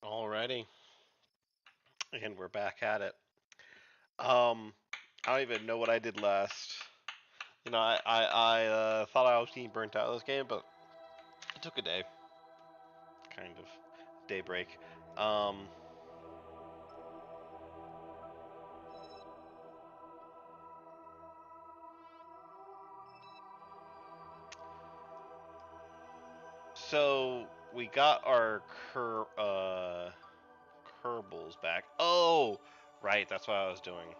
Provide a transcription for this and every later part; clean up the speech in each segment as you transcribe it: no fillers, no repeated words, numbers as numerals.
Alrighty, and we're back at it. I don't even know what I did last. I thought I was being burnt out of this game, but it took a day, kind of, day break. Um, so we got our Kerbals back. Oh, right, that's what I was doing.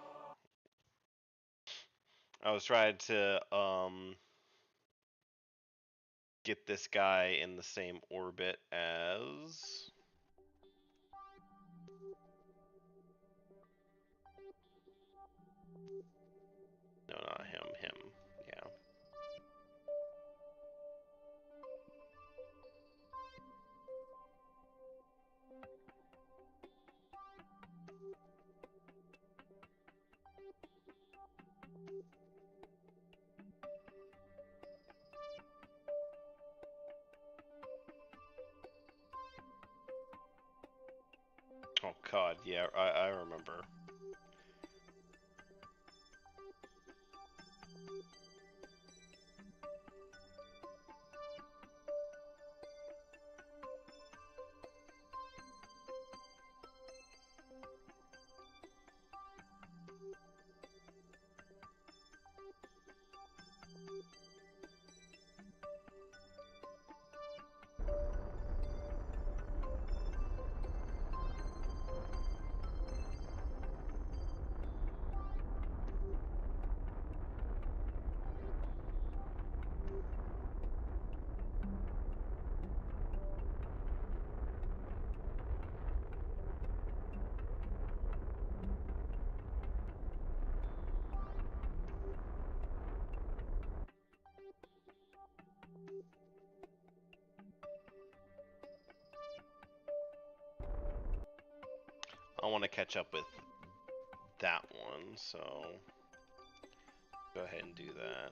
I was trying to get this guy in the same orbit as. No, not him. Him. Yeah. Oh God, yeah, I remember. I want to catch up with that one, so go ahead and do that.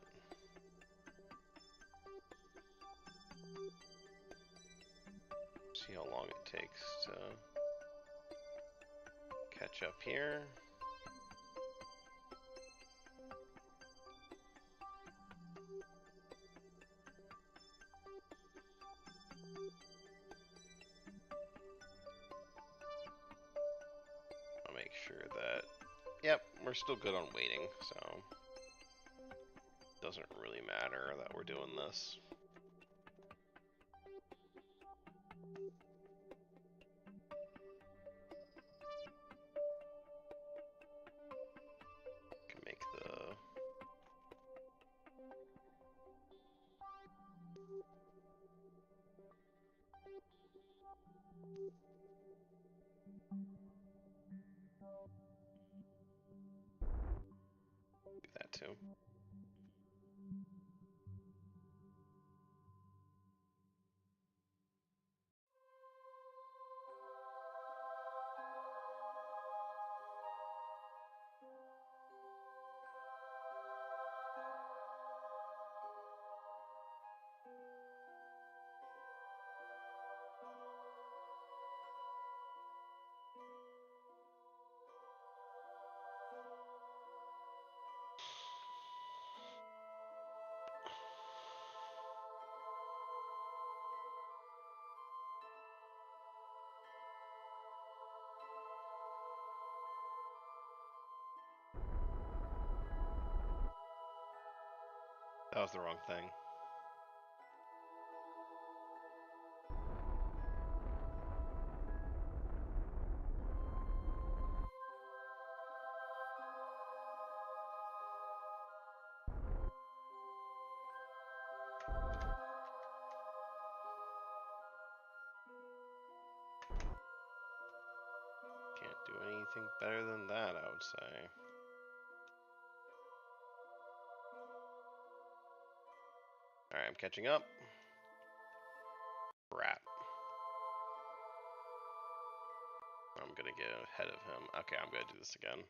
See how long it takes to catch up here. I'll make sure that, yep, we're still good on waiting, so doesn't really matter that we're doing this. Can make the do that too. That was the wrong thing. Can't do anything better than that, I would say. Alright, I'm catching up. Crap. I'm gonna get ahead of him. Okay, I'm gonna do this again.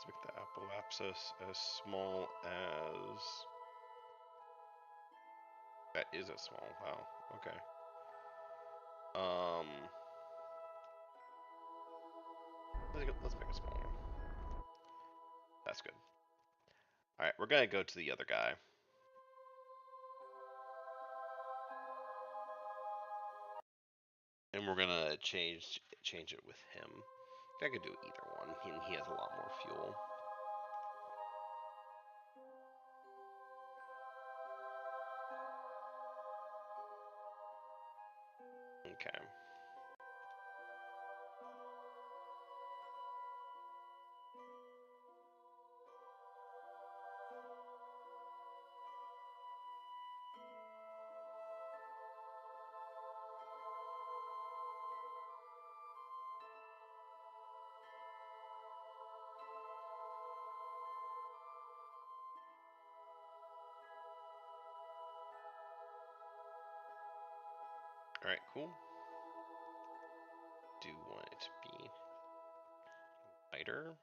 Let's make the apple abscess as small as... That is a small, wow, okay. Let's make a small one. That's good. Alright, we're gonna go to the other guy. And we're gonna change it with him. I could do either one, and he has a lot more fuel. Okay. Alright, cool. Do want it to be lighter.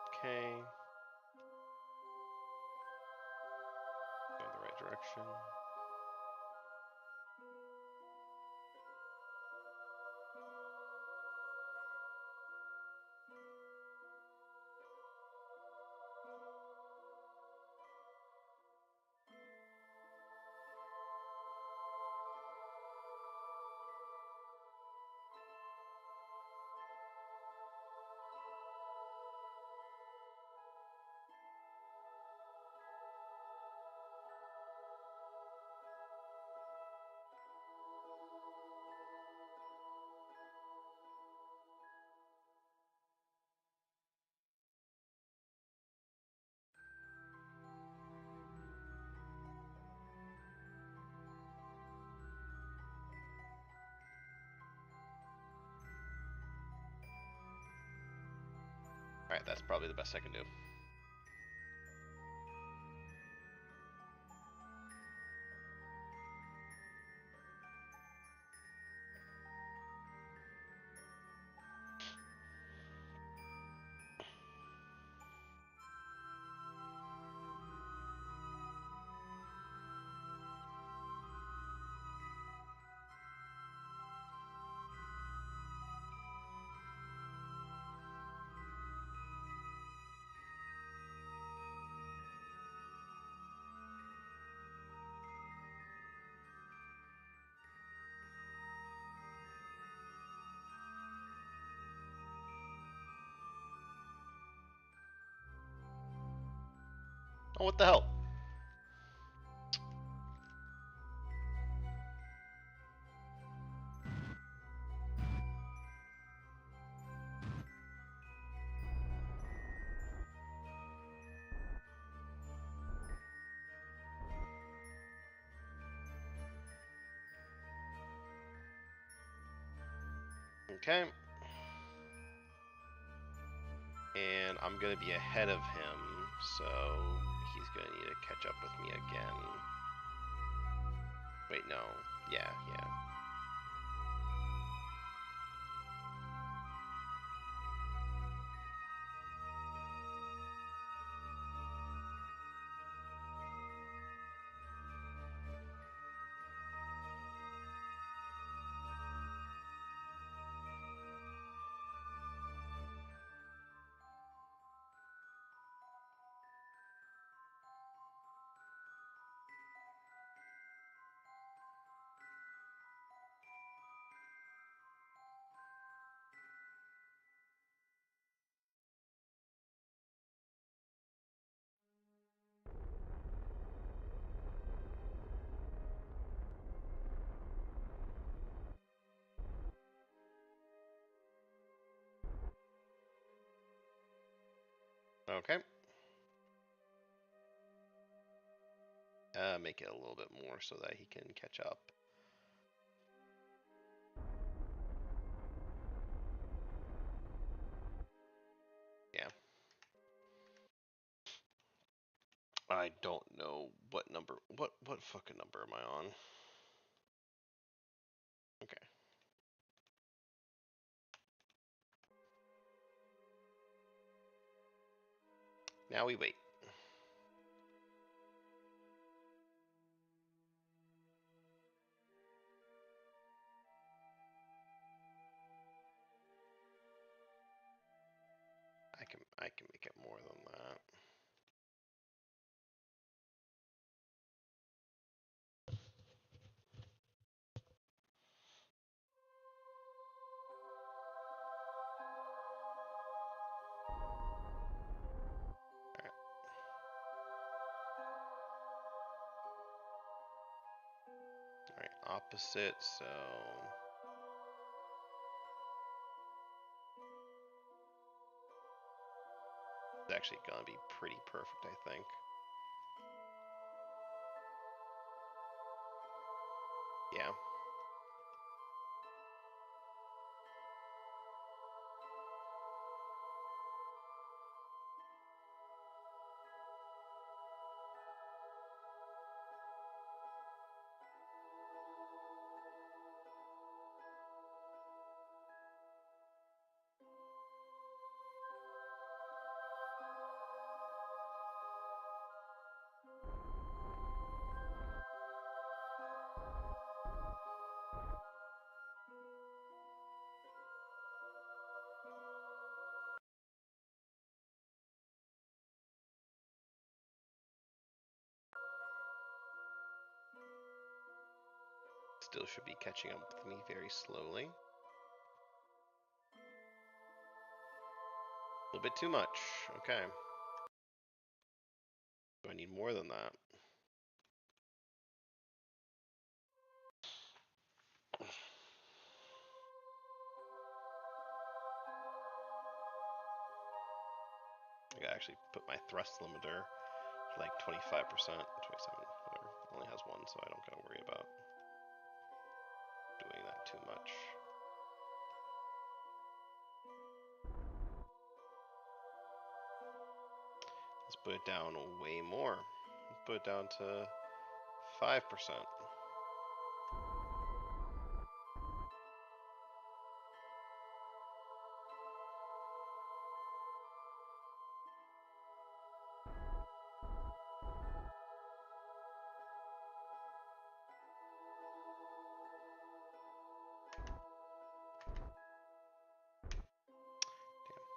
Okay. Go in the right direction. Alright, that's probably the best I can do. Oh, what the hell? Okay. And I'm gonna be ahead of him, so he's gonna need to catch up with me again. Wait, no. Yeah. Okay. Make it a little bit more so that he can catch up. Yeah. I don't know what number. What fucking number am I on? Okay. Now we wait. I can make it more than that. Alright, opposite, so it's actually gonna be pretty perfect, I think. Yeah. Still should be catching up with me very slowly. A little bit too much. Okay. Do I need more than that? I gotta actually put my thrust limiter like 25%, 27, whatever. It only has one, so I don't gotta worry about doing that too much. Let's put it down way more. Let's put it down to 5%.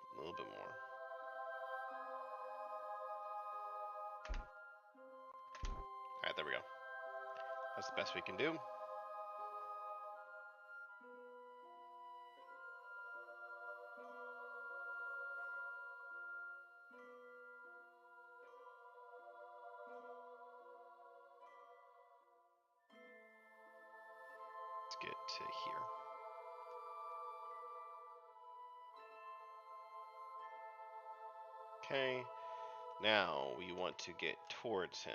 A little bit more. Alright, there we go. That's the best we can do. Let's get to here. Okay, now we want to get towards him.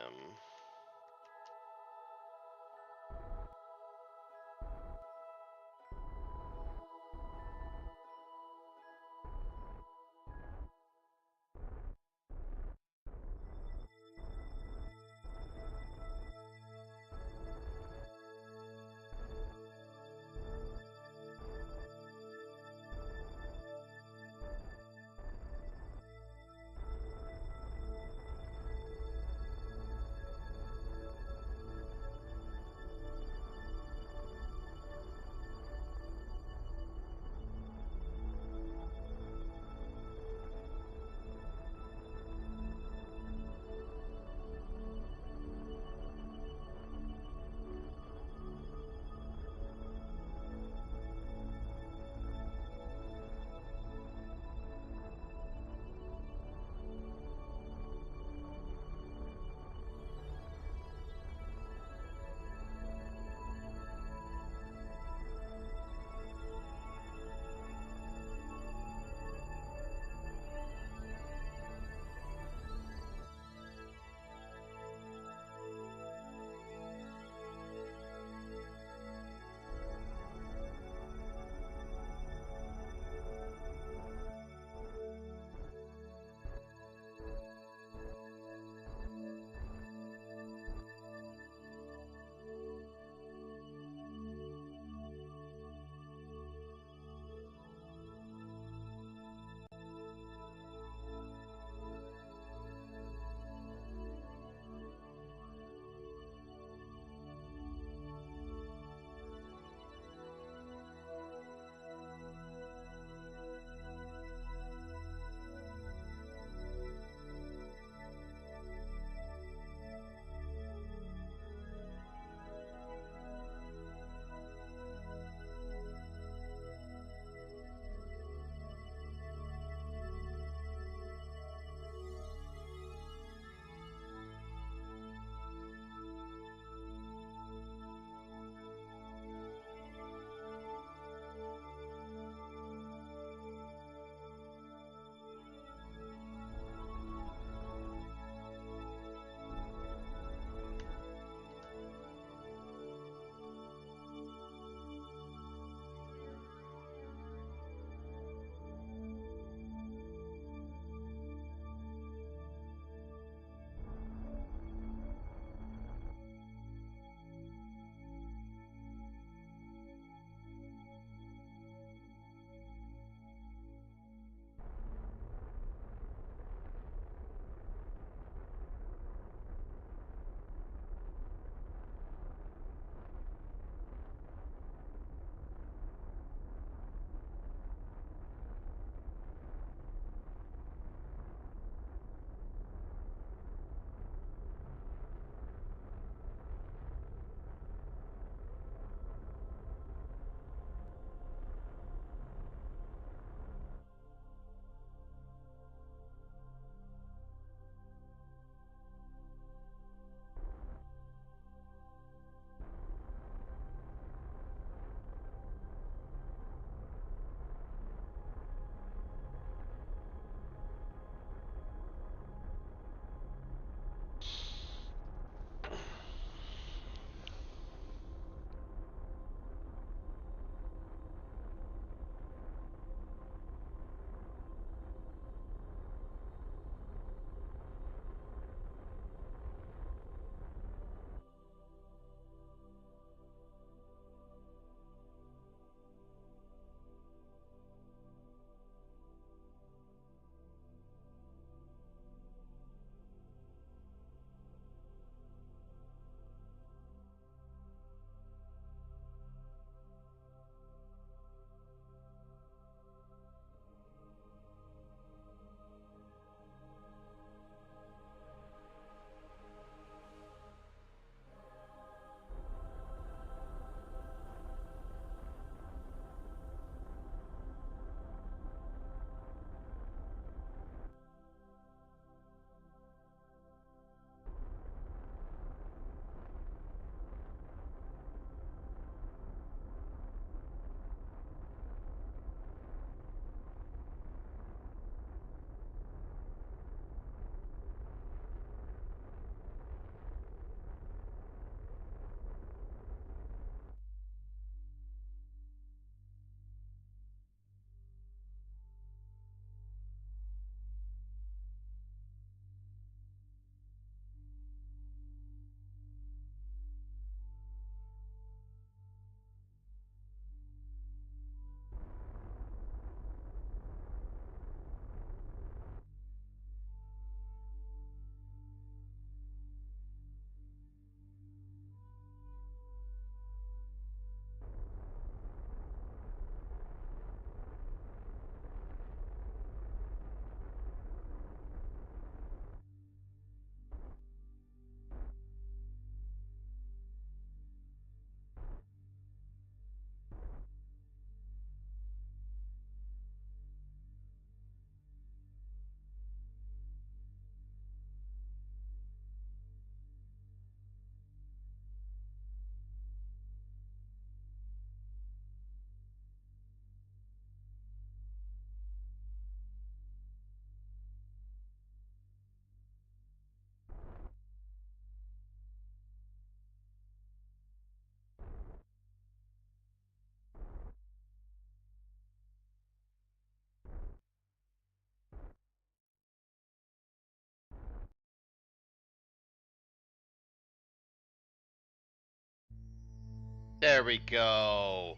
There we go.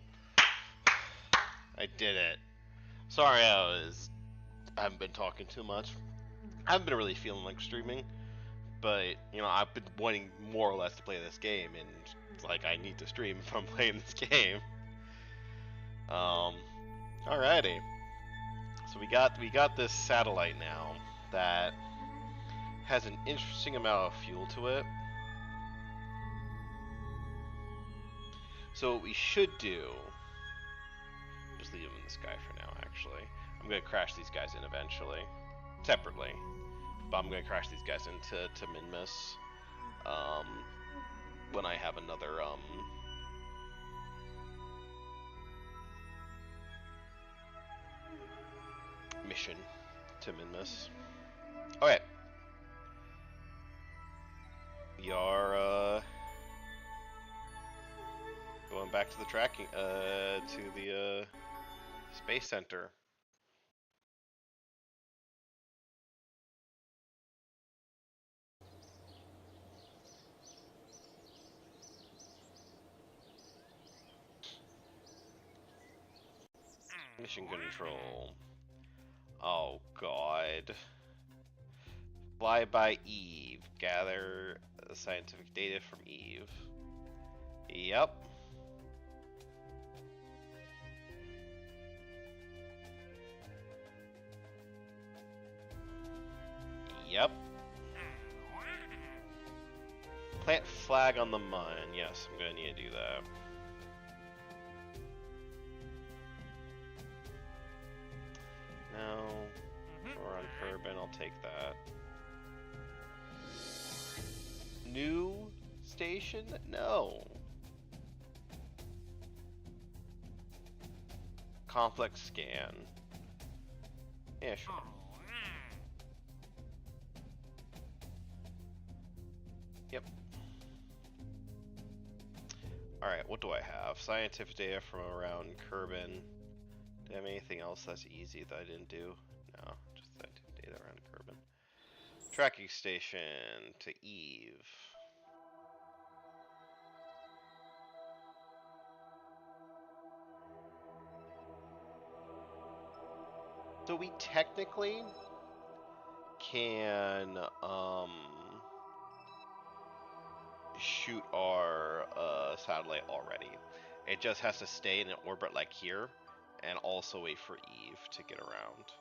I did it. Sorry, I haven't been talking too much. I haven't been really feeling like streaming, but you know, I've been wanting more or less to play this game, and it's like I need to stream if I'm playing this game. Alrighty. So we got this satellite now that has an interesting amount of fuel to it. So what we should do, just leave them in the sky for now. Actually, I'm gonna crash these guys in eventually, separately. But I'm gonna crash these guys into Minmus when I have another mission to Minmus. Okay. We are going back to the tracking to the space center. Mission control. Oh god. Fly by Eve. Gather scientific data from Eve. Yep. Yep. Plant flag on the mine. Yes, I'm gonna need to do that. No. We're on Kerbal, I'll take that. New station? No. Complex scan. Yeah, sure. Yep. Alright, what do I have? Scientific data from around Kerbal. Do I have anything else that's easy that I didn't do? No, just scientific data around Kerbal. Tracking station to Eve. So we technically can shoot our satellite already. It just has to stay in an orbit like here, and also wait for Eve to get around.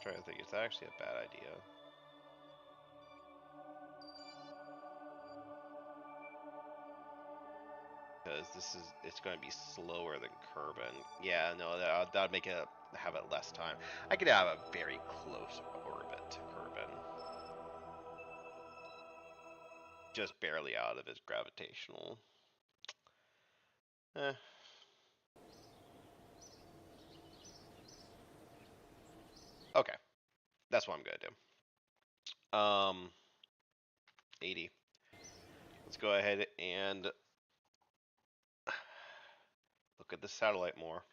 Trying to think, it's actually a bad idea. Because it's going to be slower than Kerbal. Yeah, no, that'd make it have it less time. I could have a very close orbit to Kerbal. Just barely out of its gravitational. Okay, that's what I'm gonna do. 80. Let's go ahead and look at the satellite more.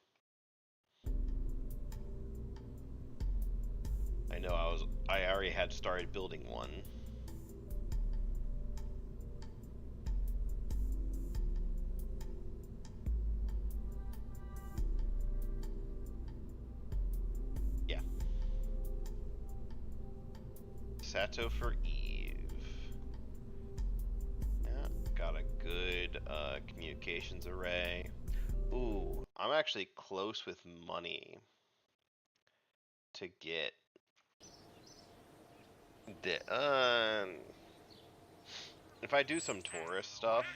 I know I already had started building one. Yeah. Sato for Eve. Yeah, got a good communications array. Ooh, I'm actually close with money to get if I do some tourist stuff,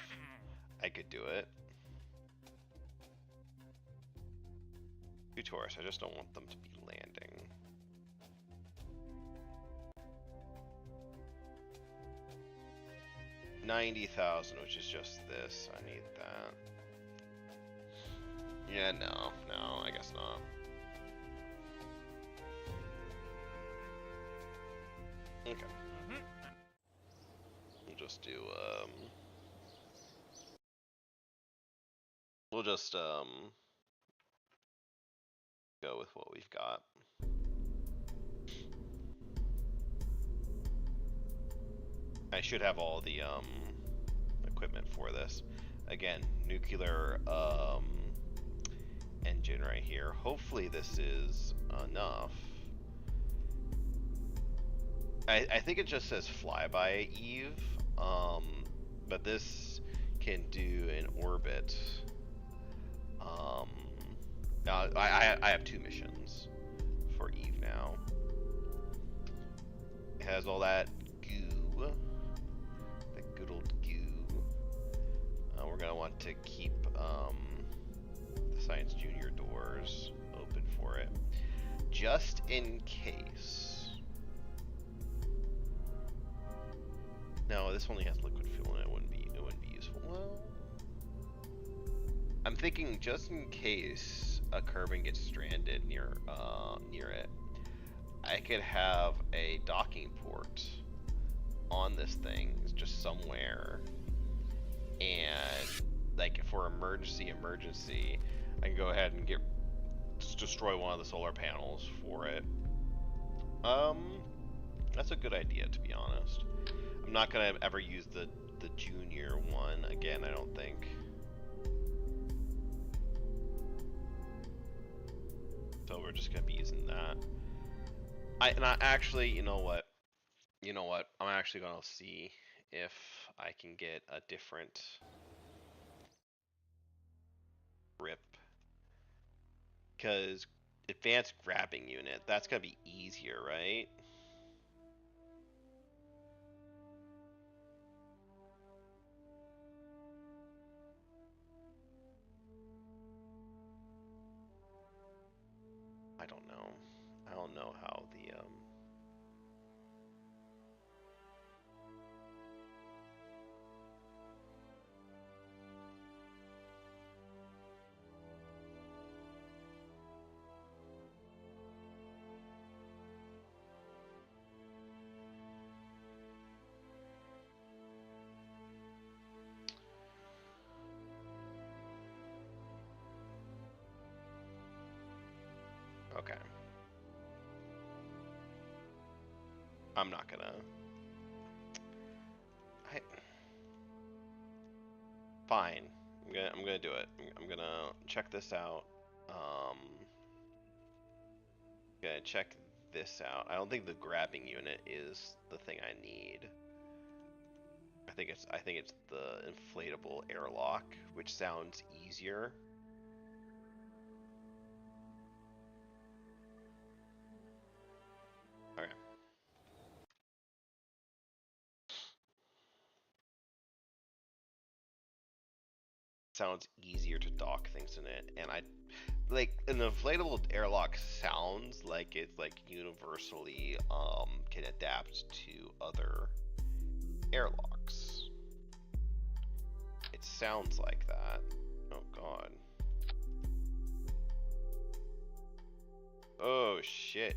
I could do it. Do tourists, I just don't want them to be landing. $90,000, which is just this. I need that. Yeah, no, I guess not. Okay. We'll just do, we'll just, go with what we've got. I should have all the equipment for this. Again, nuclear engine right here. Hopefully this is enough. I think it just says flyby Eve, but this can do an orbit. Now I have 2 missions for Eve now. It has all that goo, the good old goo. We're gonna want to keep the Science Junior doors open for it, just in case. No, this only has liquid fuel and it wouldn't be useful. Well, I'm thinking just in case a Kerbal gets stranded near it, I could have a docking port on this thing just somewhere, and like for emergency, I can go ahead and just destroy one of the solar panels for it. That's a good idea, to be honest. I'm not gonna ever use the junior one again, I don't think. So we're just gonna be using that. And I actually, you know what? I'm actually gonna see if I can get a different grip, because advanced grabbing unit, that's gonna be easier, right? I don't know. I don't know how the okay. I'm not gonna. Fine. I'm gonna do it. I'm gonna check this out. Gonna check this out. I don't think the grabbing unit is the thing I need. I think it's the inflatable airlock, which sounds easier. Okay. Sounds easier to dock things in it, and I like an inflatable airlock sounds like it's like universally can adapt to other airlocks. It sounds like that. Oh god. Oh shit.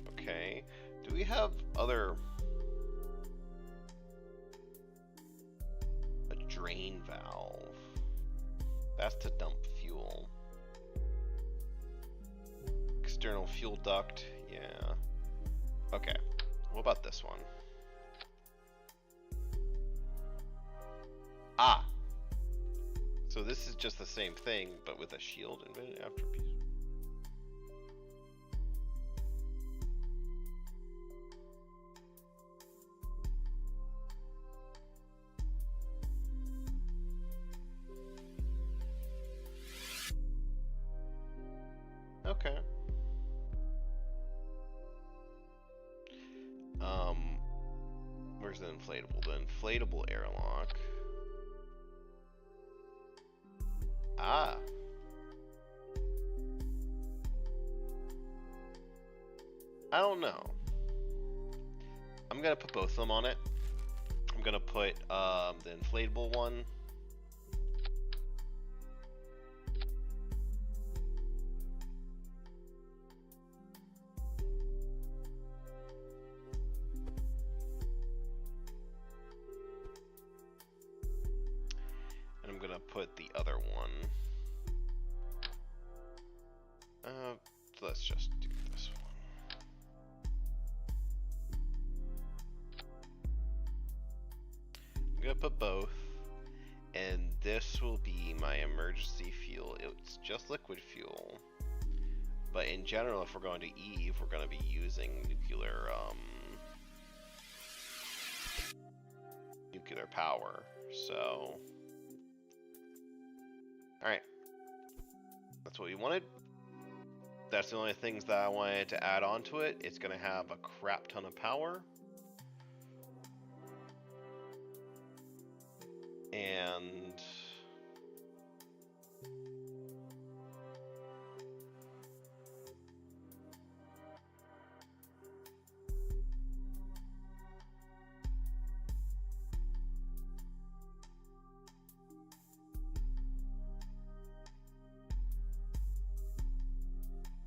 Okay. Do we have other... A drain valve. That's to dump fuel. External fuel duct. Yeah. Okay. What about this one? Ah! So this is just the same thing, but with a shield and attribute. Okay. Where's the inflatable? The inflatable airlock. Ah. I don't know. I'm gonna put both of them on it. I'm gonna put the inflatable one. And I'm gonna put the other one. let's just do this one. I'm gonna put both, and this will be my emergency fuel. It's just liquid fuel, but in general, if we're going to Eve, we're gonna be using nuclear power. So, all right, that's what we wanted. That's the only things that I wanted to add on to it. It's gonna have a crap ton of power. And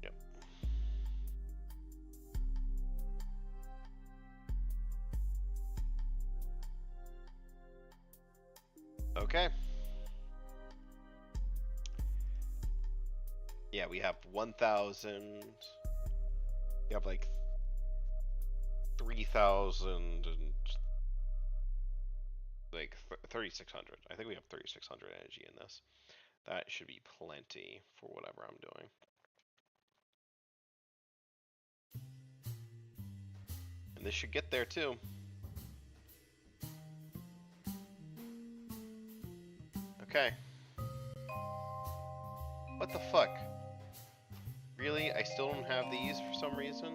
yep. Okay. Yeah, we have 1,000. We have like 3,000 and like 3,600. I think we have 3,600 energy in this. That should be plenty for whatever I'm doing. And this should get there too. Okay. What the fuck? Really? I still don't have these for some reason?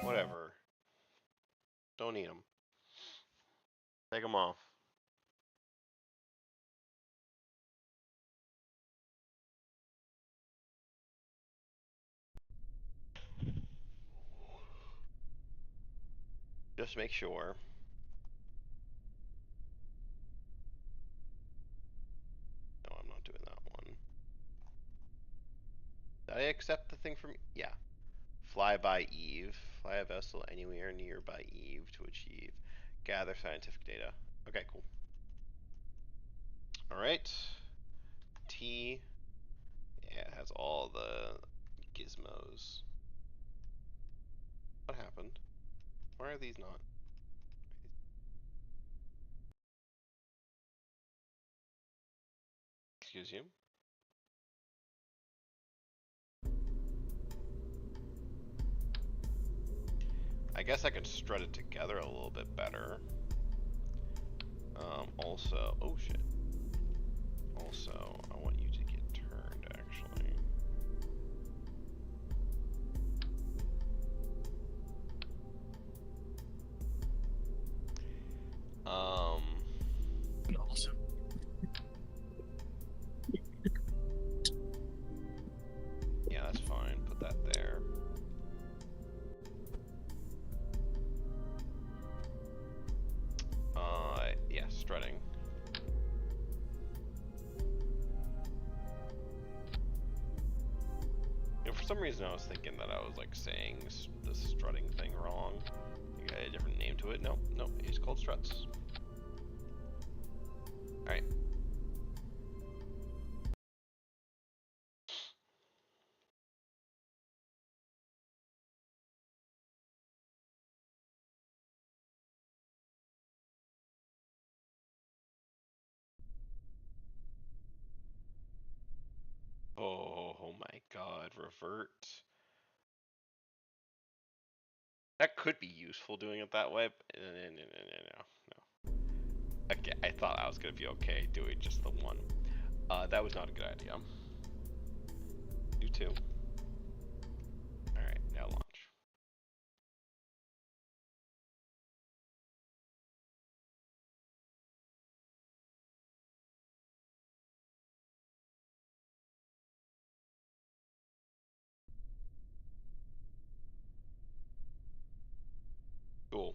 Whatever. Don't need them. Take them off. Just make sure. No, I'm not doing that one. Did I accept the thing from... Yeah. Fly by Eve. Fly a vessel anywhere nearby Eve to achieve. Gather scientific data. Okay, cool. Alright. T. Yeah, it has all the gizmos. What happened? Why are these not? Excuse you? I guess I could strut it together a little bit better. Also, oh shit. Also, I want you to get turned, actually. Awesome. Yeah, that's fine. Put that there. Yeah, strutting. You know, for some reason I was thinking that I was like saying the strutting thing wrong. You got a different name to it. Nope, nope, it's called struts. Alright. Oh my god, revert. That could be useful doing it that way, but no. Okay, I thought I was gonna be okay doing just the one. That was not a good idea. Do two. Alright, now launch. Cool.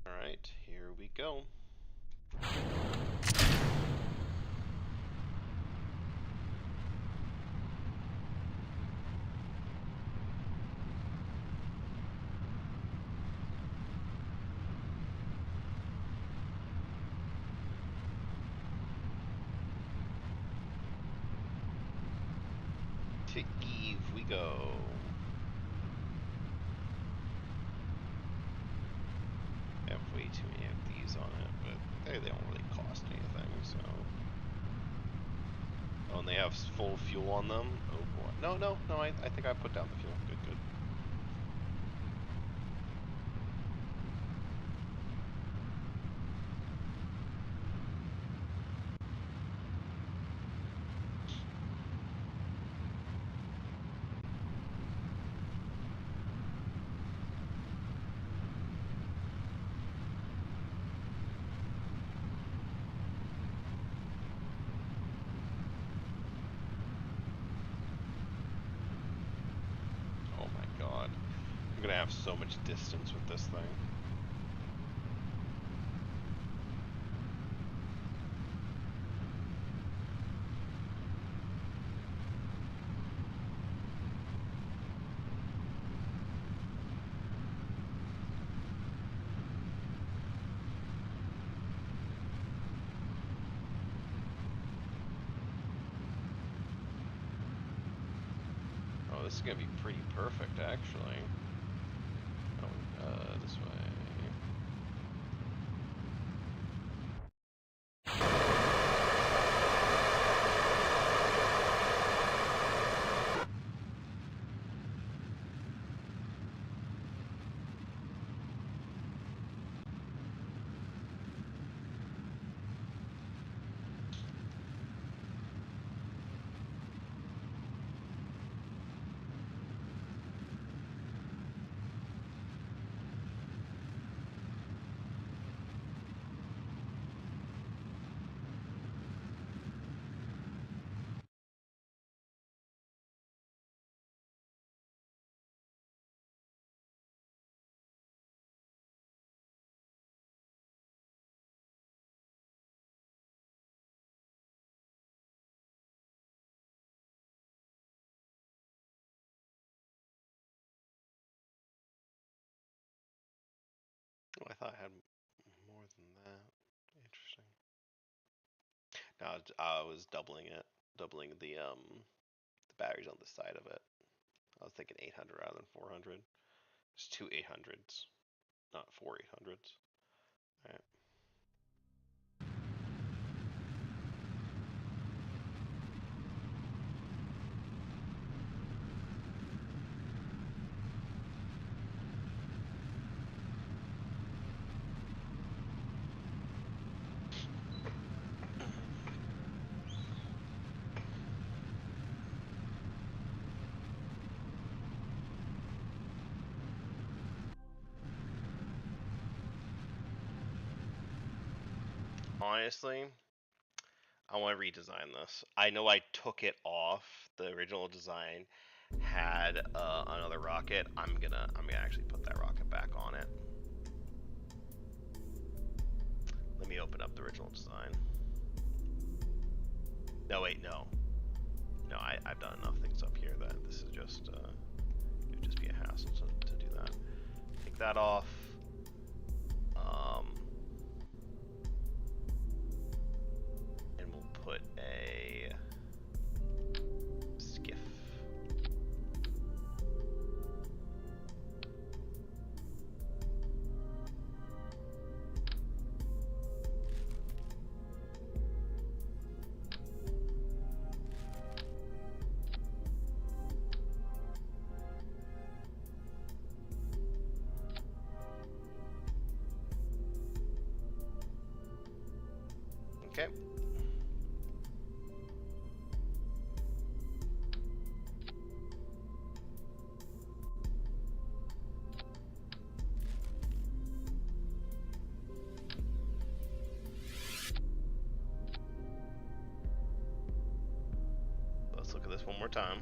Alright, here we go. To Eve we go. I have way too many of these on it, but they don't really cost anything, so. Oh, and they have full fuel on them? Oh boy. No, I think I put down the fuel. Good. Oh my god. I'm gonna have so much distance with this thing. Oh, this is gonna be pretty perfect, actually. Oh, this way. Oh, I thought I had more than that. Interesting. No, I was doubling the batteries on the side of it. I was thinking 800 rather than 400. It's two 800s, not four 800s. All right. Honestly, I want to redesign this. I know I took it off. The original design had another rocket. I'm gonna actually put that rocket back on it. Let me open up the original design. No, wait, no. No, I've done enough things up here that this is just, it would just be a hassle to do that. Take that off. And we'll put a skiff. Okay. Let's look at this one more time.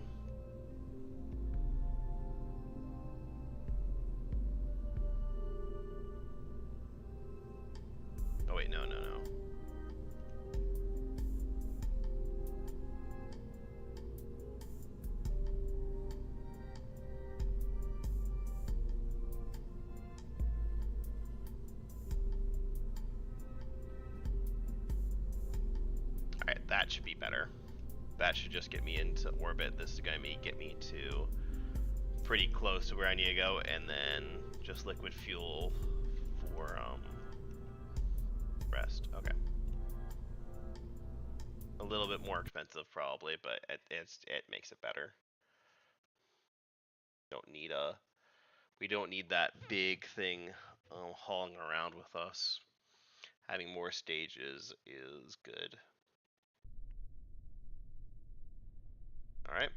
Oh wait, no. Alright, that should be better. that should just get me into orbit. This is gonna get me to pretty close to where I need to go, and then just liquid fuel for rest. Okay. A little bit more expensive probably, but it makes it better. We don't need that big thing hauling around with us. Having more stages is good. All right.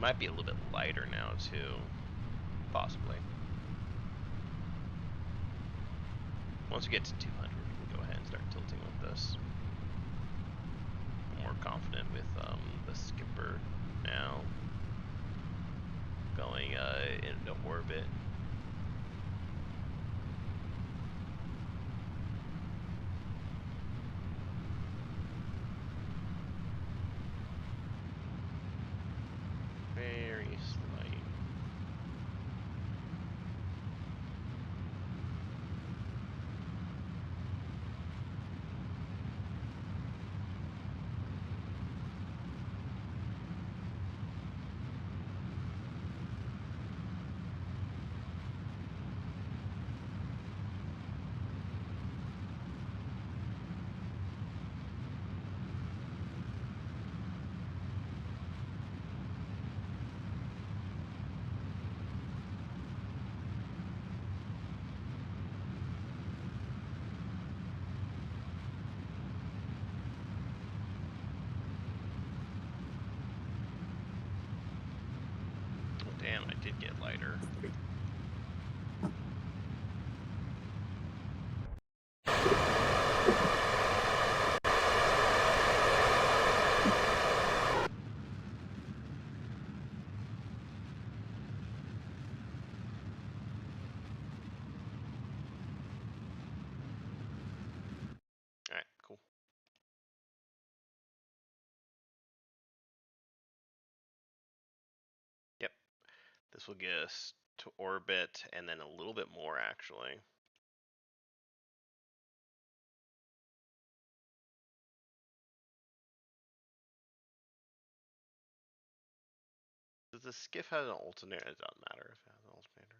Might be a little bit lighter now too, possibly. Once we get to 200, we can go ahead and start tilting with this. I'm more confident with the skipper now going into orbit. Very slight. Oh damn, I did get lighter. Alright, cool. Yep. This will get us to orbit and then a little bit more actually. Does the skiff have an alternator? It doesn't matter if it has an alternator.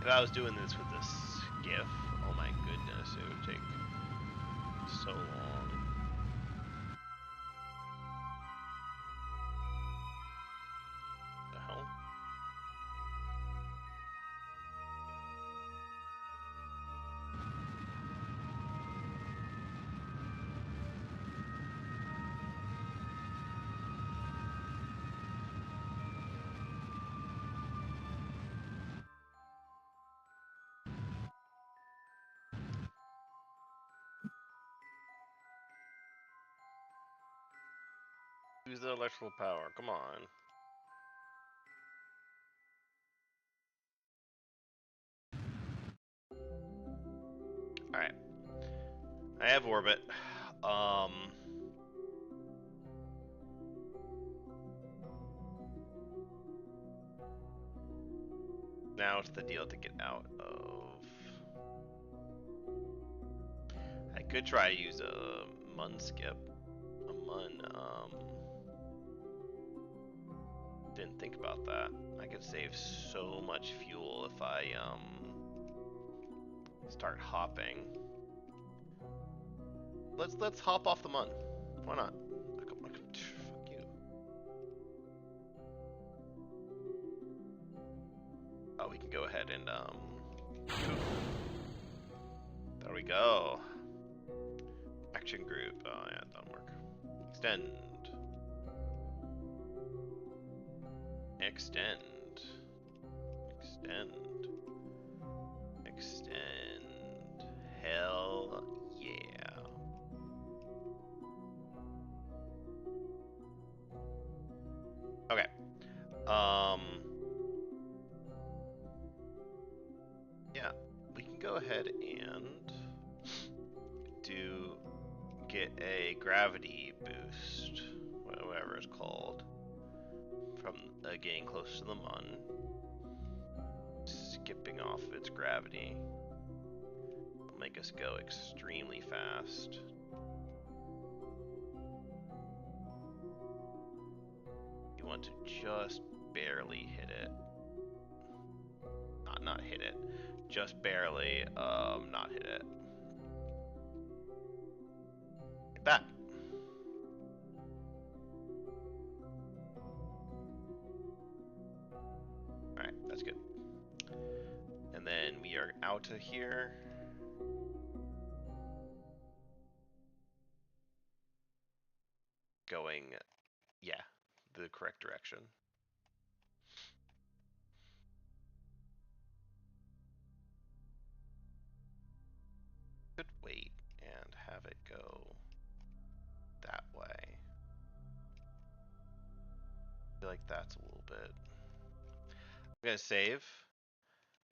If I was doing this with this skiff, oh my goodness, it would take so long. The hell? use the electrical power. Come on. Alright. I have orbit. Now it's the deal to get out of. I could try to use a mun skip. A mun, didn't think about that. I could save so much fuel if I, start hopping. Let's hop off the mun. Why not? Fuck you. Oh, we can go ahead and, there we go. Action group. Oh, yeah, it doesn't work. Extend. Extend. Extend. Extend. Hell yeah. Okay. Yeah, we can go ahead and get a gravity boost, whatever it's called, from getting close to the mun, skipping off of its gravity. Will make us go extremely fast. You want to just barely hit it. Not hit it. Just barely not hit it. Like that. Alright, that's good. And then we are out of here. Going, yeah, the correct direction. Could wait and have it go that way. I feel like that's a little bit. I'm gonna save.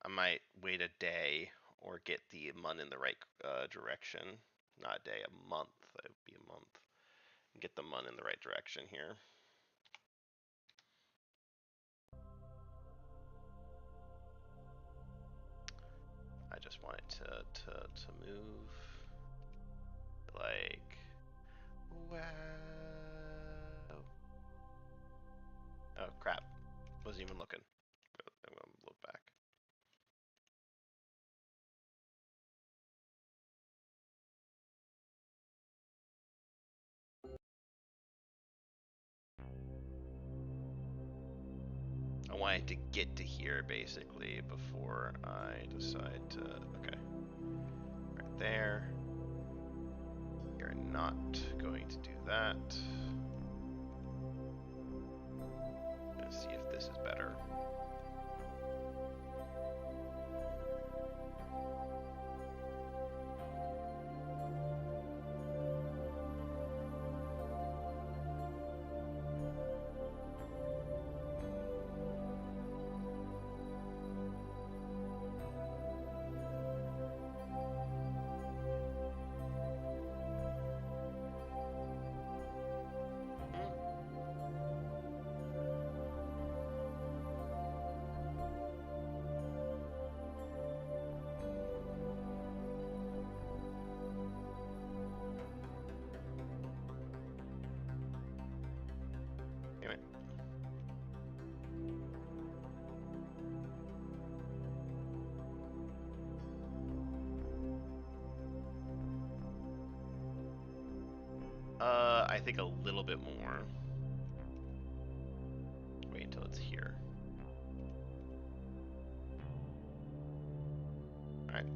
I might wait a day or get the mun in the right direction. Not a day, a month. It would be a month. Get the mun in the right direction here. I just want it to move. Like, wow. Oh crap! Wasn't even looking. I'm gonna look back. I want it to get to here basically before I decide to. Okay, right there. You're not going to do that. Let's see if this is better. Anyway. I think a little bit more. Wait until it's here. Alright.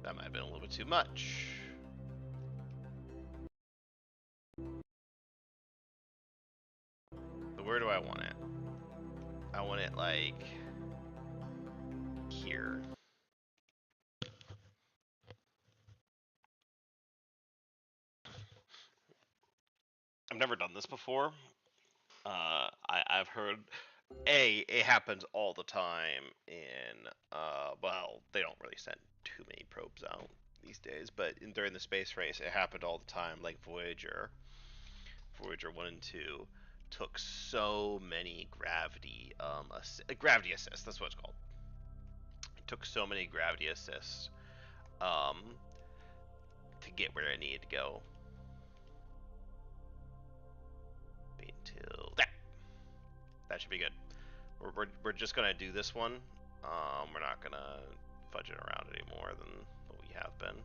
That might have been a little bit too much. But where do I want it? I want it like here. I've never done this before. I've heard it happens all the time in well, they don't really send too many probes out these days, but during the space race it happened all the time. Like Voyager 1 and 2 took so many gravity assists, that's what it's called. It took so many gravity assists um to get where it needed to go. Until that should be good. We're just gonna do this one. We're not gonna fudge it around any more than what we have been.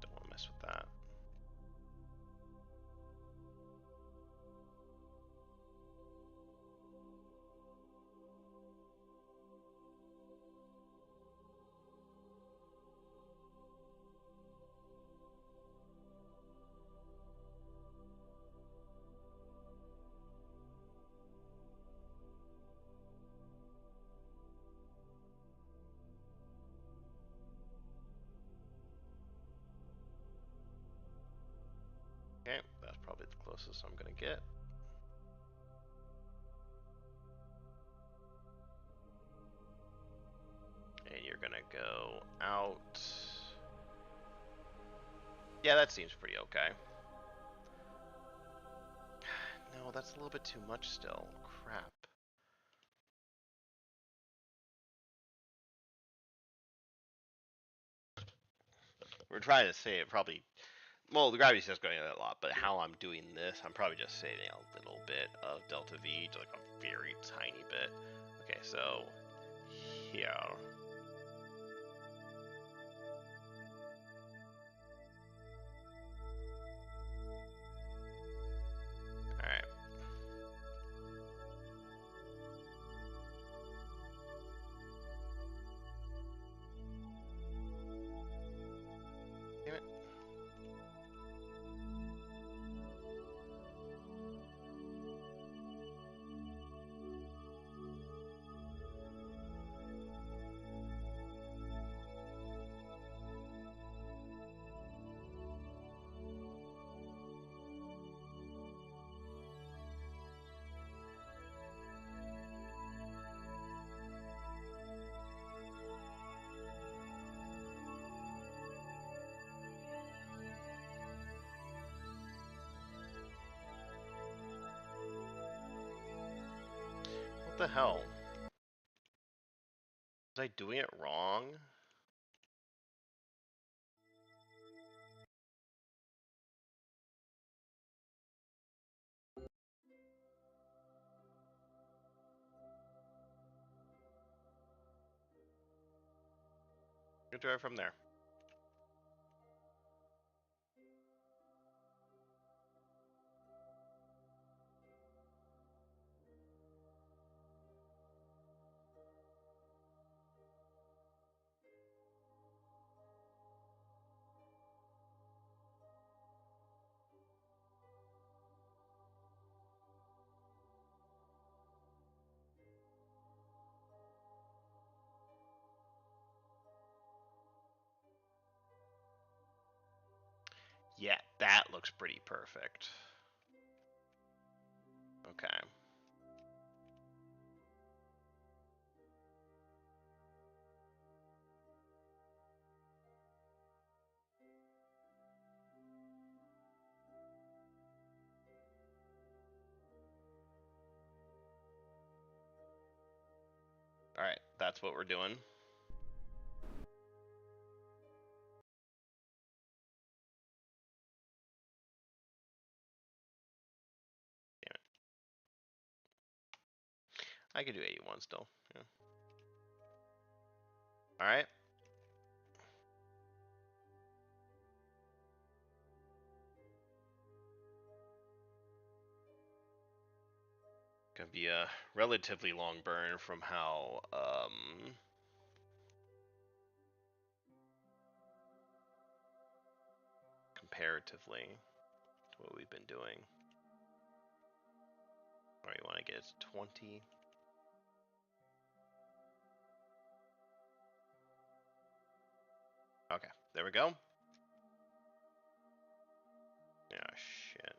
Don't want to mess with that. Okay, that's probably the closest I'm gonna get. And you're gonna go out. Yeah, that seems pretty okay. No, that's a little bit too much still. Crap. We're trying to save probably. Well, the gravity's just going a lot, but how I'm doing this, I'm probably just saving a little bit of delta V, just like a very tiny bit. Okay, so here. Alright. Damn it. What the hell? Was I doing it wrong? Go try it from there. Yeah, that looks pretty perfect. Okay. Alright, that's what we're doing. Damn it. I could do 81 still. Yeah. Alright. Gonna be a relatively long burn from how comparatively to what we've been doing. Alright, you want to get it to 20? Okay, there we go. Yeah, shit.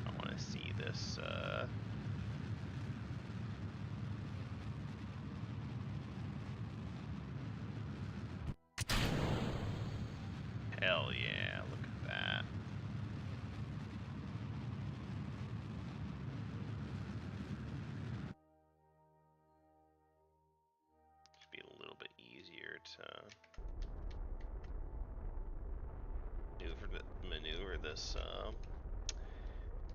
I want to see this, hell yeah, look at that. Should be a little bit easier to maneuver this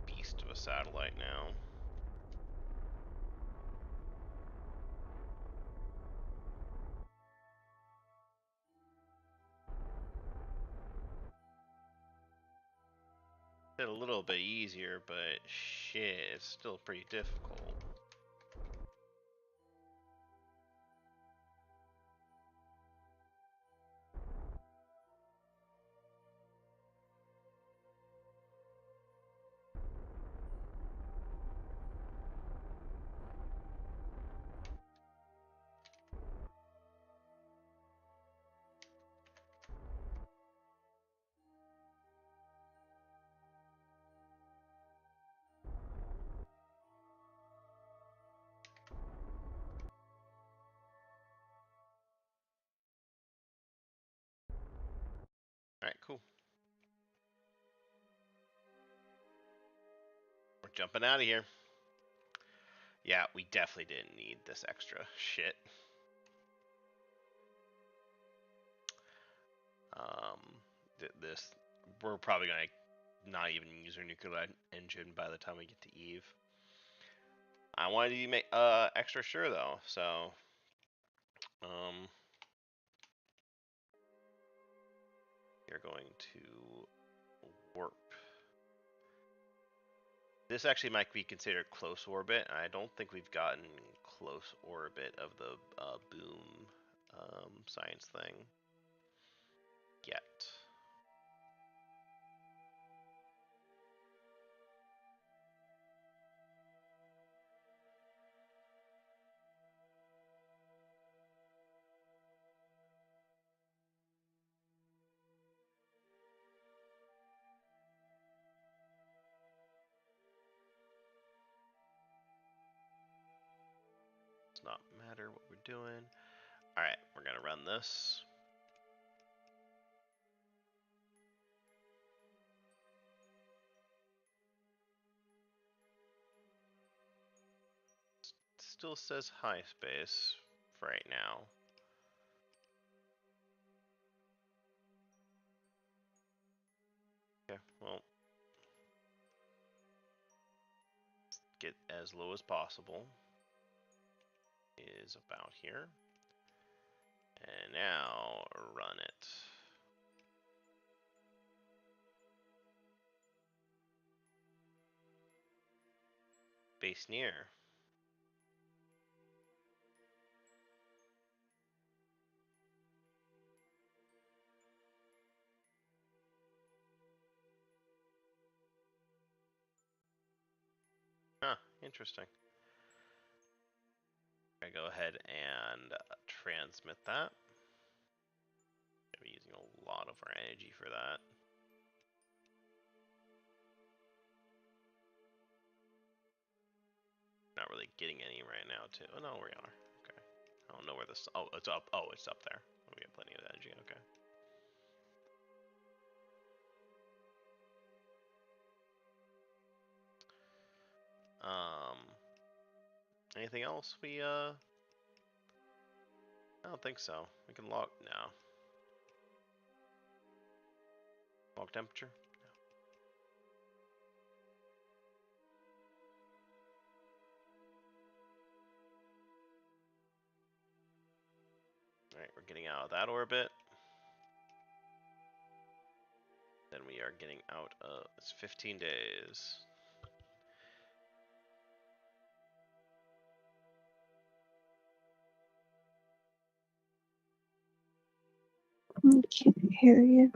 beast of a satellite now. It's a little bit easier, but shit, it's still pretty difficult. Alright, cool. We're jumping out of here. Yeah, we definitely didn't need this extra shit. This, we're probably gonna not even use our nuclear engine by the time we get to Eve. I wanted to make extra sure though, so you're going to warp. This actually might be considered close orbit. I don't think we've gotten close orbit of the boom science thing yet. Does not matter what we're doing. All right, we're gonna run this. Still says high space for right now. Okay, well, get as low as possible. Is about here. And now run it. Base near. Huh, interesting. I go ahead and transmit that. We're using a lot of our energy for that. Not really getting any right now, too. Oh, no, we are. Okay. I don't know where this. Oh, it's up. Oh, it's up there. We have plenty of energy. Okay. Anything else we I don't think so. We can log now. Log temperature. All right, we're getting out of that orbit. Then we are getting out of. It's 15 days. I can't hear you.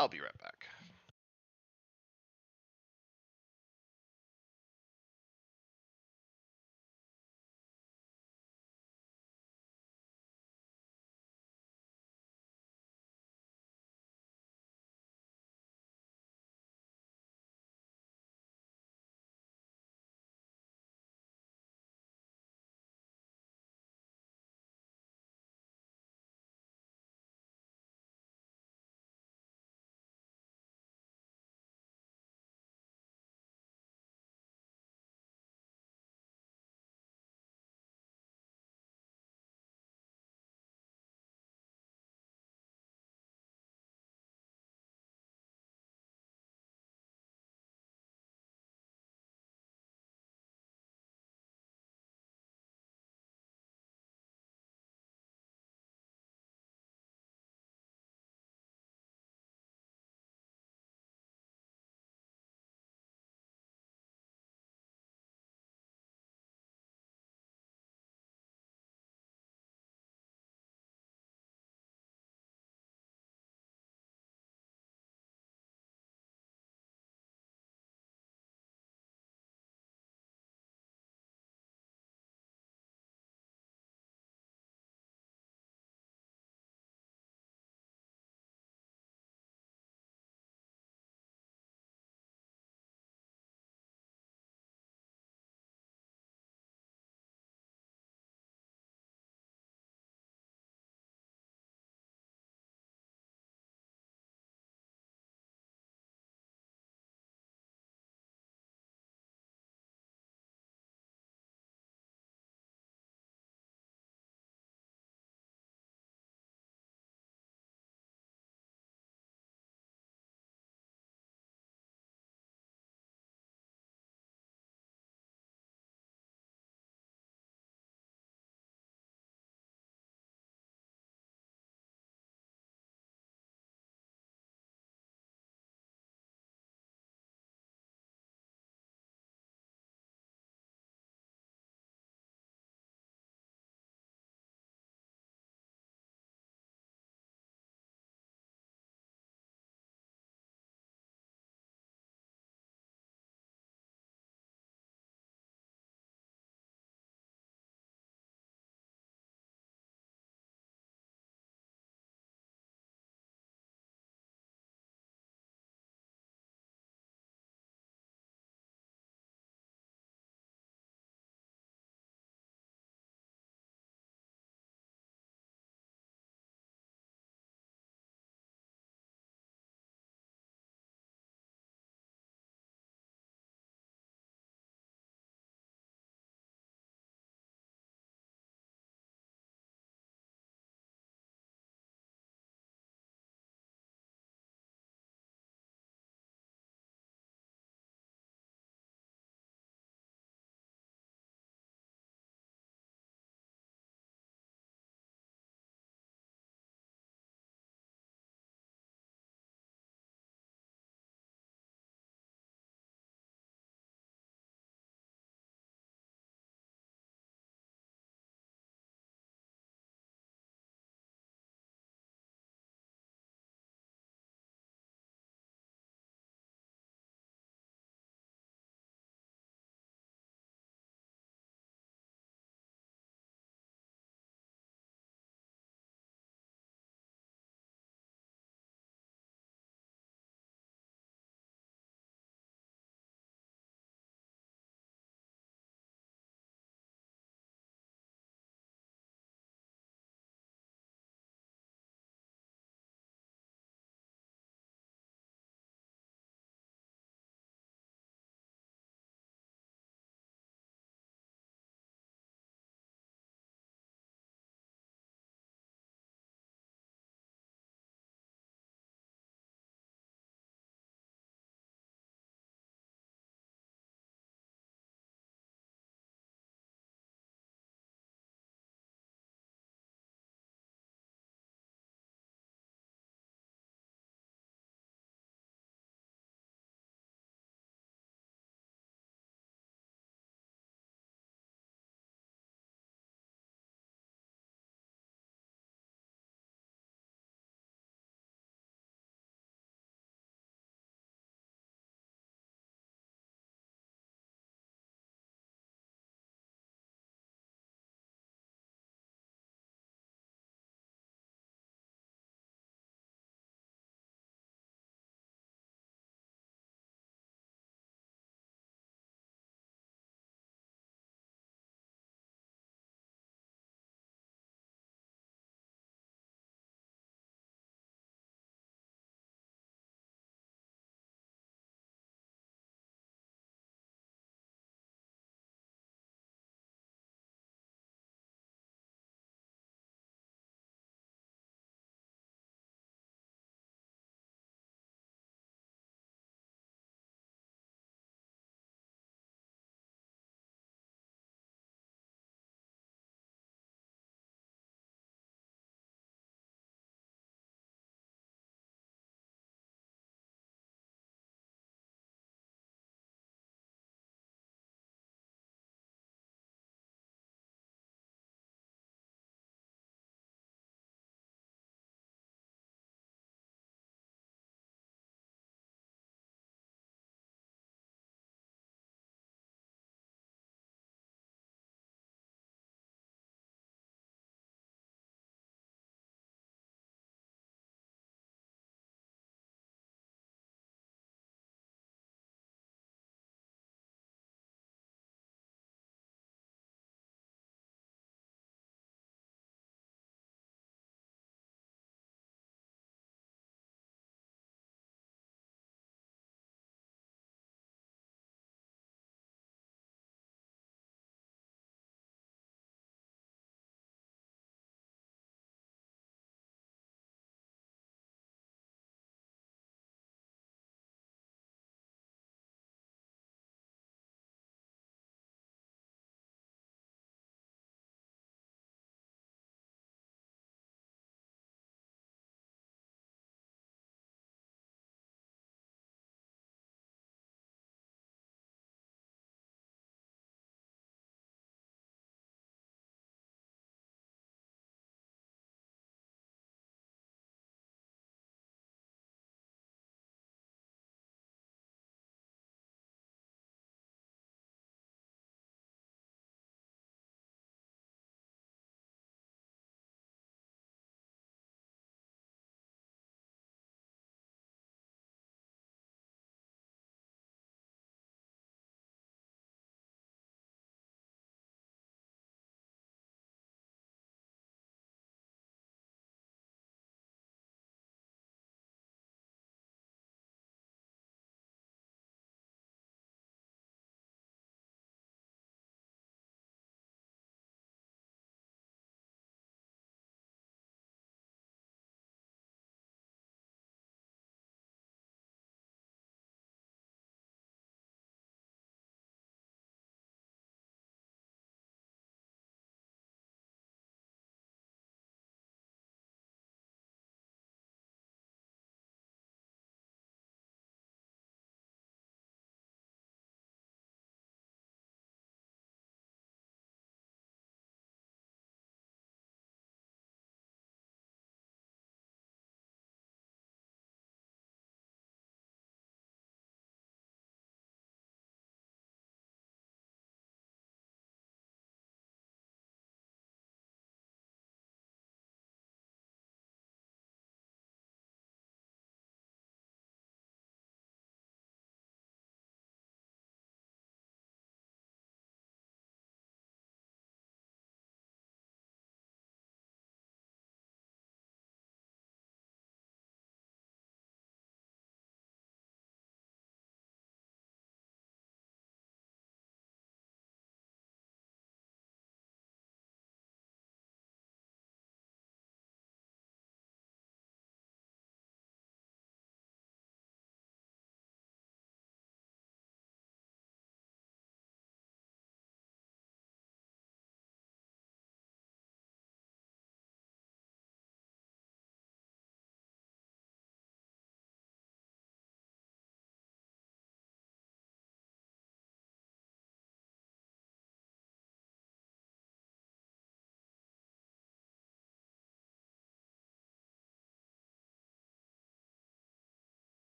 I'll be right back.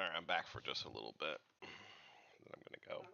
Alright, I'm back for just a little bit. Then I'm gonna go.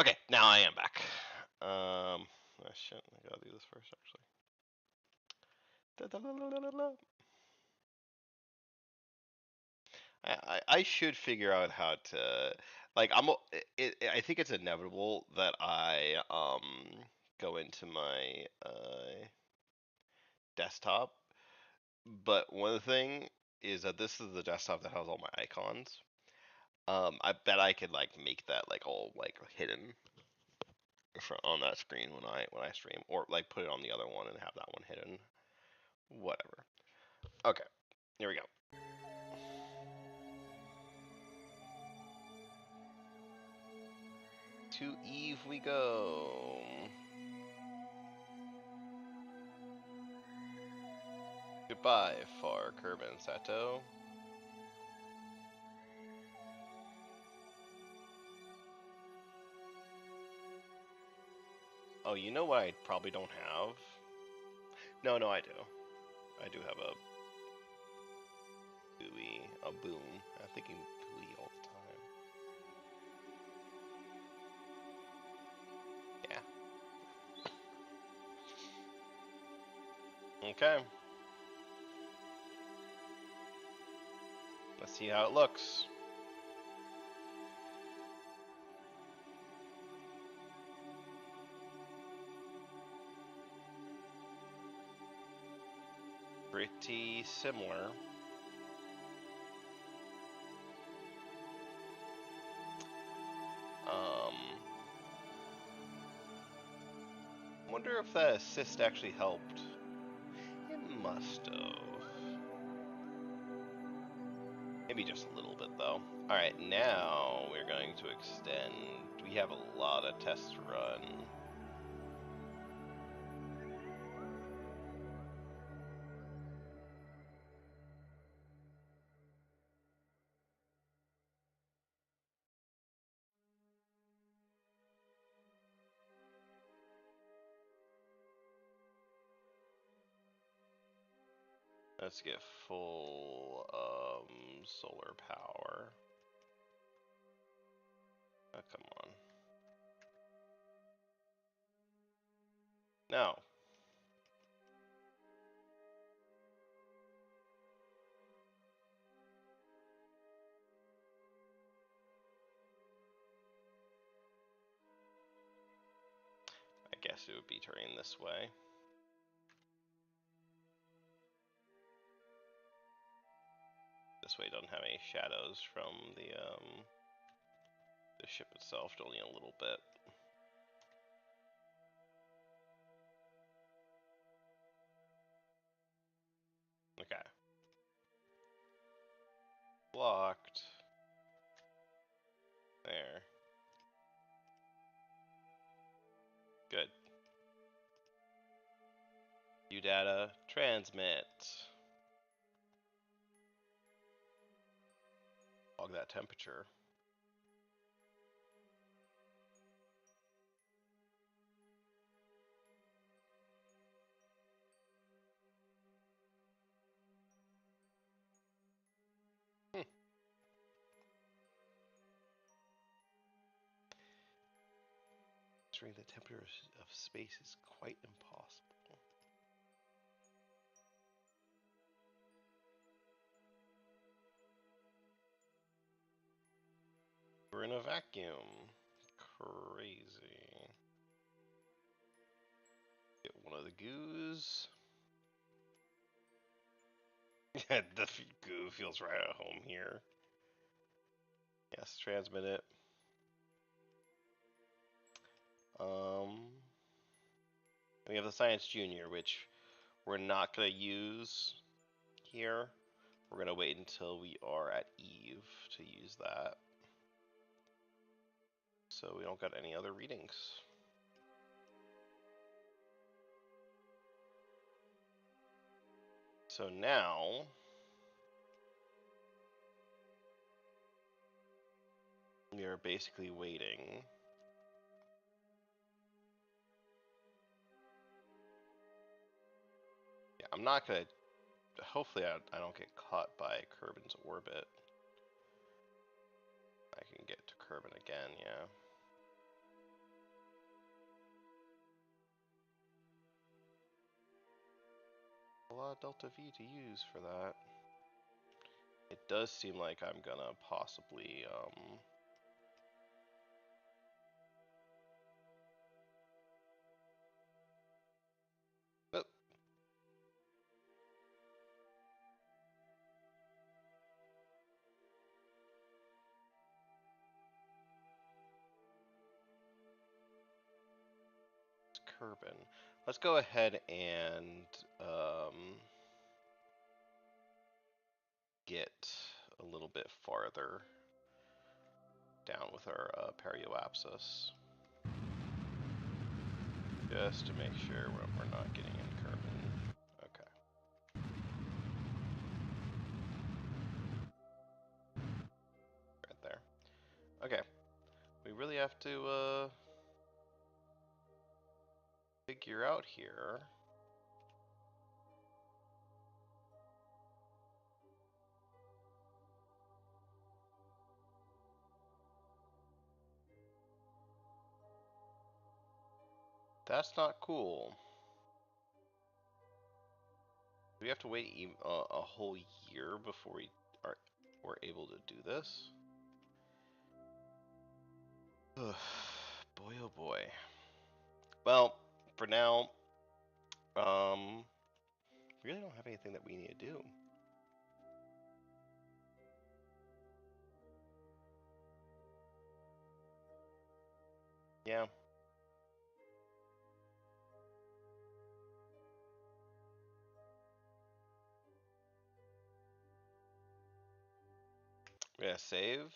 Okay, now I am back. Oh shit, I gotta do this first actually. Da-da-la-la-la-la. I should figure out how to like I think it's inevitable that I go into my desktop, but one thing is that this is the desktop that has all my icons. I bet I could like make that like all like hidden on that screen when I stream, or like put it on the other one and have that one hidden. Whatever. Okay, here we go. To Eve we go. Goodbye, far Kerbal Sato. Oh, you know what I probably don't have? No, no, I do. I do have a buoy, a boom. I'm thinking buoy all the time. Yeah. Okay. Let's see how it looks. Pretty similar. Wonder if that assist actually helped. It must have. Maybe just a little bit though. Alright, now we're going to extend. We have a lot of tests to run. Let's get full solar power. Oh, come on. No. guess it would be turning this way. This way doesn't have any shadows from the ship itself, only a little bit. Okay. Blocked. There. Good. View data. Transmit. Log that temperature. Measuring the temperature of space is quite impossible. We're in a vacuum. Crazy. Get one of the goos. The goo feels right at home here. Yes, transmit it. We have the Science Junior, which we're not going to use here. We're going to wait until we are at Eve to use that. So we don't got any other readings. So now we are basically waiting. Yeah, I'm not going to... Hopefully I don't get caught by Kerbin's orbit. I can get to Kerbin again, yeah. A lot of Delta V to use for that. It does seem like I'm gonna possibly, oh. It's Kerbin. Let's go ahead and, get a little bit farther down with our perioapsis, just to make sure we're not getting in Kerbin. Okay. Right there. Okay. We really have to figure out here. That's not cool. We have to wait a whole year before we're able to do this. Boy, oh boy. Well, for now, we really don't have anything that we need to do. Yeah. We're gonna save.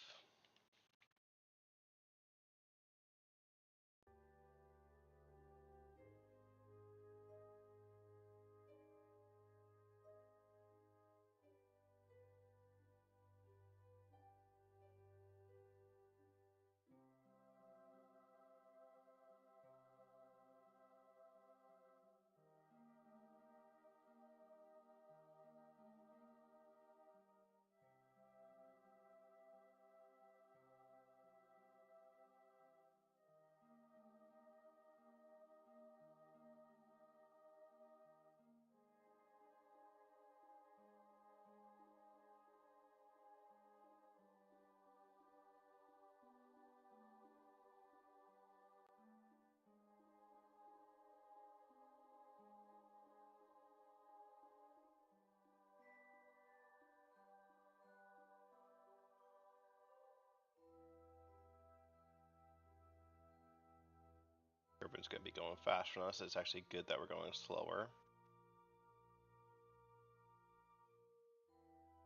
everyone's going to be going fast for us. It's actually good that we're going slower.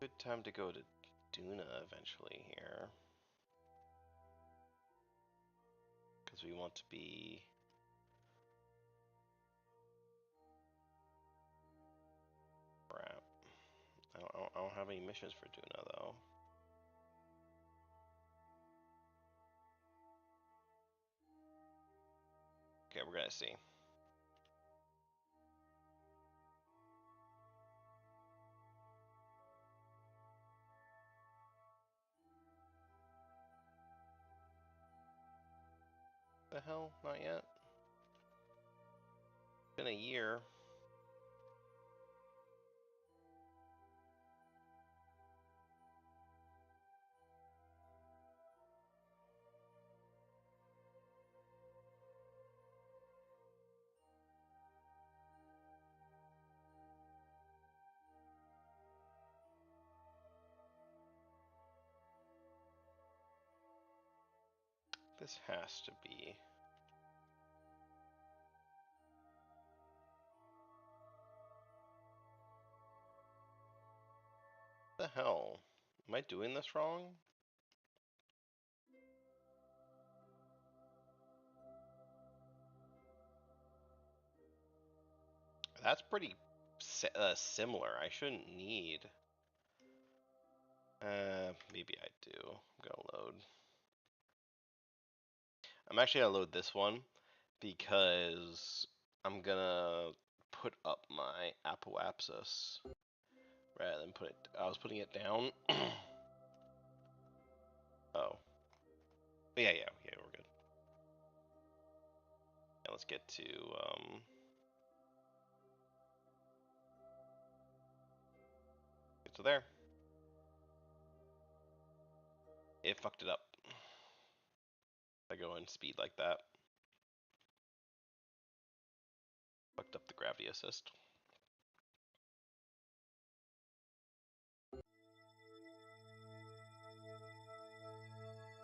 Good time to go to Duna eventually here. Because we want to be... Crap. I don't have any missions for Duna, though. Okay, we're gonna see. The hell? Not yet? It's been a year. This has to be... What the hell? Am I doing this wrong? That's pretty similar. I shouldn't need... maybe I do. I'm gonna load. I'm actually gonna load this one because I'm gonna put up my Apoapsis rather than put it... I was putting it down. Oh. Yeah, we're good. Yeah, let's get to, get to there. It fucked it up. I go in speed like that. Fucked up the gravity assist.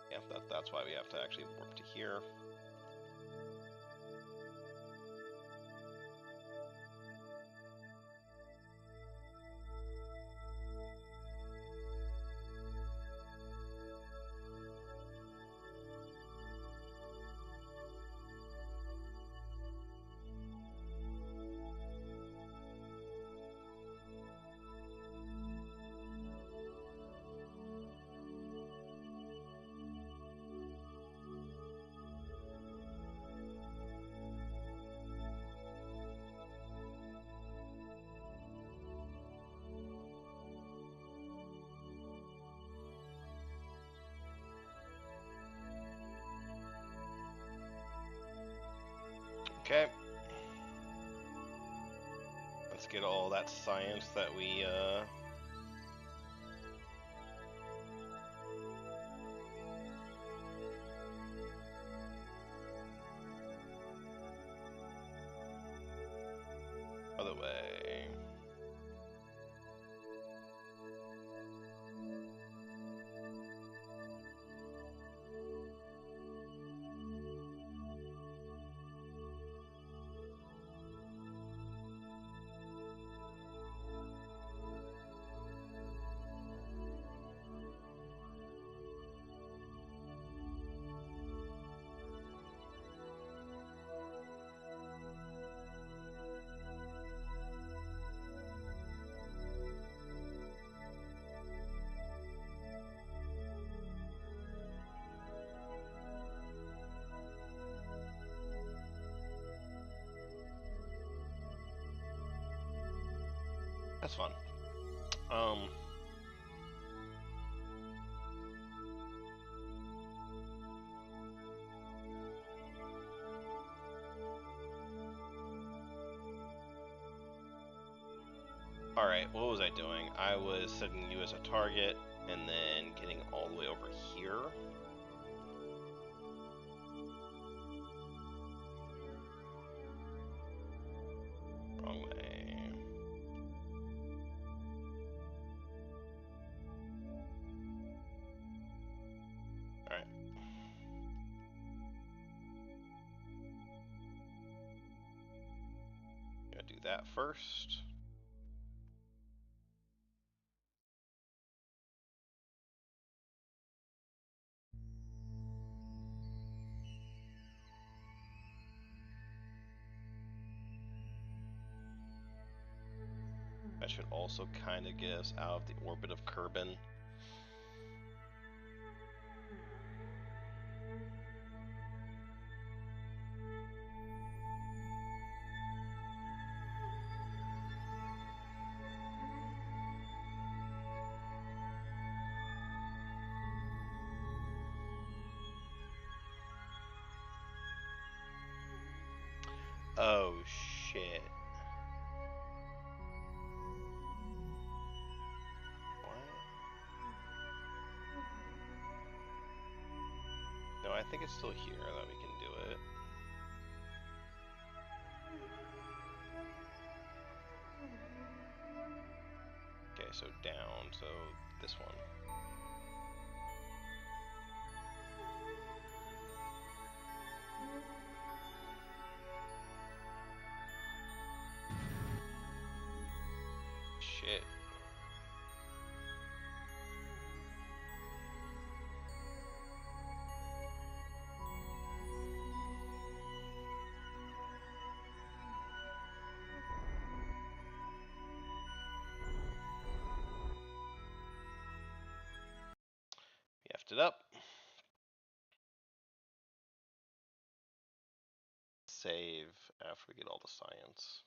Yeah, that's why we have to actually warp to here. Okay. Let's get all that science that we, other way. That's fun. Alright, what was I doing? I was setting you as a target, and then getting all the way over here. Wrong way. Alright. Gotta do that first. That should also kind of get us out of the orbit of Kerbin. Oh shit. What? No, I think it's still here that we can do it. Okay, so down, so this one. Shit. Effed it up. Save after we get all the science.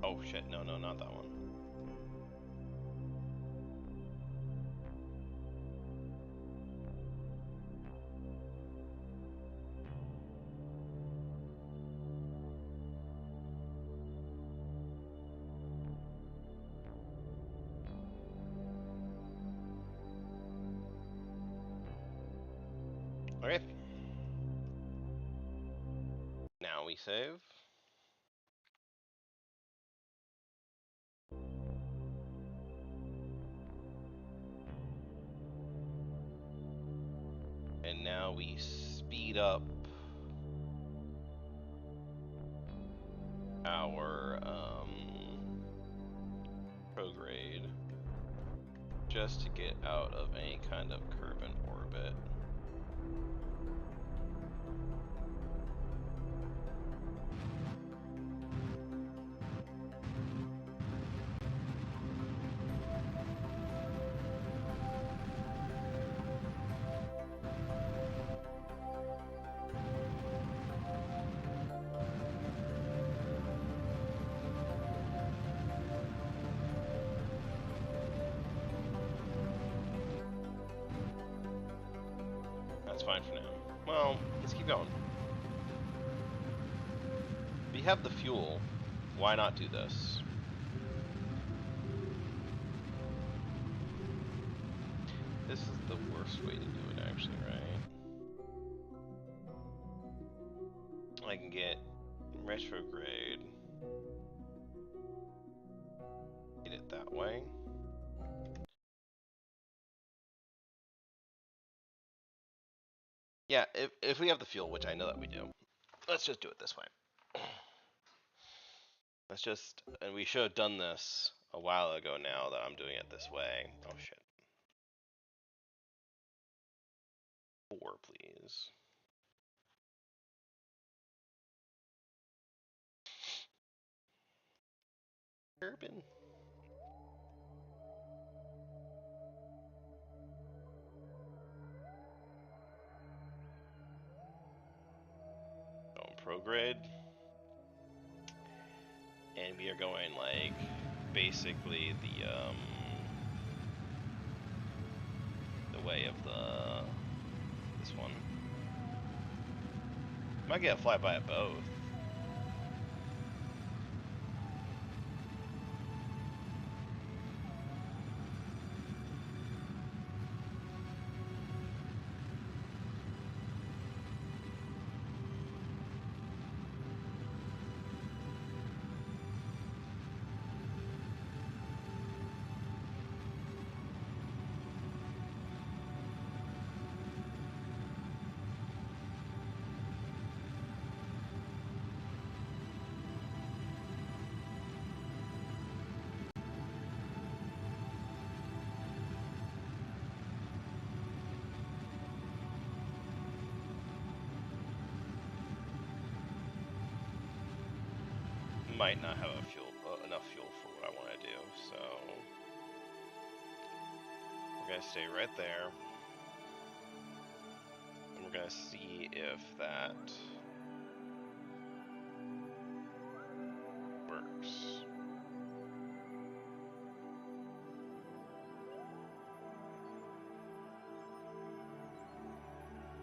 Oh shit, no, not that one. Okay. Now we save. And now we speed up our prograde just to get out of any kind of Kerbin orbit. That's fine for now. Well, let's keep going. We have the fuel. Why not do this? This is the worst way to do it, actually, right? I can get retrograde. Get it that way. Yeah, if we have the fuel, which I know that we do, let's just do it this way. Let's just, and we should have done this a while ago now that I'm doing it this way. Oh shit. 4, please. Kerbal. Going prograde. And we are going like basically the way of this one. Might get a flyby at both. Might not have enough fuel for what I want to do, so we're gonna stay right there, and we're gonna see if that works.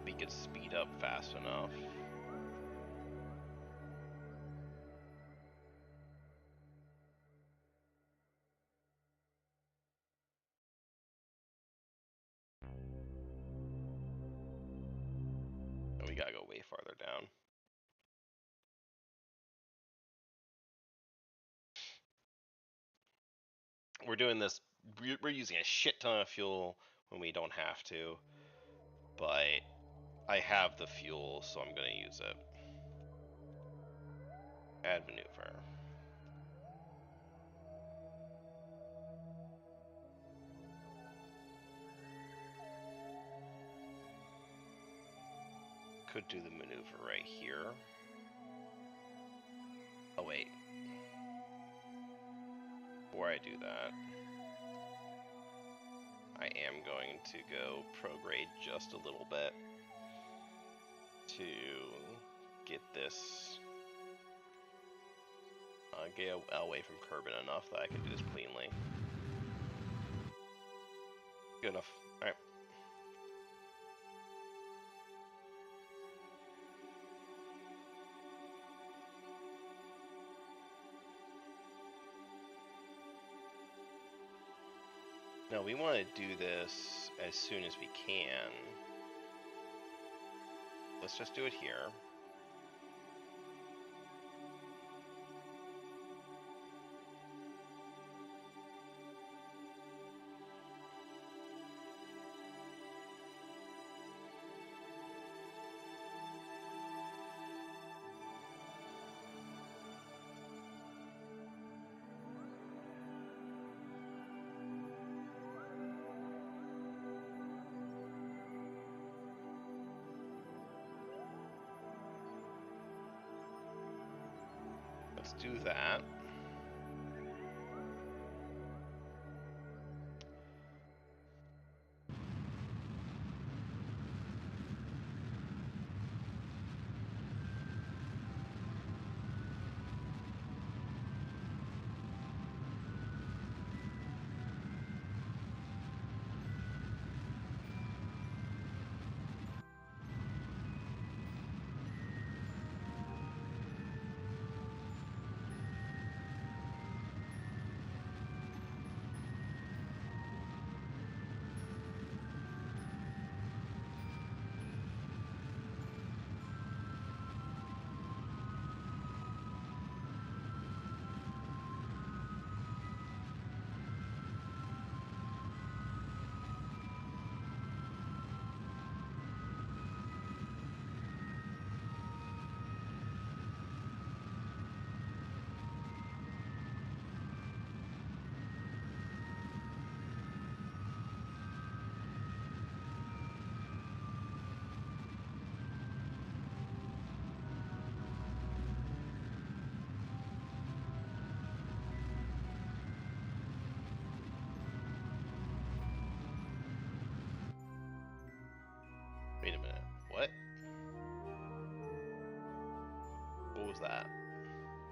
We could speed up fast enough. We gotta go way farther down. We're doing this, we're using a shit ton of fuel when we don't have to, but I have the fuel, so I'm gonna use it. Add maneuver. Could do the maneuver right here. Oh wait. Before I do that, I am going to go prograde just a little bit to get this, get away from Kerbal enough that I can do this cleanly. Good enough. Alright. No, we want to do this as soon as we can. Let's just do it here. Let's do that.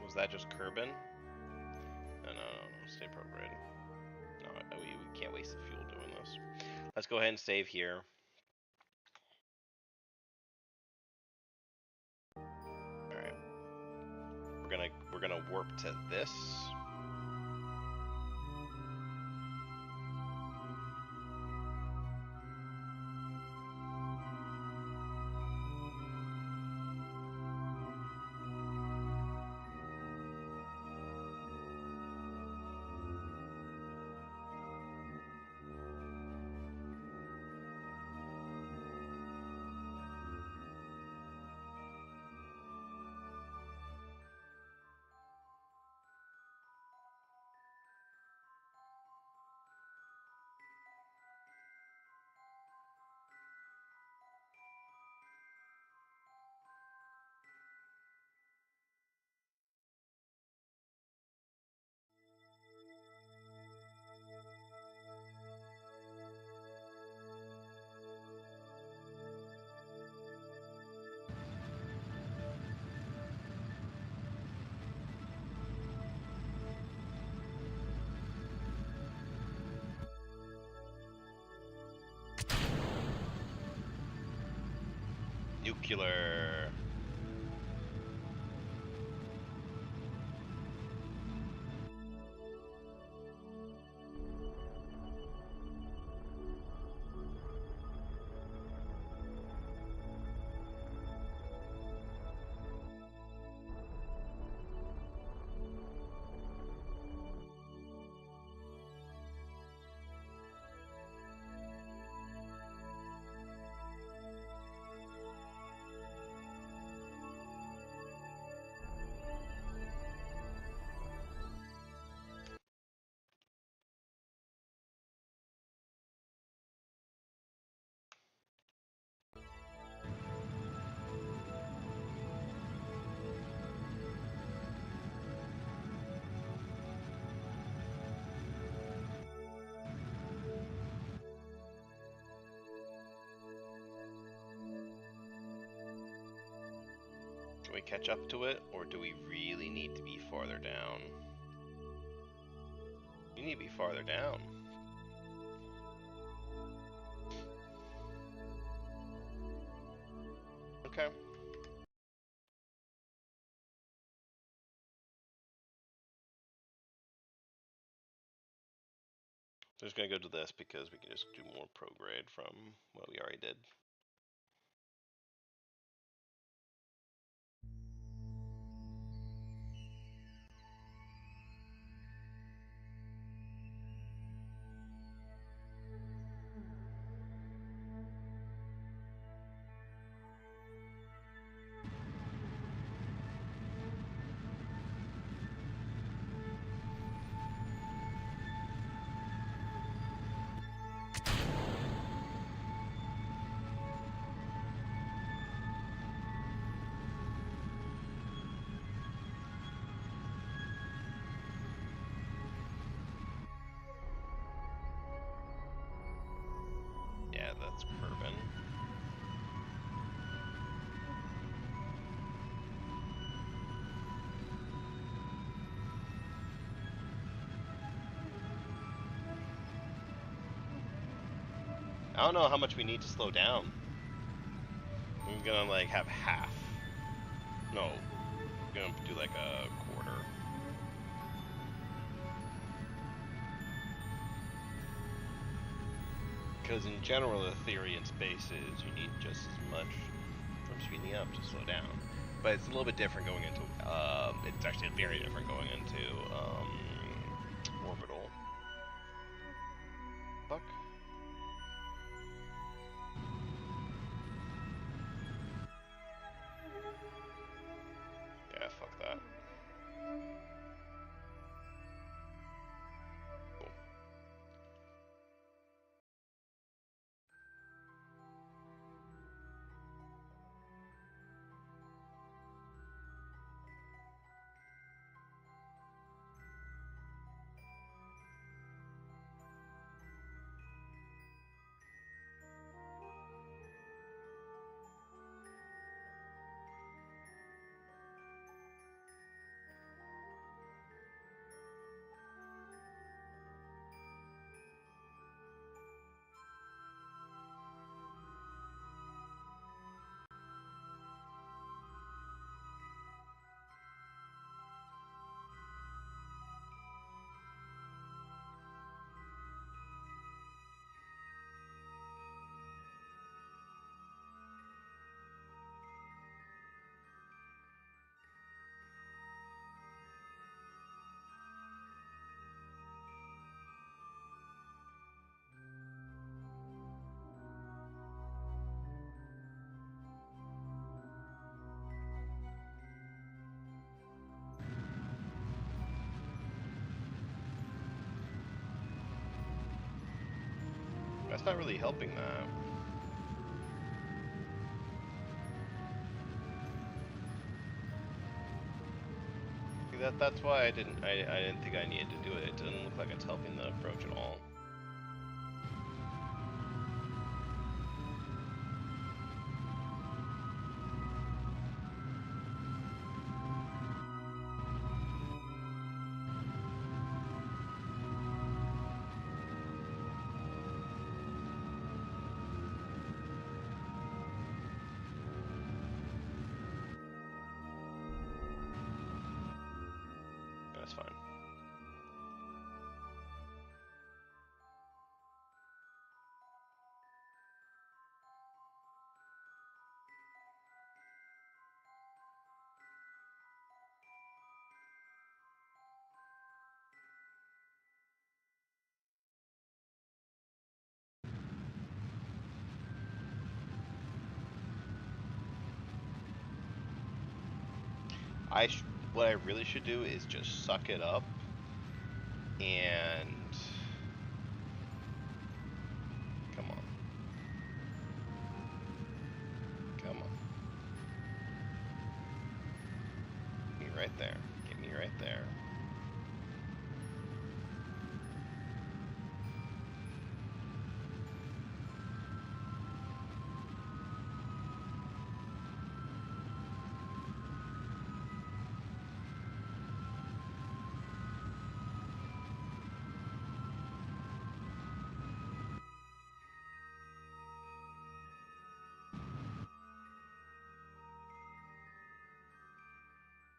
Was that just Kerbin? No, no, no. Stay prograde. No, we can't waste the fuel doing this. Let's go ahead and save here. Alright. We're gonna warp to this. Nuclear. Can we catch up to it, or do we really need to be farther down? We need to be farther down. Okay. Just gonna go to this because we can just do more prograde from what we already did. Yeah, that's Kerbin. I don't know how much we need to slow down. I'm gonna like have half. No, I'm gonna do like a quarter. Because in general, the theory in space is you need just as much from speeding up to slow down. But it's a little bit different going into, it's actually very different going into orbital. Fuck. Yeah, fuck that. Cool. That's not really helping that. See, that's why I didn't think I needed to do it. It doesn't look like it's helping the approach at all. That's fine. What I really should do is just suck it up and come on. Come on. Get me right there. Get me right there.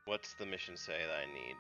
What's the mission say that I need?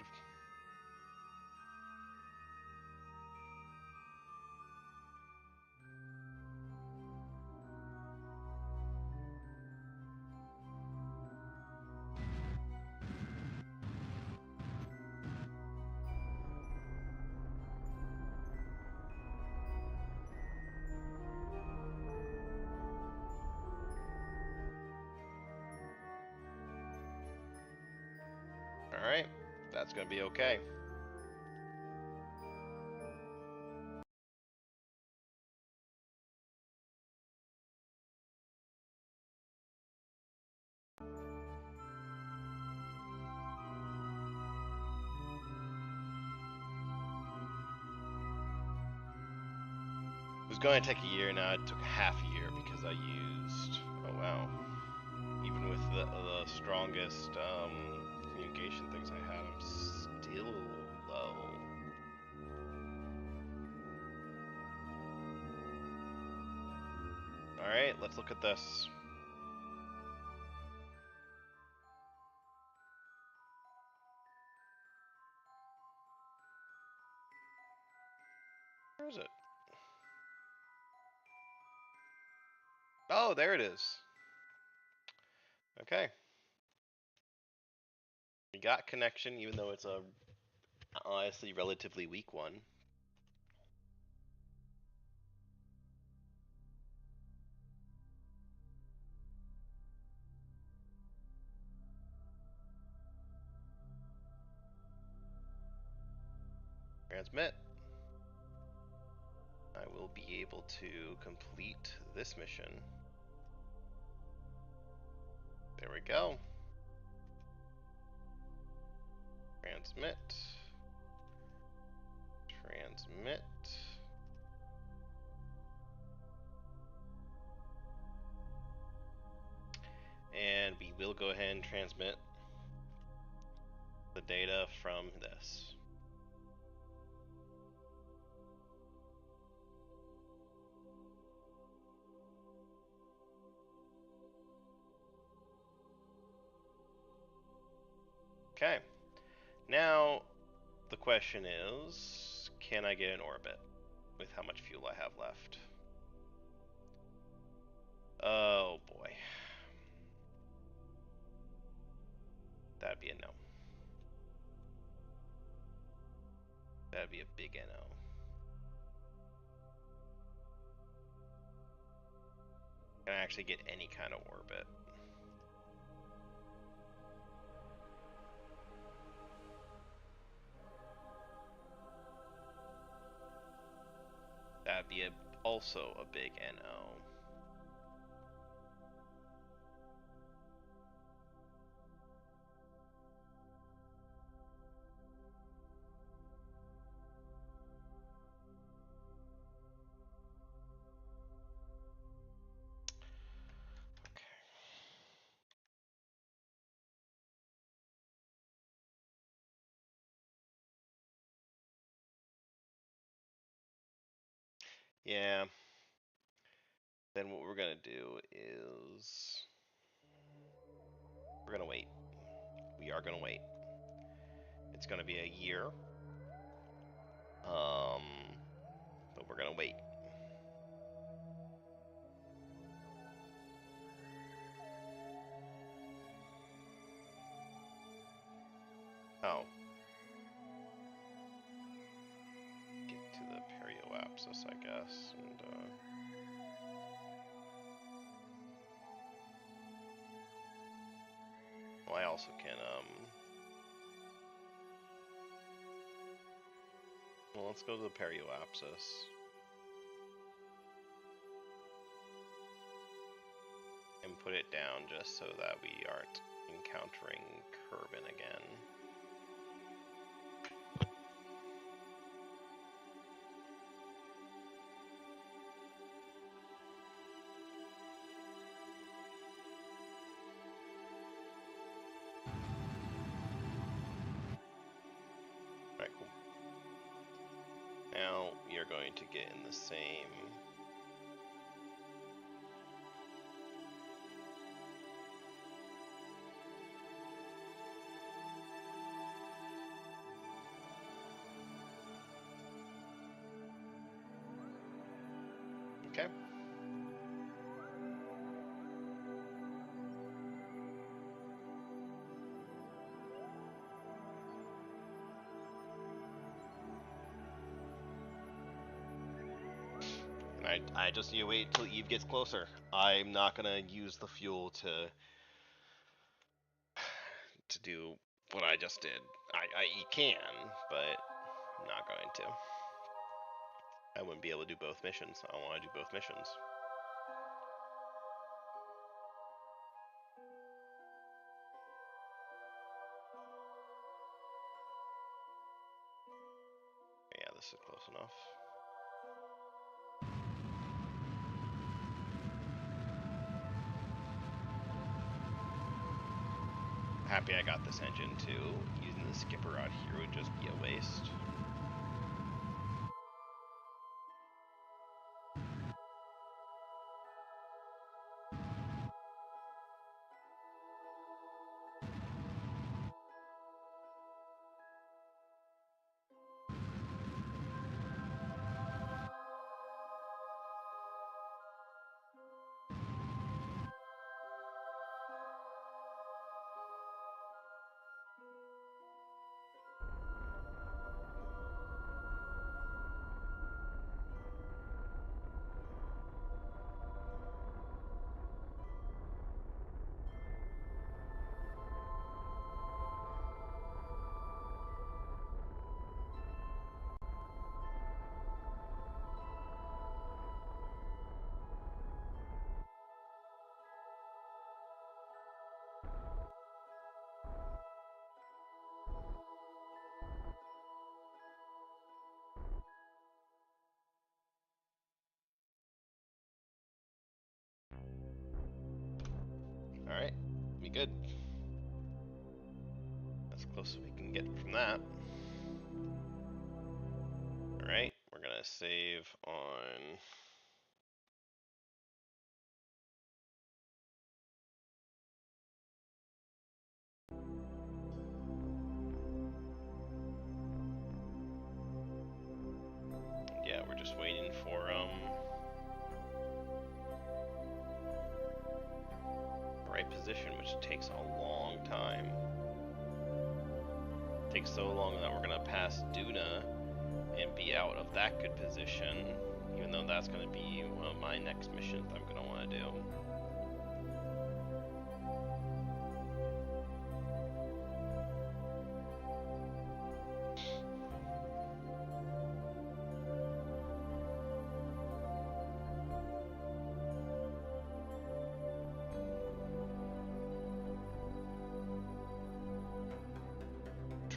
Alright, that's gonna be okay. It was going to take a year, now it took half a year because I used... Oh wow. Even with the strongest communication things I had, I'm still low. Alright, let's look at this. Where is it? Oh, there it is. Okay. We got connection, even though it's a honestly relatively weak one. Transmit. I will be able to complete this mission. There we go. Transmit. Transmit. And we will go ahead and transmit the data from this. Okay. Now, the question is, can I get in orbit with how much fuel I have left? Oh boy. That'd be a no. That'd be a big NO. Can I actually get any kind of orbit? That'd be a also a big NO. Yeah. Then what we're gonna do is we're gonna wait. We are gonna wait. It's gonna be a year. But we're gonna wait. Oh. Get to the perioapsis, I guess, and well, I also can well, let's go to the perioapsis. And put it down just so that we aren't encountering Kerbal again. Alright, cool. Now you're going to get in the same okay. I just need to wait until Eve gets closer. I'm not gonna use the fuel to do what I just did. You can, but I'm not going to. I wouldn't be able to do both missions. I want to do both missions. Yeah, this is close enough. Happy I got this engine too. Using the skipper out here would just be a waste. Alright, be good. As close as we can get from that. Alright, we're gonna save on yeah, we're just waiting for the right position, which takes a long time. It takes so long that we're gonna pass Duna and be out of that good position, even though that's gonna be one of my next missions I'm gonna want to do.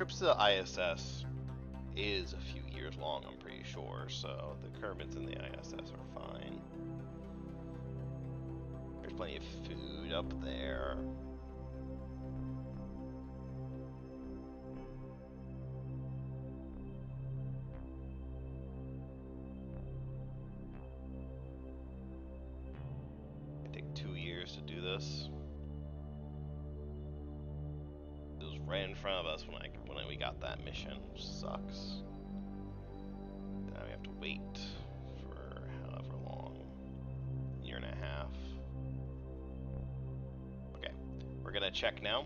trips to the ISS is a few years long, I'm pretty sure, so the Kerbals in the ISS are fine. There's plenty of food up there. It take 2 years to do this. It was right in front of us when we got that mission, which sucks. Now we have to wait for however long, year and a half. Okay, we're gonna check now.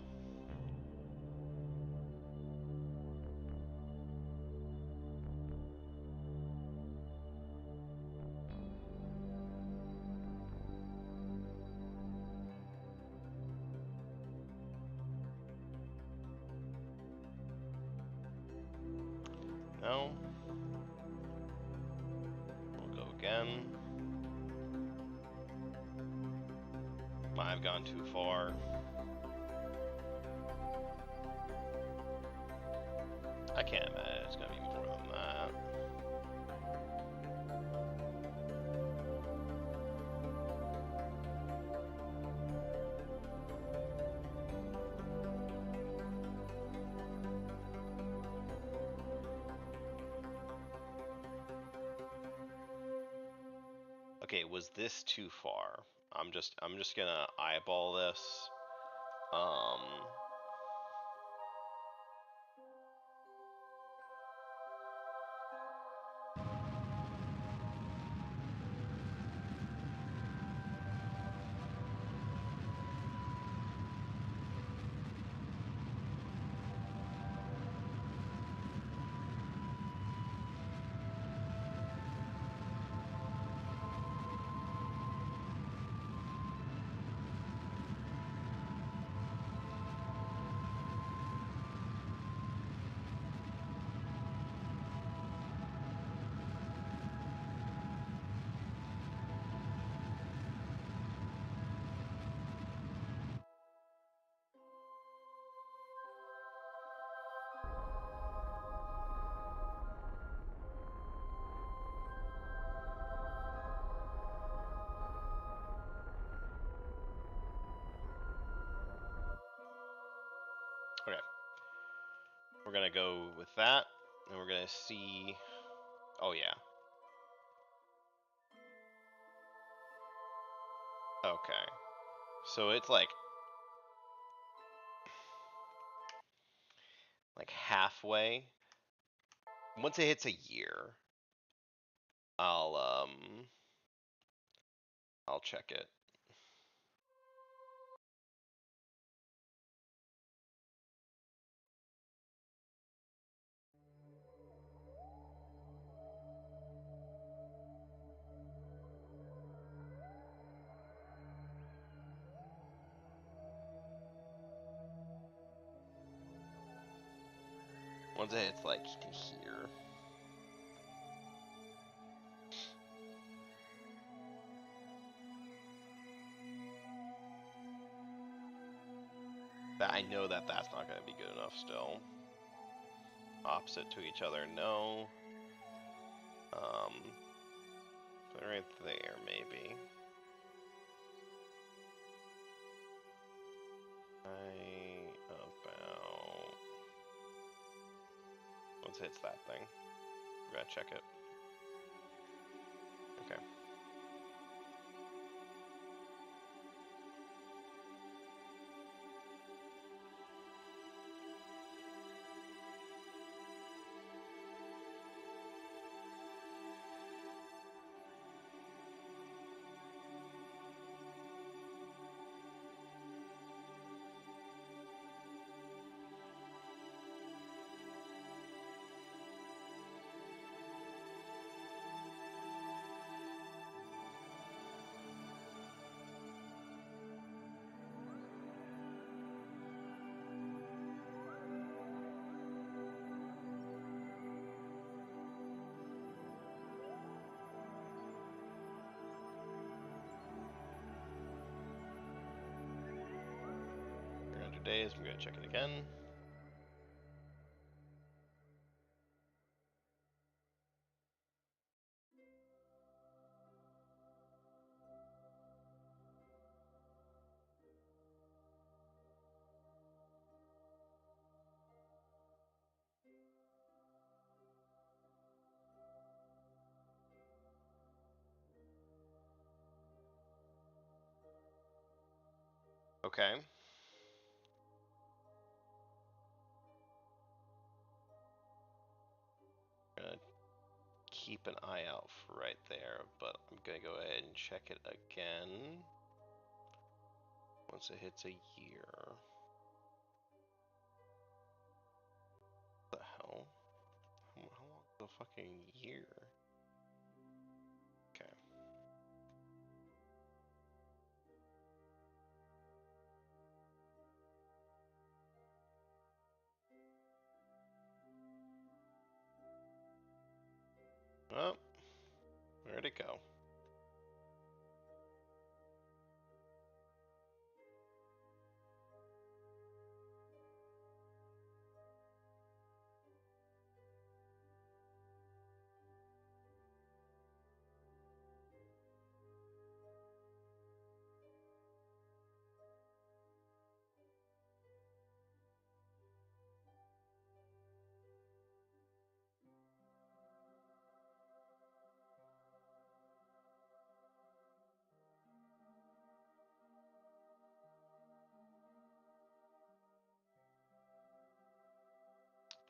No. We'll go again. Might have gone too far. I can't imagine it's gonna be more than that. Okay, was this too far? I'm just gonna eyeball this. Okay. We're gonna go with that, and we're gonna see. Oh yeah. Okay. So it's like halfway. Once it hits a year, I'll I'll check it. Once it hits like to here. I know that that's not going to be good enough still. Opposite to each other, no. Put it right there, maybe. About... Once it hits that thing, we're going to check it. Okay. Days. I'm going to check it again. Okay. Gonna keep an eye out for right there, but I'm gonna go ahead and check it again once it hits a year. What the hell? How long is a fucking year? Okay. Well, where'd it go?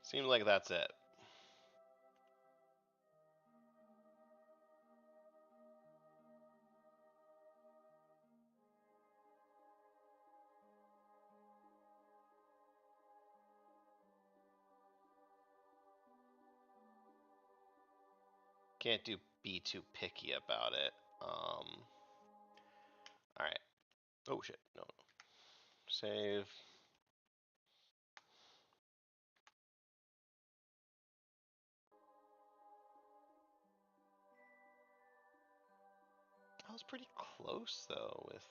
Seems like that's it. Can't be too picky about it. Alright. Oh shit, no. Save. I was pretty close though with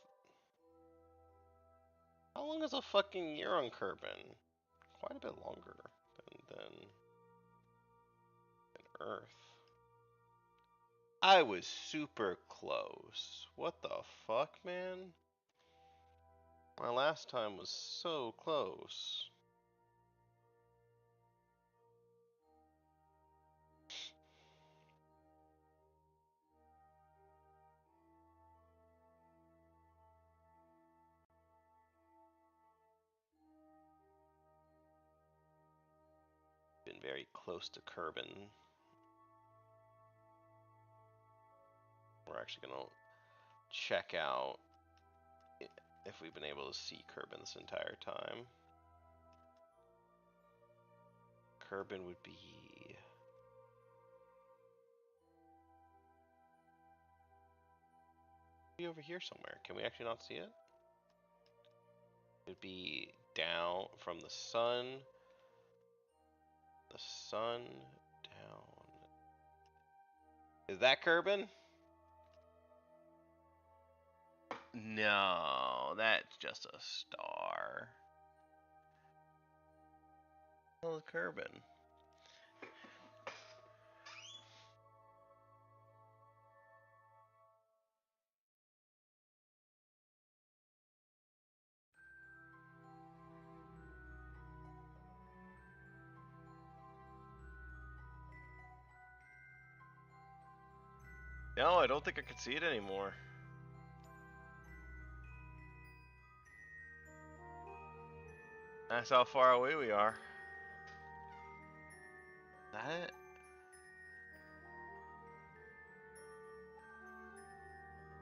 how long is a fucking year on Kerbin? Quite a bit longer than Earth. I was super close. What the fuck, man? My last time was so close. Been very close to Kerbin. We're actually gonna check out if we've been able to see Kerbin this entire time. Kerbin would be over here somewhere. Can we actually not see it? It'd be down from the sun. The sun down. Is that Kerbin? No, that's just a star. Oh, Kerbin. No, I don't think I can see it anymore. That's how far away we are. Is that it?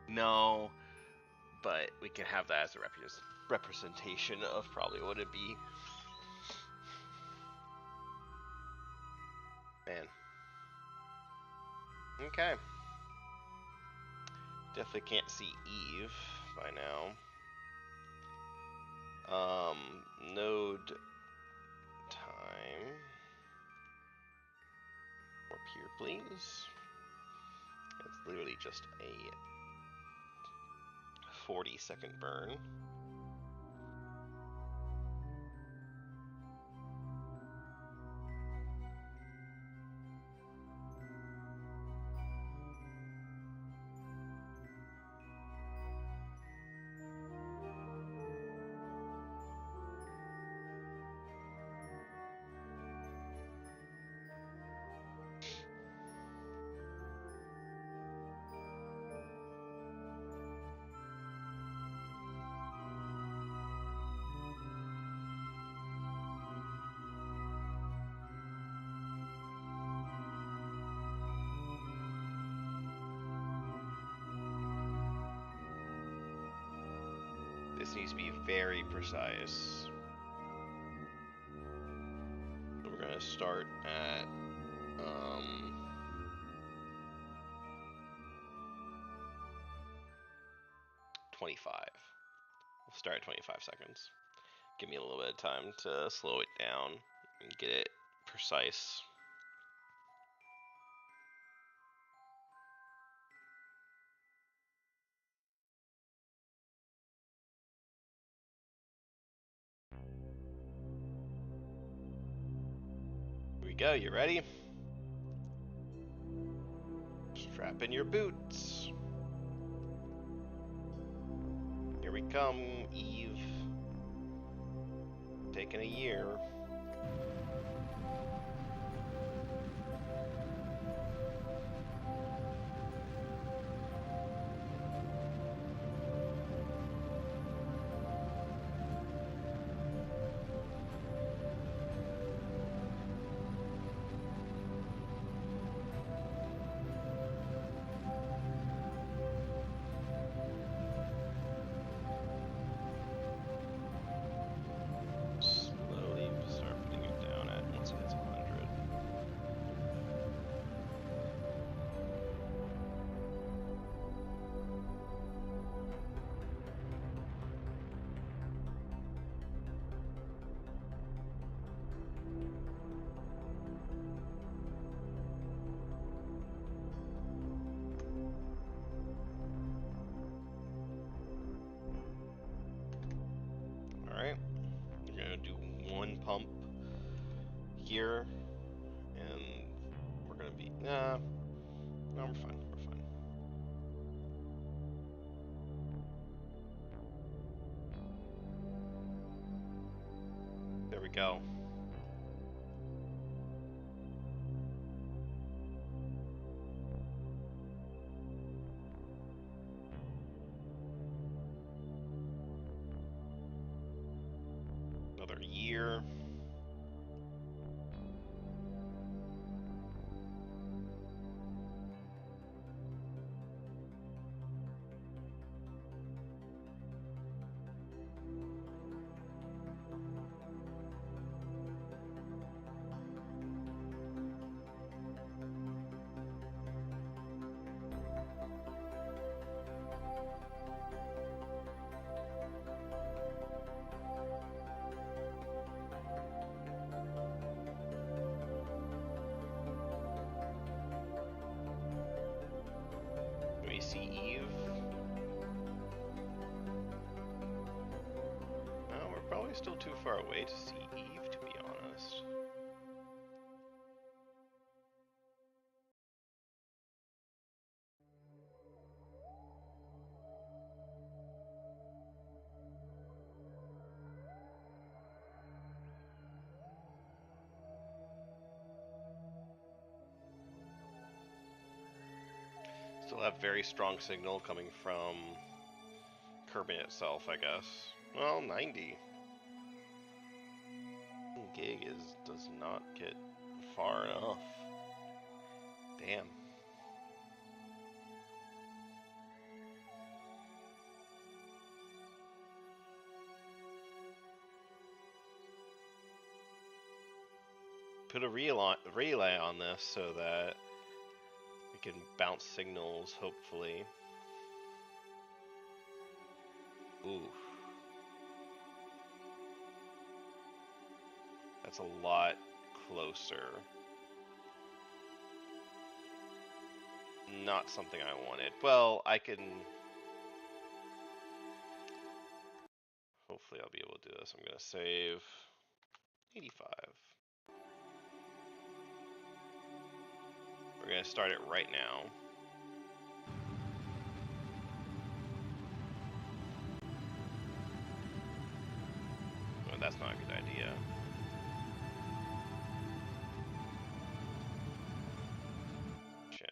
No, but we can have that as a representation of probably what it'd be. Man. Okay. Definitely can't see Eve by now. Node time. More here, please. It's literally just a 40-second burn. This needs to be very precise. So we're gonna start at 25. We'll start at 25 seconds. Give me a little bit of time to slow it down and get it precise. Here we go, you ready? Strap in your boots. Here we come, Eve. Taking a year. Slowly start putting it down at once it hits 100. Alright, we're gonna do one pump here, and we're gonna be, no, we're fine, we're fine. There we go. Another year. We see Eve. No, we're probably still too far away to see Eve, to be honest. Still have very strong signal coming from Kerbal itself, I guess. Well, 90. Gig does not get far enough. Damn. Put a relay on this so that we can bounce signals, hopefully. Ooh. That's a lot closer. Not something I wanted. Well, I can... Hopefully I'll be able to do this. I'm going to save 85. We're going to start it right now. Oh, that's not a good idea. Shit.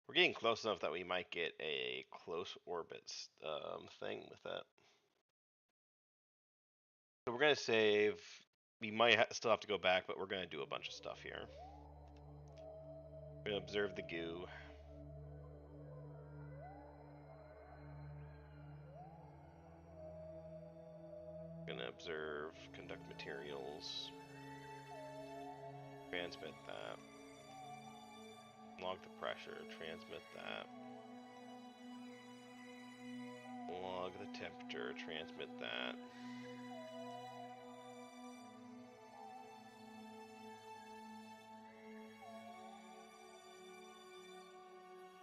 We're getting close enough that we might get a close orbit thing with that. So we're going to save. We might still have to go back, but we're going to do a bunch of stuff here. We're going to observe the goo. observe, conduct materials, transmit that, log the pressure, transmit that, log the temperature, transmit that.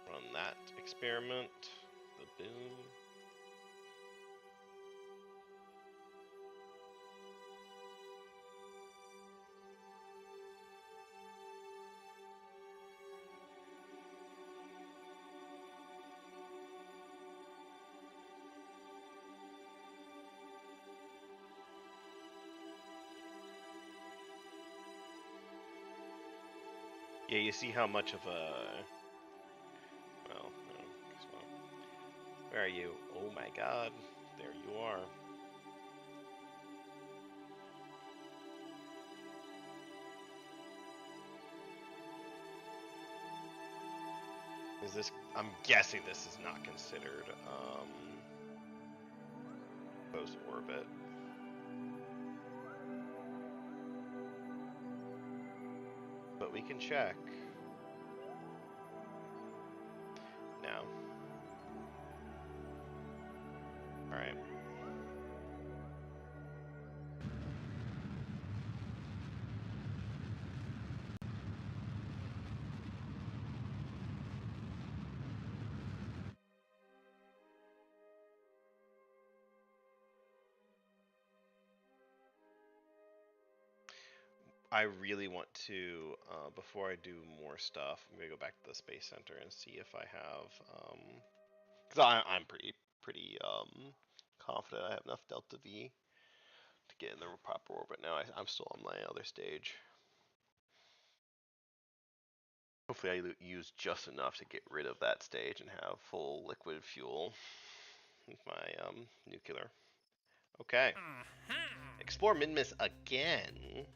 Run that experiment, the boom. Yeah, you see how much of a... Well, no, guess what? Where are you? Oh my god, there you are. Is this... I'm guessing this is not considered, close orbit. But we can check. Now. Alright. I really want to, before I do more stuff, I'm gonna go back to the Space Center and see if I have, because I'm pretty confident I have enough Delta V to get in the proper orbit. Now I'm still on my other stage. Hopefully I use just enough to get rid of that stage and have full liquid fuel with my nuclear. Okay. Explore Minmus again.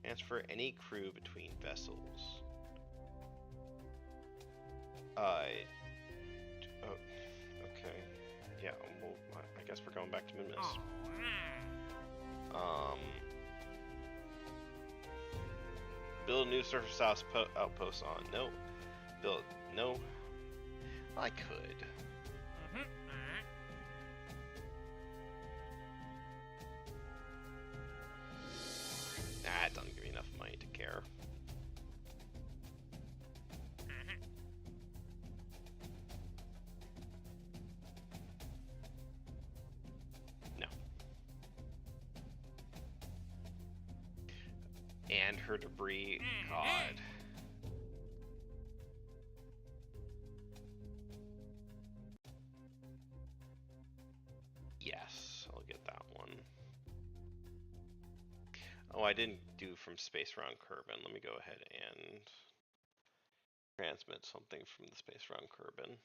Transfer any crew between vessels. Oh, okay. Yeah, well, I guess we're going back to Minmus. Build a new surface outpost on. No. Build. No. I could. Nah, it doesn't give me enough money to care. No. And her debris. God. Yes, I'll get that one. Oh, I didn't do from space around Kerbin. Let me go ahead and transmit something from the space around Kerbin.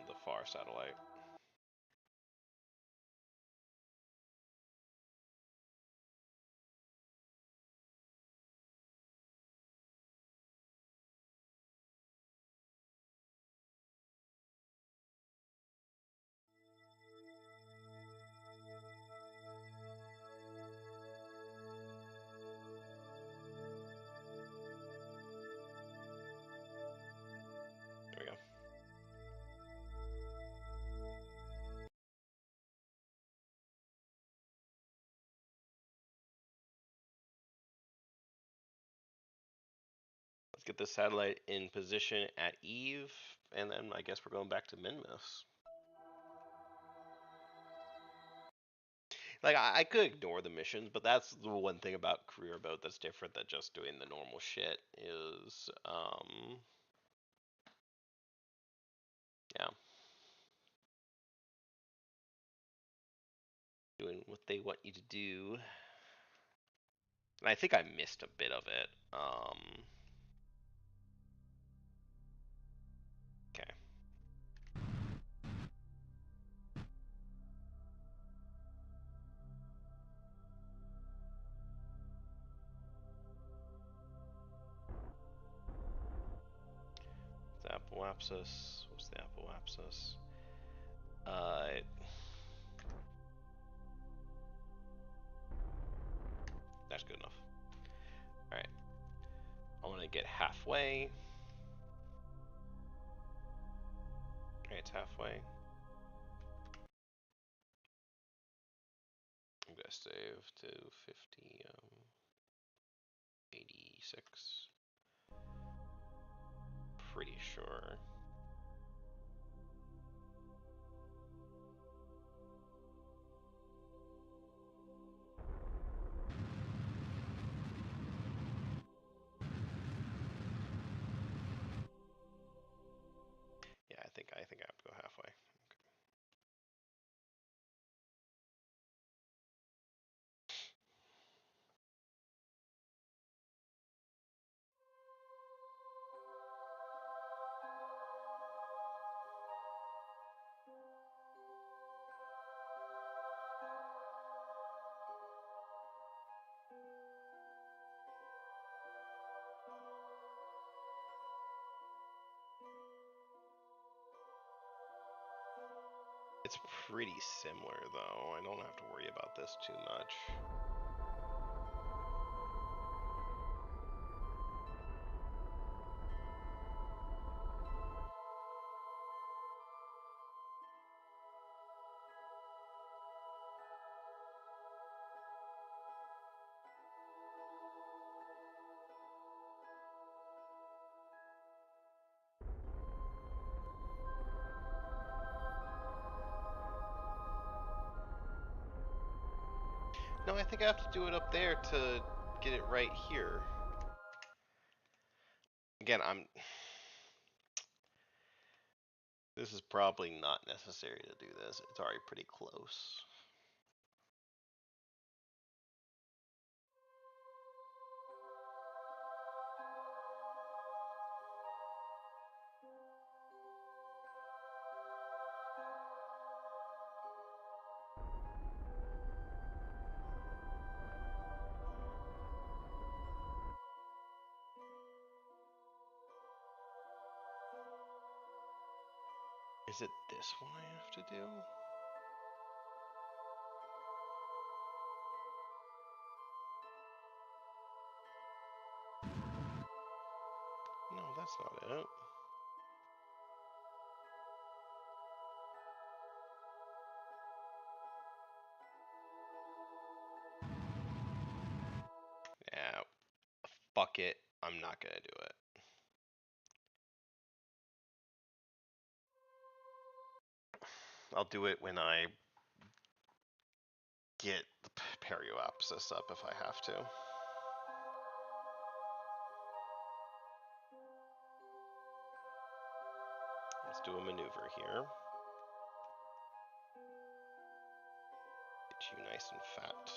The far satellite. There we go. Let's get the satellite in position at Eve, and then I guess we're going back to Minmus. Like, I could ignore the missions, but that's the one thing about Career Boat that's different than just doing the normal shit is, yeah. Doing what they want you to do. And I think I missed a bit of it. Okay. apoapsis. What's the apoapsis? That's good enough. Alright. I want to get halfway. Okay, it's halfway. I'm gonna save to 50, 86. Pretty sure. Yeah, I think I have to go halfway. Okay. It's pretty similar though. I don't have to worry about this too much. No, I think I have to do it up there to get it right here. Again, this is probably not necessary to do this. It's already pretty close. Is it this one I have to do? No, that's not it. Yeah, fuck it. I'm not gonna do it. I'll do it when I get the perioapsis up if I have to. Let's do a maneuver here. Get you nice and fat.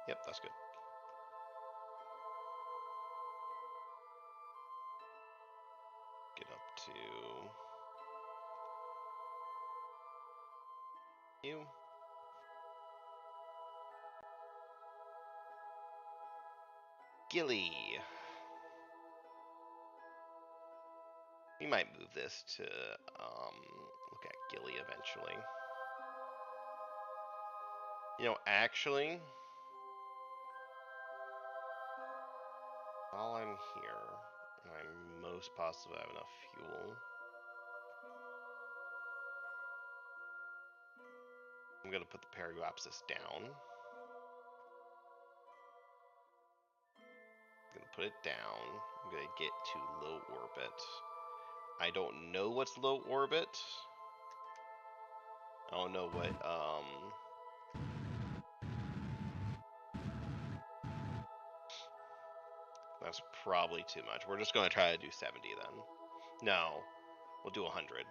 Yep, that's good. Get up to you. Gilly. We might move this to look at Gilly eventually. You know, actually, while I'm here, I'm most positive I have enough fuel. I'm gonna put the perioapsis down. I'm gonna put it down. I'm gonna get to low orbit. I don't know what's low orbit. I don't know what that's probably too much. We're just gonna try to do 70 then. No, we'll do 100.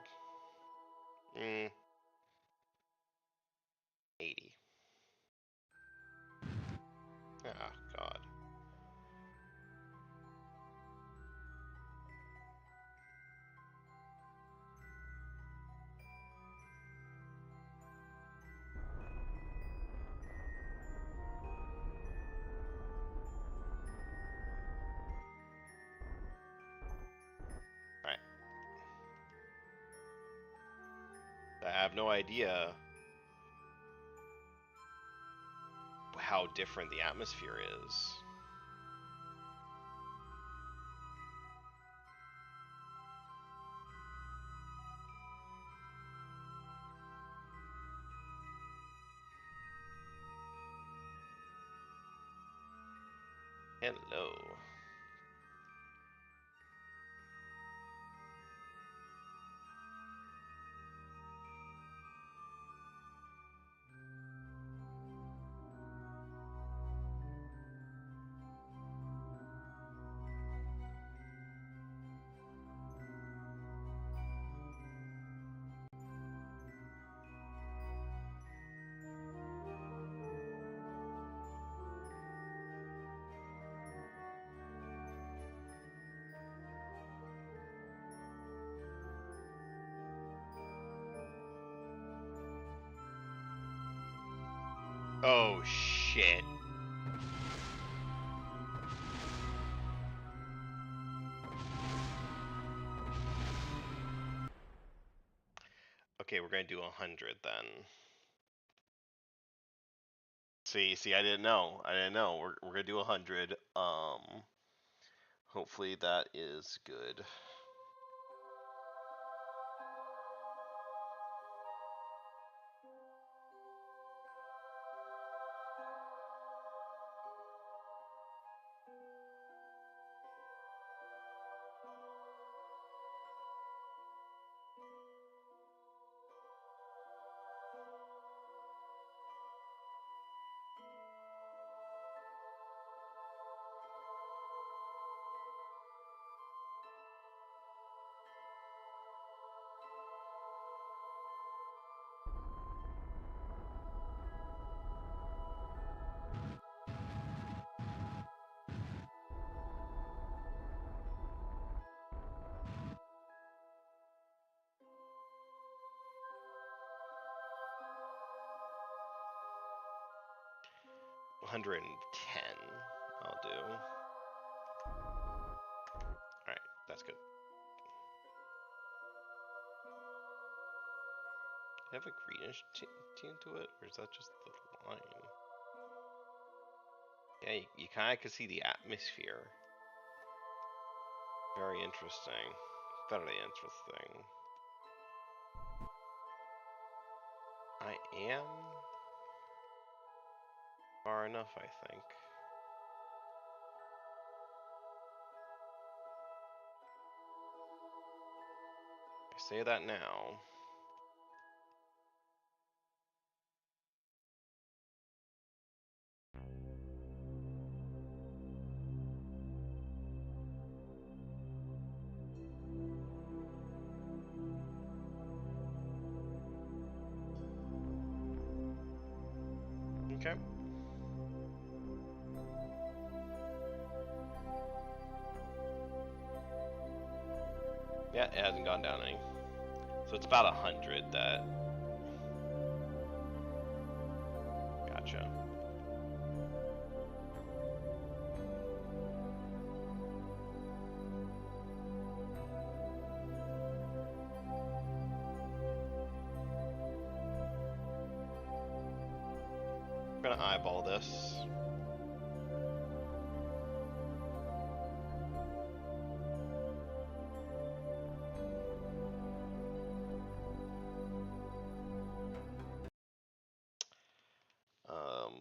80. Ah, God. have no idea how different the atmosphere is. Hello. Oh shit. Okay, we're gonna do 100 then. See, I didn't know. I didn't know. We're gonna do 100. Hopefully that is good. $110. I'll do. Alright, that's good. Do you have a greenish tint to it, or is that just the line? Yeah, you kind of can see the atmosphere. Very interesting. Very interesting. I am far enough, I think. I say that now. Okay. Yeah, it hasn't gone down any. So it's about 100 that. Gotcha. I'm gonna eyeball this. Um,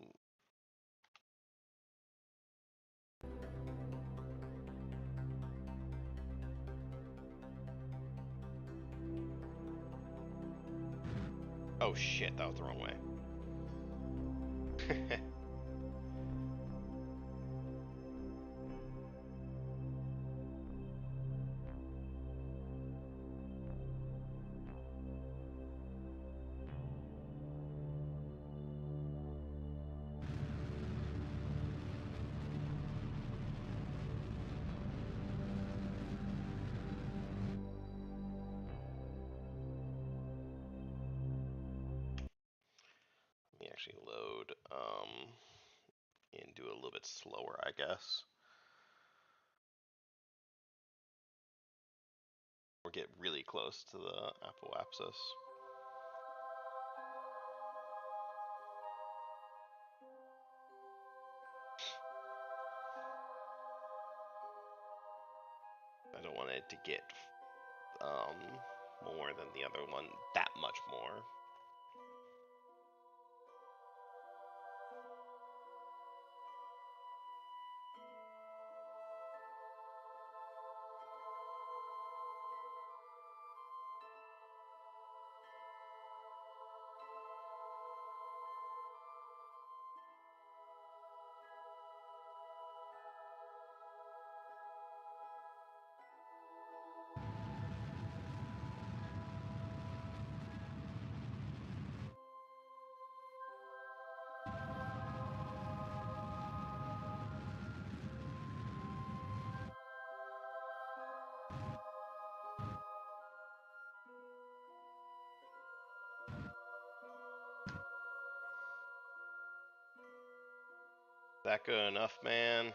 oh shit, that was the wrong way. Let me actually load and do it a little bit slower, I guess. Or get really close to the apoapsis. I don't want it to get more than the other one, that much more. That good enough, man?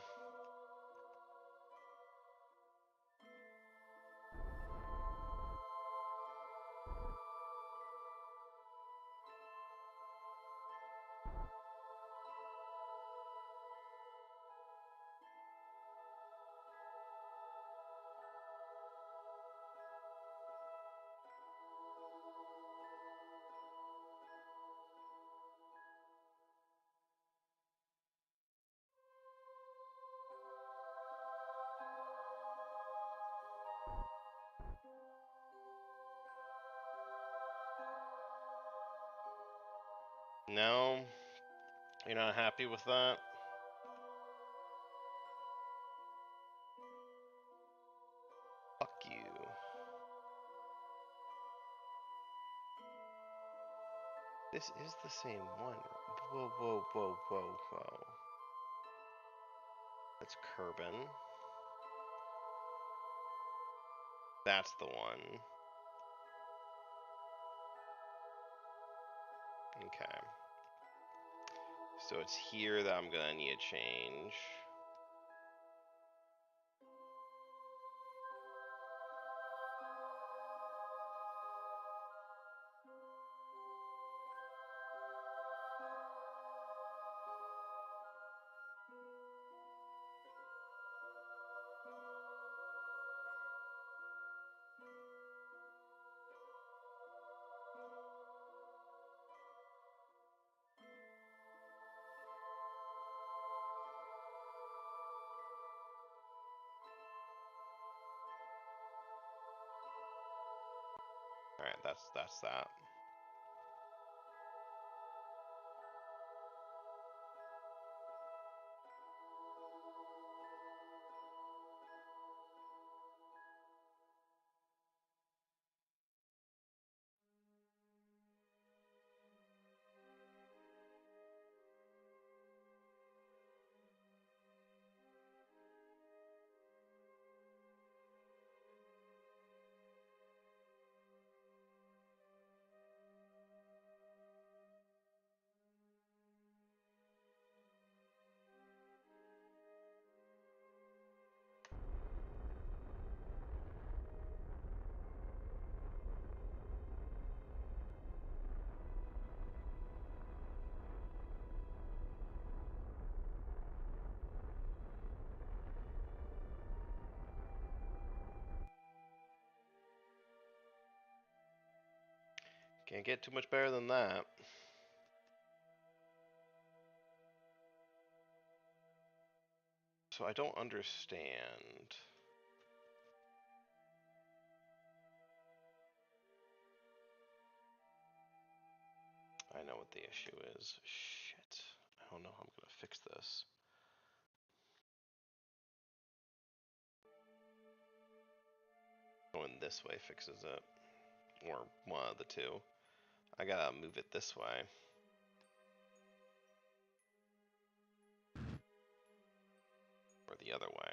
No? You're not happy with that? Fuck you. This is the same one. Whoa, whoa, whoa, whoa, whoa. That's Kerbin. That's the one. Okay. So it's here that I'm gonna need a change. Alright, that's that. Can't get too much better than that. So I don't understand. I know what the issue is. Shit. I don't know how I'm gonna fix this. Going this way fixes it. Or one of the two. I gotta move it this way. Or the other way.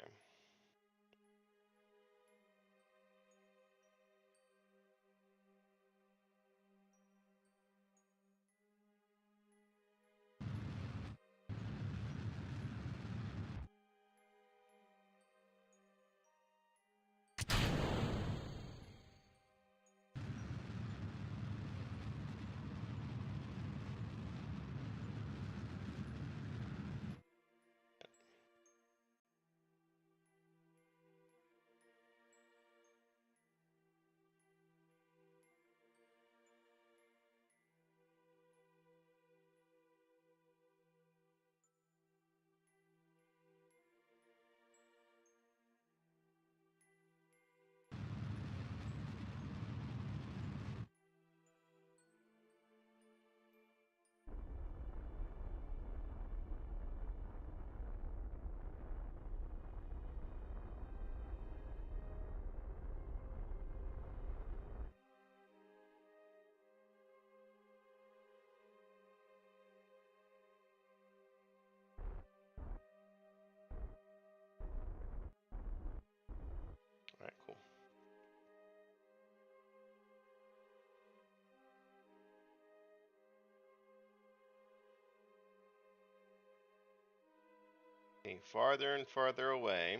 Getting farther and farther away.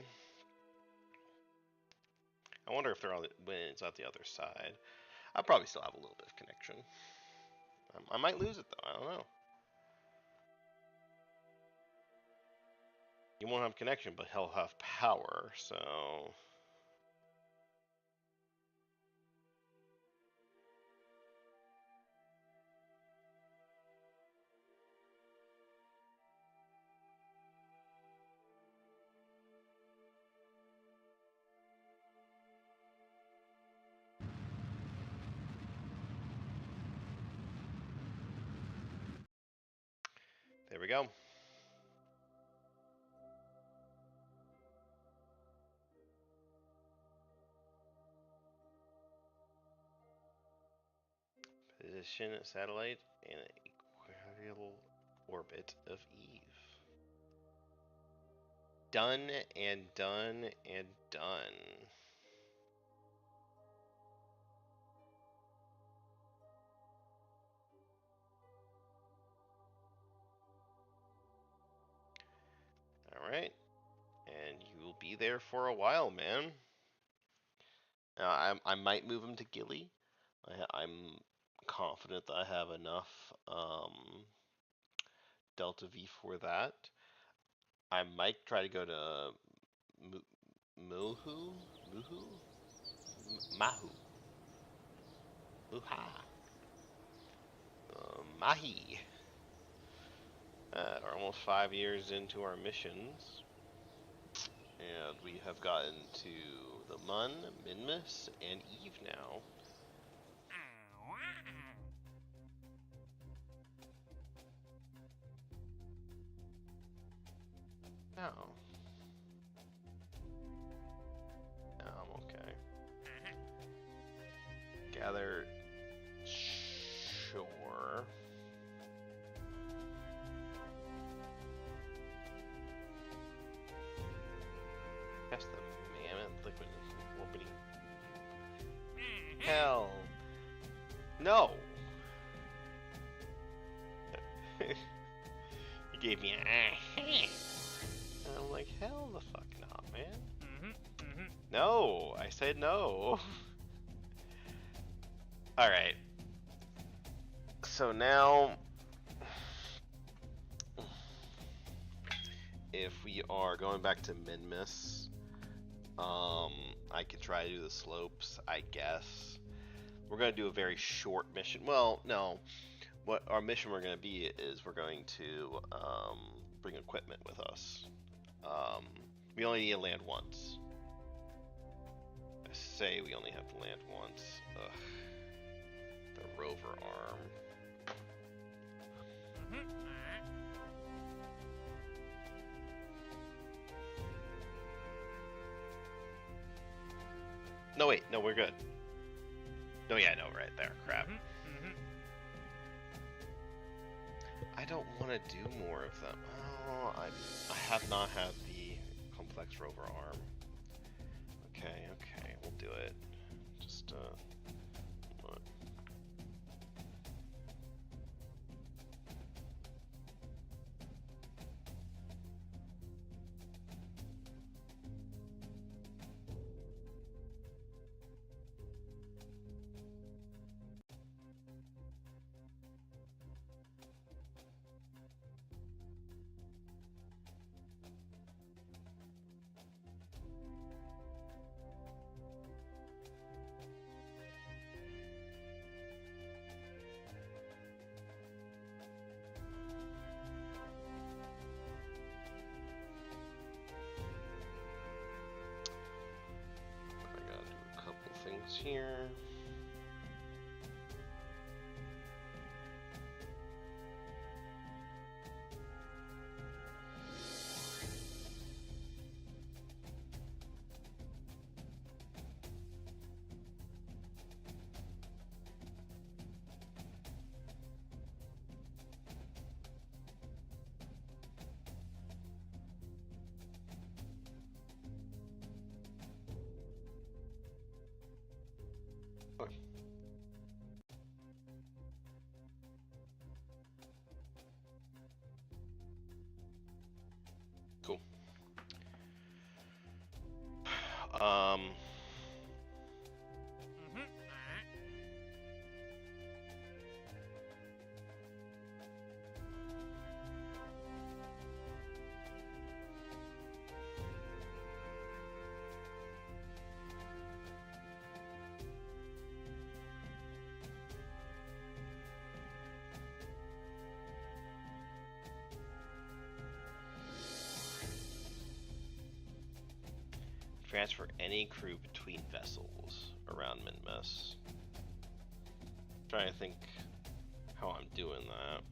I wonder if they're on when it's at the other side. I'll probably still have a little bit of connection. I might lose it though. I don't know. You won't have connection, but he'll have power. So there we go. Position a satellite in an equatorial orbit of Eve. Done and done and done. Alright. And you will be there for a while, man. I might move him to Gilly. I'm confident that I have enough Delta V for that. I might try to go to Muhu? Mahu? Muha? Mahi. We're almost 5 years into our missions. And we have gotten to the Mun, Minmus, and Eve now. Oh. I'm okay. Gather shore. That's the mammoth liquid orbiting. Hell. No! You gave me a and I'm like, hell the fuck not, man. No! I said no! Alright. So now, if we are going back to Minmus, I could try to do the slopes, I guess. We're going to do a very short mission. Well, no. What our mission we're going to be is we're going to bring equipment with us. We only need to land once. I say we only have to land once. Ugh. The rover arm. No, wait. No, we're good. No, yeah, no, right there. Crap. I don't want to do more of them. Oh, I have not had the complex rover arm. Okay, we'll do it. Just, what? Things here. Transfer any crew between vessels around Minmus. Trying to think how I'm doing that.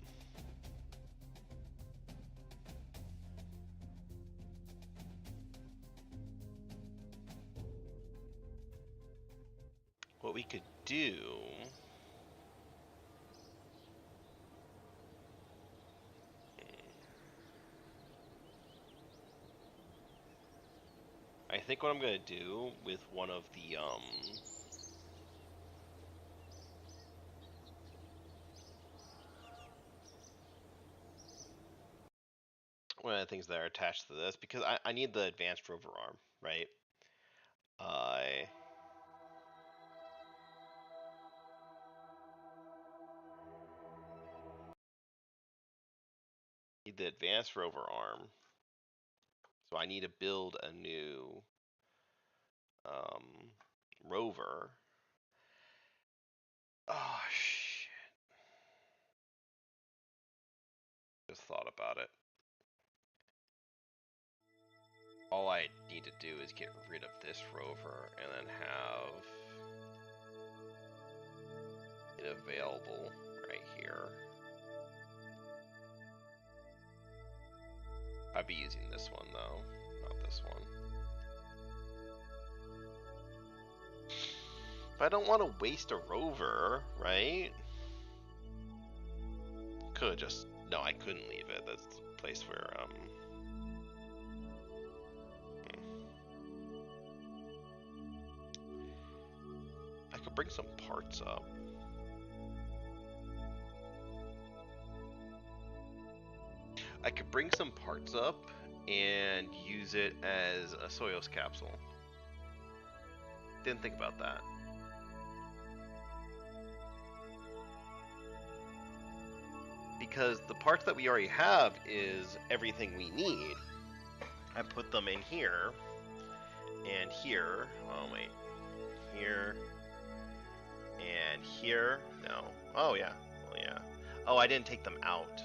What we could do... I think what I'm gonna do with one of the things that are attached to this, because I need the advanced rover arm, right? I need the advanced rover arm, so I need to build a new rover. Oh shit! Just thought about it. All I need to do is get rid of this rover and then have it available right here. I'd be using this one though, not this one. But I don't want to waste a rover, right? Could just... No, I couldn't leave it. That's the place where, I could bring some parts up. I could bring some parts up and use it as a Soyuz capsule. Didn't think about that. Because the parts that we already have is everything we need. I put them in here and here. Oh wait, here and here. No. Oh yeah. Oh yeah. Oh, I didn't take them out.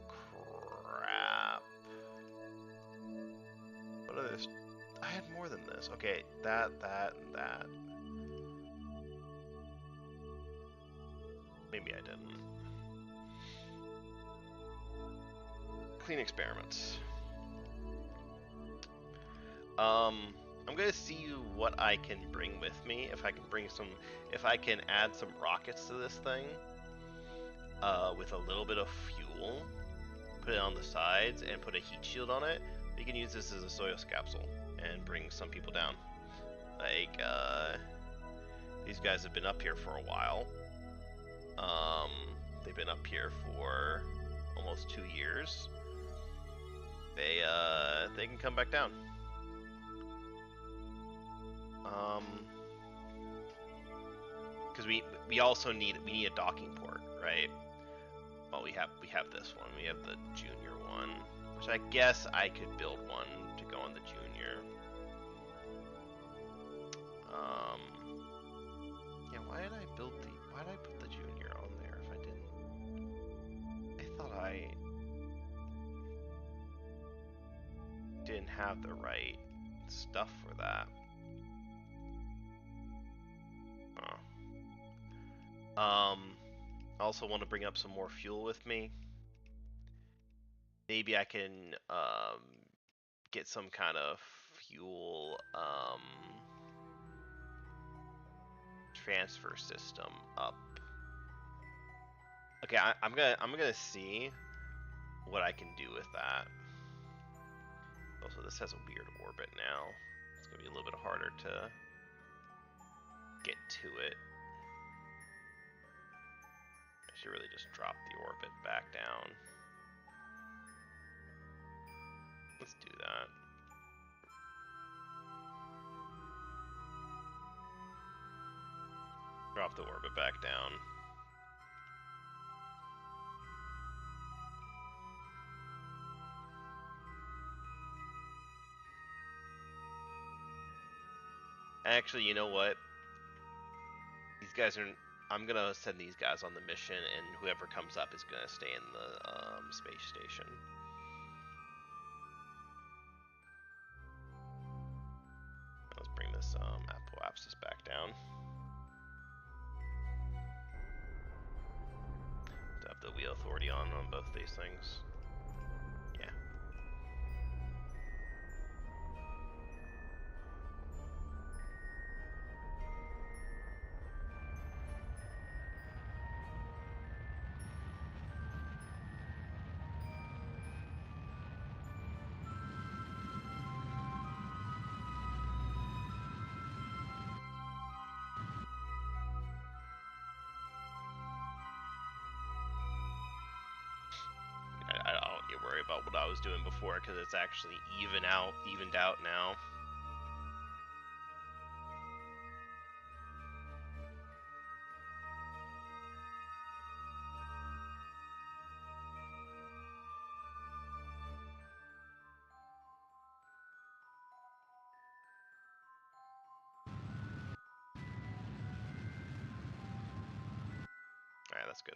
Crap. What are this? I had more than this. Okay, that, and that. Maybe I didn't. Clean experiments. I'm gonna see what I can bring with me. If I can bring some, if I can add some rockets to this thing, with a little bit of fuel, put it on the sides, and put a heat shield on it. We can use this as a Soyuz capsule and bring some people down. Like, these guys have been up here for a while. They've been up here for almost 2 years. They can come back down. Because we also need a docking port, right? Well, we have this one. We have the junior one, which I guess I could build one to go on the junior. Yeah. Why did I put the junior on there if I didn't? I thought I didn't have the right stuff for that. I also want to bring up some more fuel with me. Maybe I can get some kind of fuel transfer system up. Okay, I'm gonna see what I can do with that. Also, this has a weird orbit now. It's gonna be a little bit harder to get to it. I should really just drop the orbit back down. Let's do that. to orbit back down. Actually, you know what? These guys are. I'm gonna send these guys on the mission, and whoever comes up is gonna stay in the space station. Let's bring this apoapsis back down. To have the wheel authority on both these things. Yeah. I don't need to worry about what I was doing before because it's actually evened out now. Alright, that's good.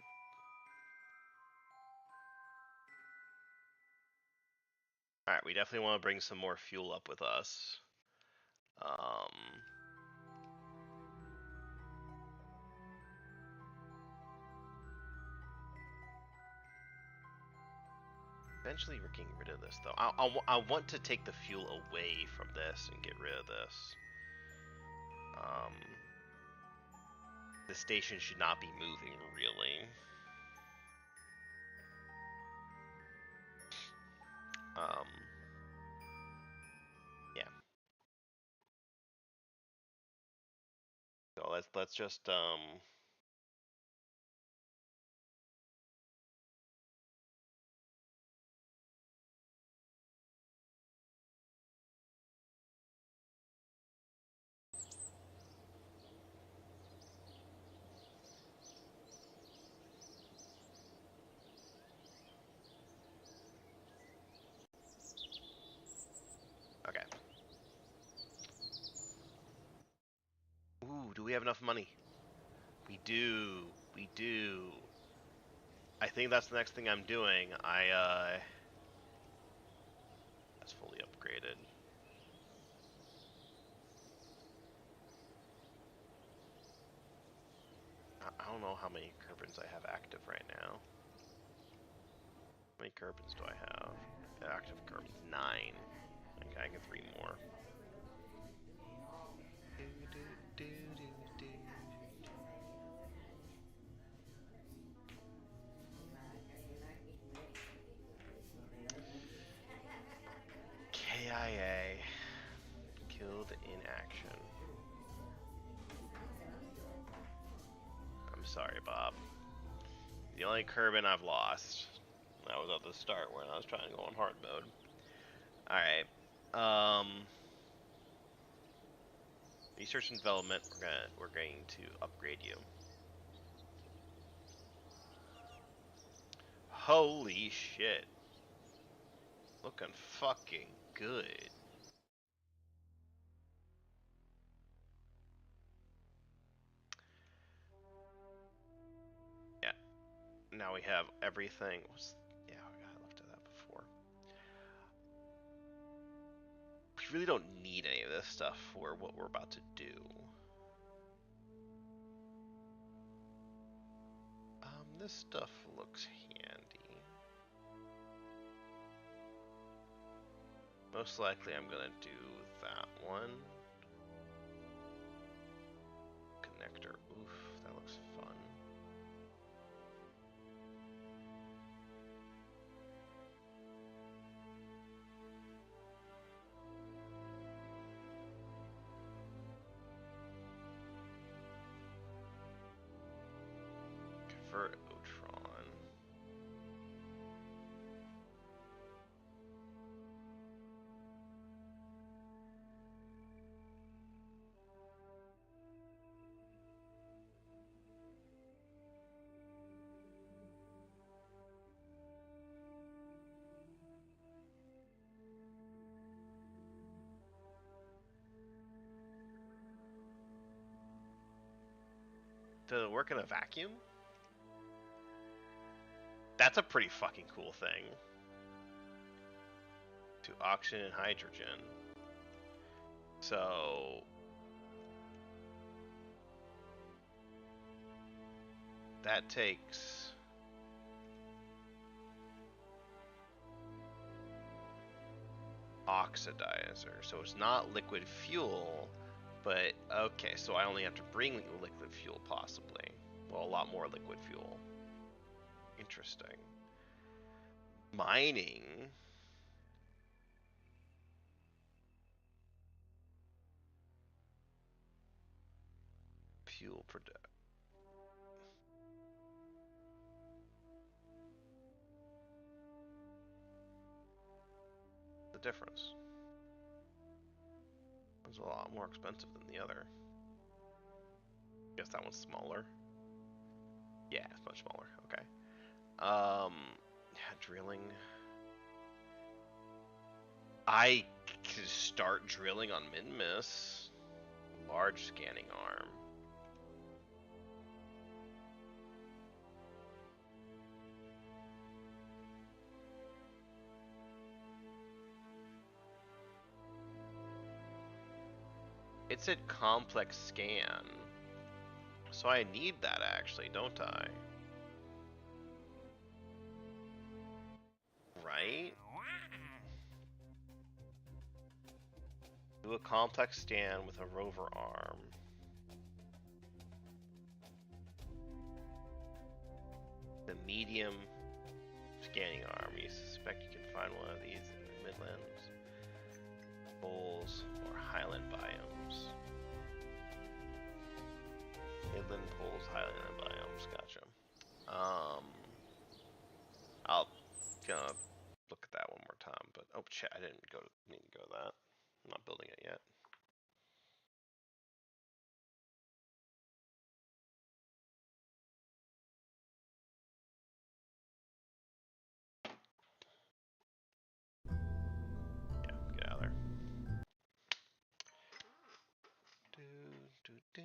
Alright, we definitely want to bring some more fuel up with us. Eventually we're getting rid of this, though. I want to take the fuel away from this and get rid of this. The station should not be moving, really. Yeah. So let's just okay. Ooh, do we have enough money? We do. We do. I think that's the next thing I'm doing. That's fully upgraded. I don't know how many Kerbins I have active right now. How many Kerbins do I have? Active Kerbins, 9. Okay, I get 3 more. KIA. Killed in action. I'm sorry, Bob. The only Kerbin I've lost. That was at the start when I was trying to go on hard mode. Alright. Research and development, we're going to upgrade you. Holy shit. Looking fucking good. Yeah. Now we have everything. Yeah, I looked at that before. We really don't need any of this stuff for what we're about to do. This stuff looks handy. Most likely I'm gonna do that one. Connector, oof, that looks fun. Convert Otron. Does it work in a vacuum? That's a pretty fucking cool thing. To oxygen and hydrogen. So that takes oxidizer. So it's not liquid fuel, but okay, so I only have to bring liquid fuel possibly. Well, a lot more liquid fuel. Interesting. Mining. Fuel production. The difference. It's a lot more expensive than the other. Guess that one's smaller. Yeah, it's much smaller. Okay. Yeah, drilling. I could start drilling on Min-Miss. Large scanning arm. It said complex scan. So I need that actually, don't I? Right? Do a complex scan with a rover arm. The medium scanning arm. You suspect you can find one of these in the Midlands, Poles, or Highland biomes. Midland, Poles, Highland biomes. Gotcha. I'll gonna look at that one more time. But oh shit, I didn't mean to go to that. I'm not building it yet. Yeah, get out of there. Do, do, do.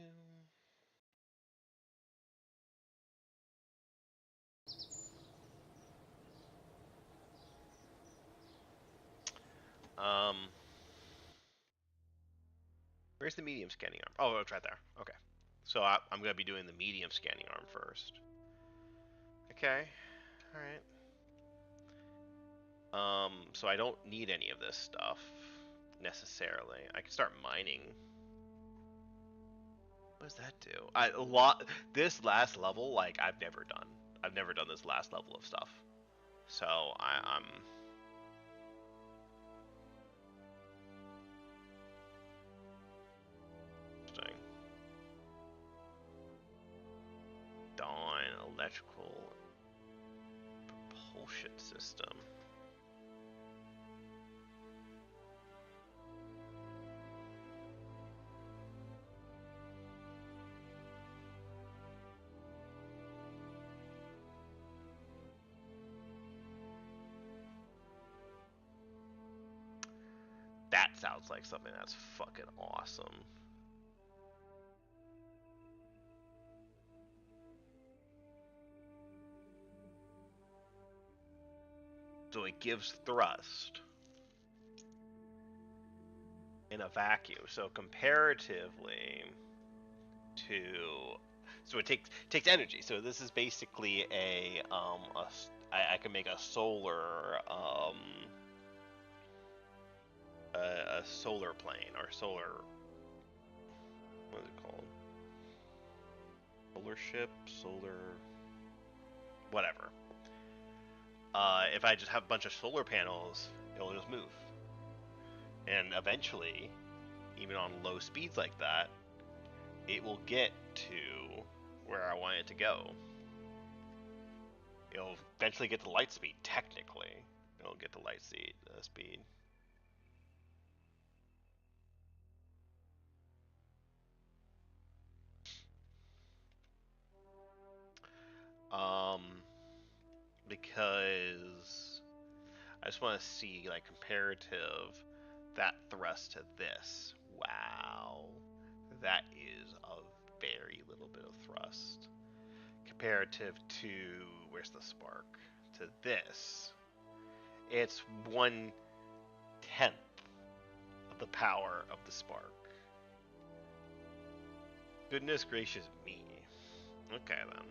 Where's the medium scanning arm? Oh, it's right there. Okay. So I'm gonna be doing the medium scanning arm first. Okay. All right. So I don't need any of this stuff necessarily. I can start mining. What does that do? This last level, like I've never done. I've never done this last level of stuff. So I'm interesting. Dawn electrical propulsion system. That sounds like something that's fucking awesome. So it gives thrust in a vacuum. So comparatively to, so it takes energy. So this is basically I can make a solar plane or solar, what is it called? Solar ship, solar, whatever. If I just have a bunch of solar panels, it'll just move. And eventually, even on low speeds like that, it will get to where I want it to go. It'll eventually get to light speed, technically. It'll get to light speed. Um, because I just want to see, like, comparative that thrust to this. Wow. That is a very little bit of thrust. Comparative to, where's the spark? To this, it's 1/10 of the power of the spark. Goodness gracious me. Okay then.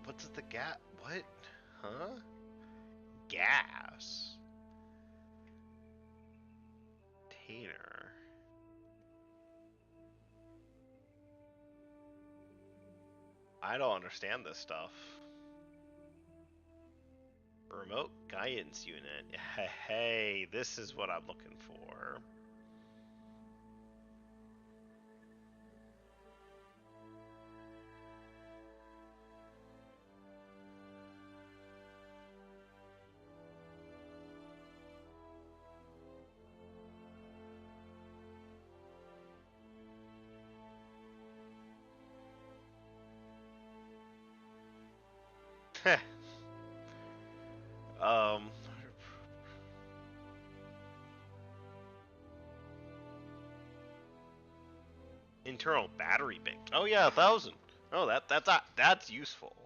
What's the gas? What? Huh? Gas. Container. I don't understand this stuff. Remote guidance unit. Hey, this is what I'm looking for. um, internal battery bank. Oh yeah, 1,000. Oh, that's useful.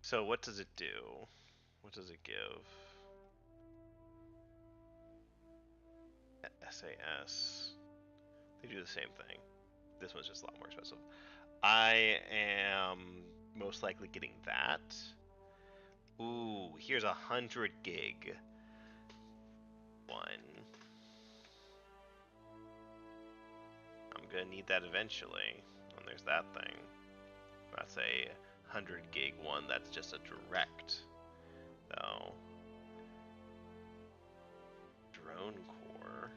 So what does it do? What does it give? SAS. They do the same thing. This one's just a lot more expensive. I am most likely getting that. Ooh, here's 100 gig one. I'm gonna need that eventually. And there's that thing. That's a 100 gig one. That's just a direct, though. Drone core.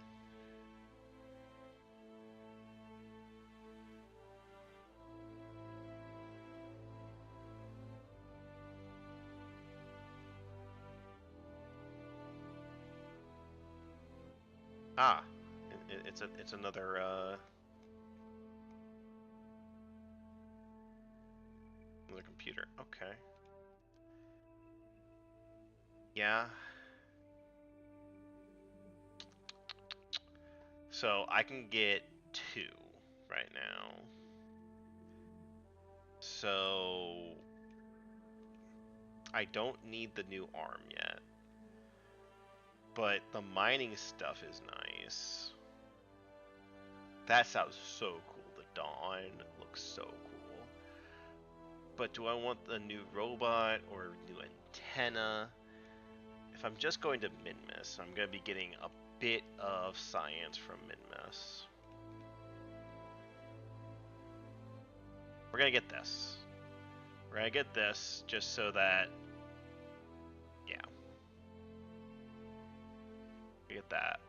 Ah, it's another another computer. Okay. Yeah. So I can get 2 right now. So I don't need the new arm yet. But the mining stuff is nice. That sounds so cool. The Dawn looks so cool. But do I want the new robot or new antenna? If I'm just going to Minmus, I'm going to be getting a bit of science from Minmus. We're going to get this. We're going to get this just so that, yeah. We get that.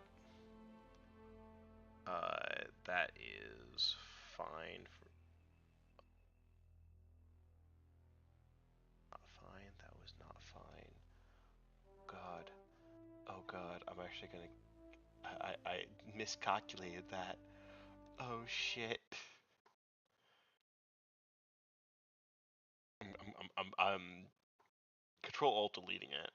That is fine. Not fine. That was not fine. God. Oh God. I'm actually gonna. I miscalculated that. Oh shit. I'm Control Alt deleting it.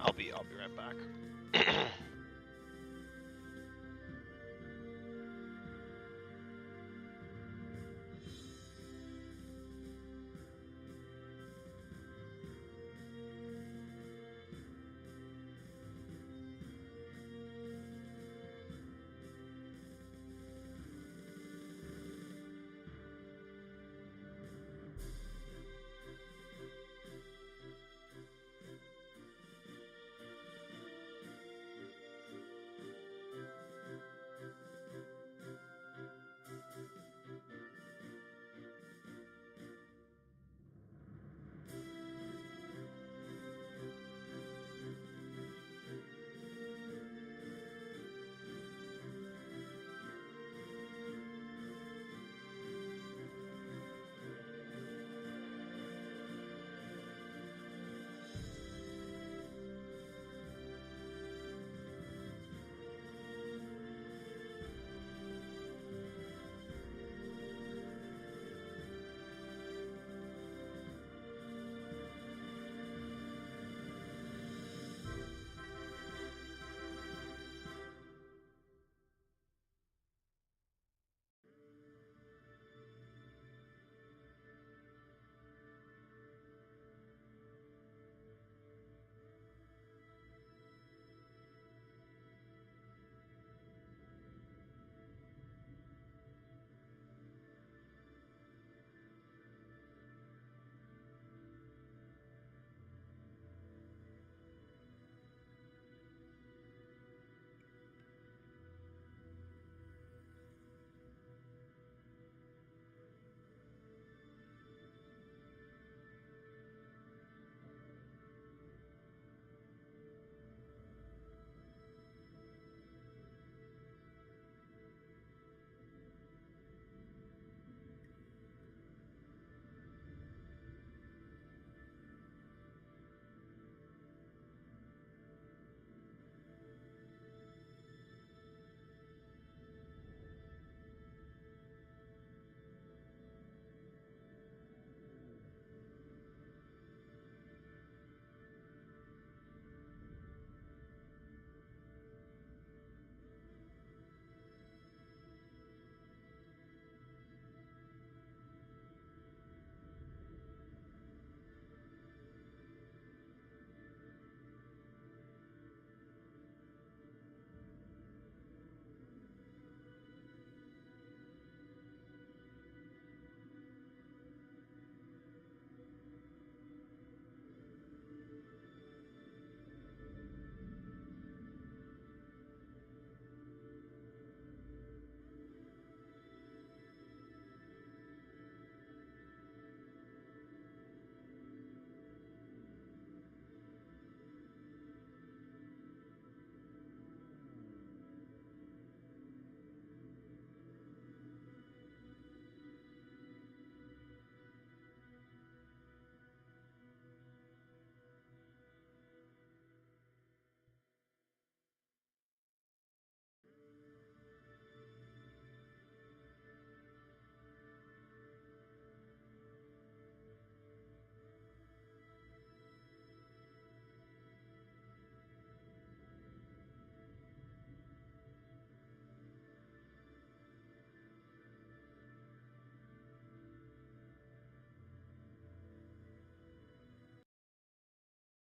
I'll be right back.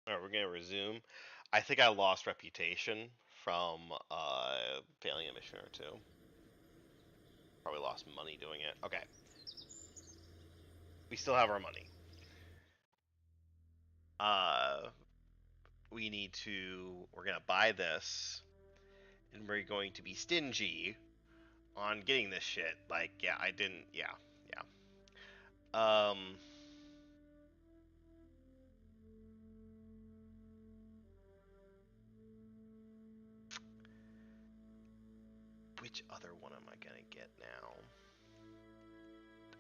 All right, we're gonna resume. I think I lost reputation from failing a mission or two. Probably lost money doing it. Okay, we still have our money. Uh, we need to. We're gonna buy this, and we're going to be stingy on getting this shit. Like, yeah, I didn't. Yeah, yeah. Which other one am I gonna get now?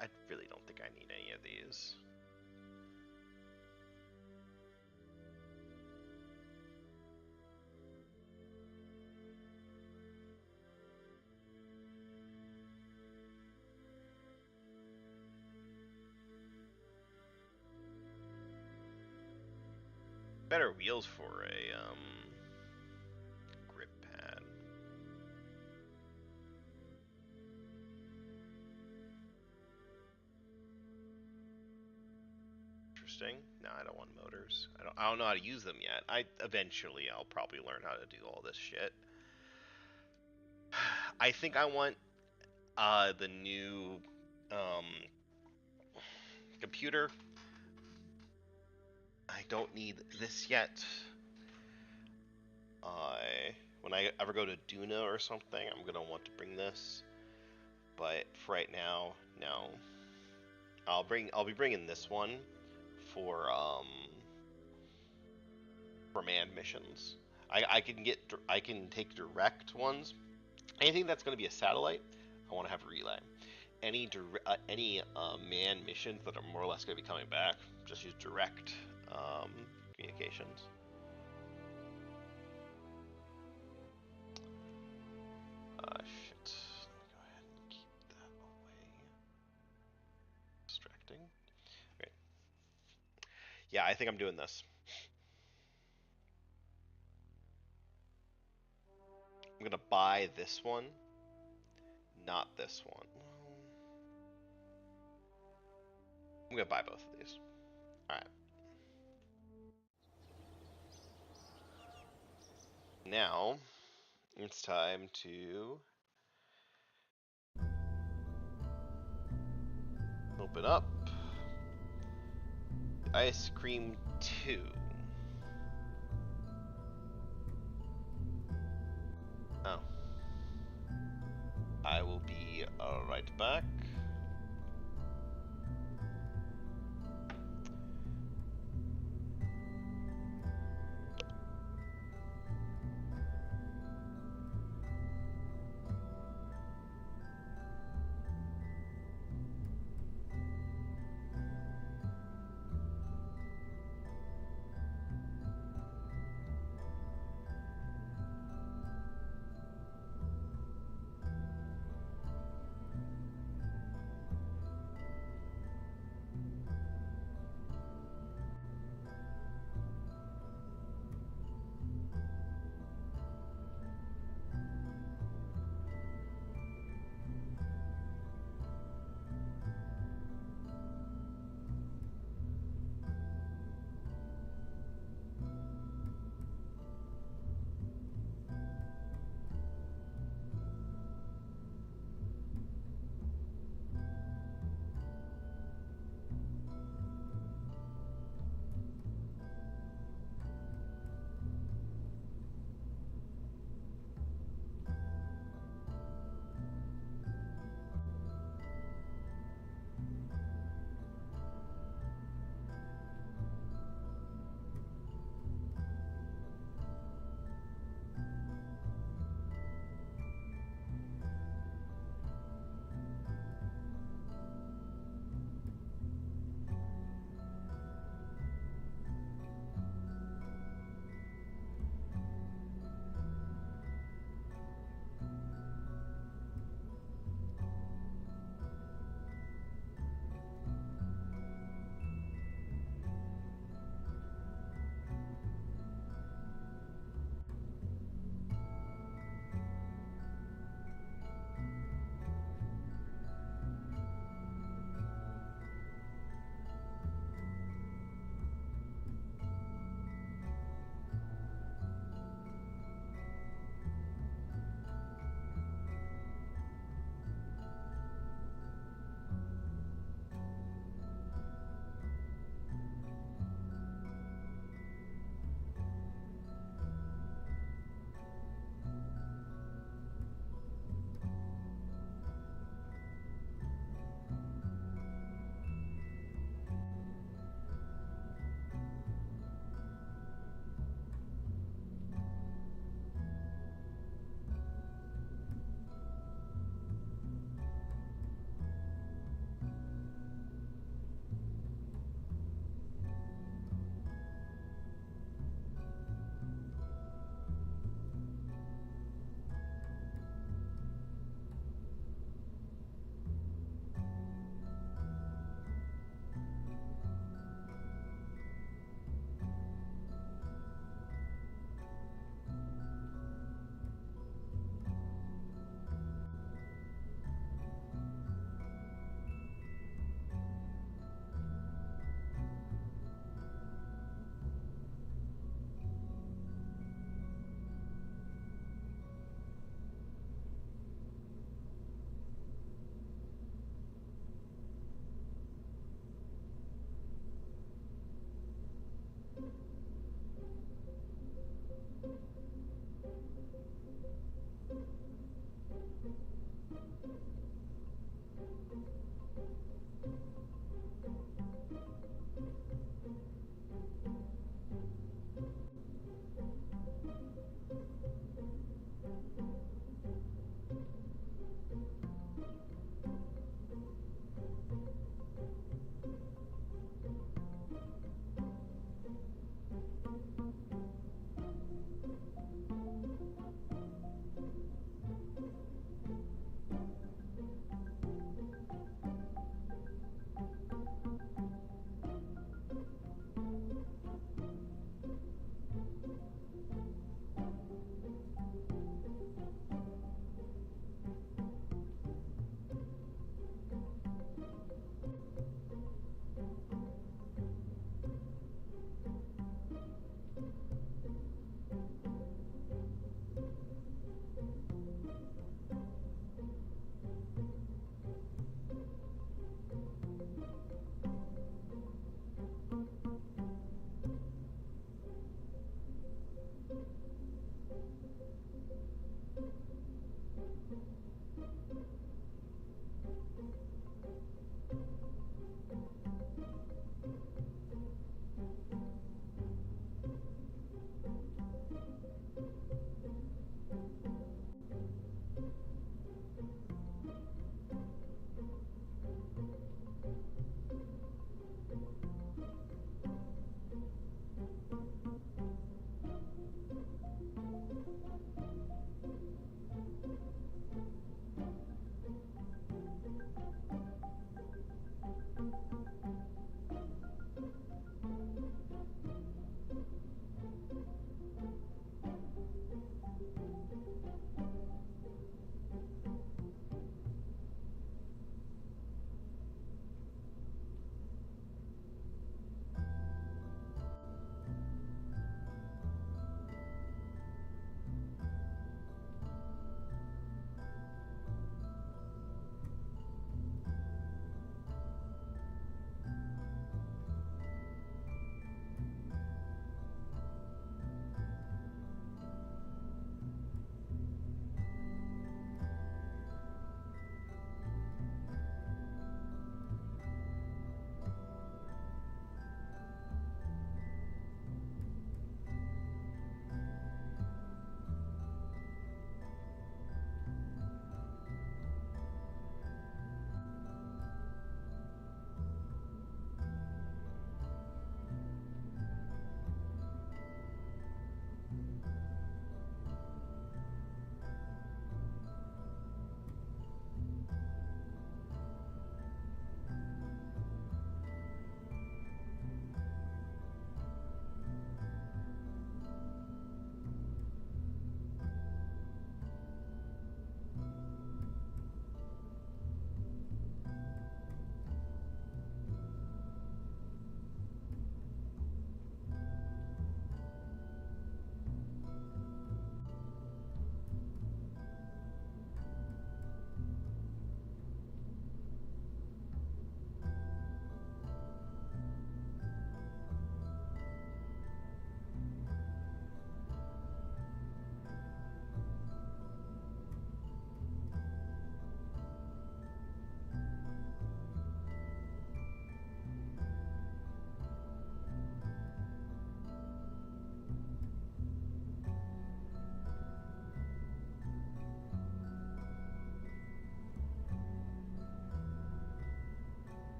I really don't think I need any of these. better wheels for a grip pad. Interesting. No, I don't want motors. I don't know how to use them yet. I'll probably learn how to do all this shit. I think I want the new um computer. I don't need this yet. When I ever go to Duna or something, I'm gonna want to bring this. But for right now, no. I'll be bringing this one for manned missions. I can take direct ones. Anything that's gonna be a satellite, I want to have a relay. Any manned missions that are more or less gonna be coming back, just use direct um, communications. Shit. Let me go ahead and keep that away. Distracting. Okay. Yeah, I think I'm doing this. I'm gonna buy this one, not this one. I'm gonna buy both of these. Alright. Now, it's time to open up Ice Cream 2. Oh. I will be right back.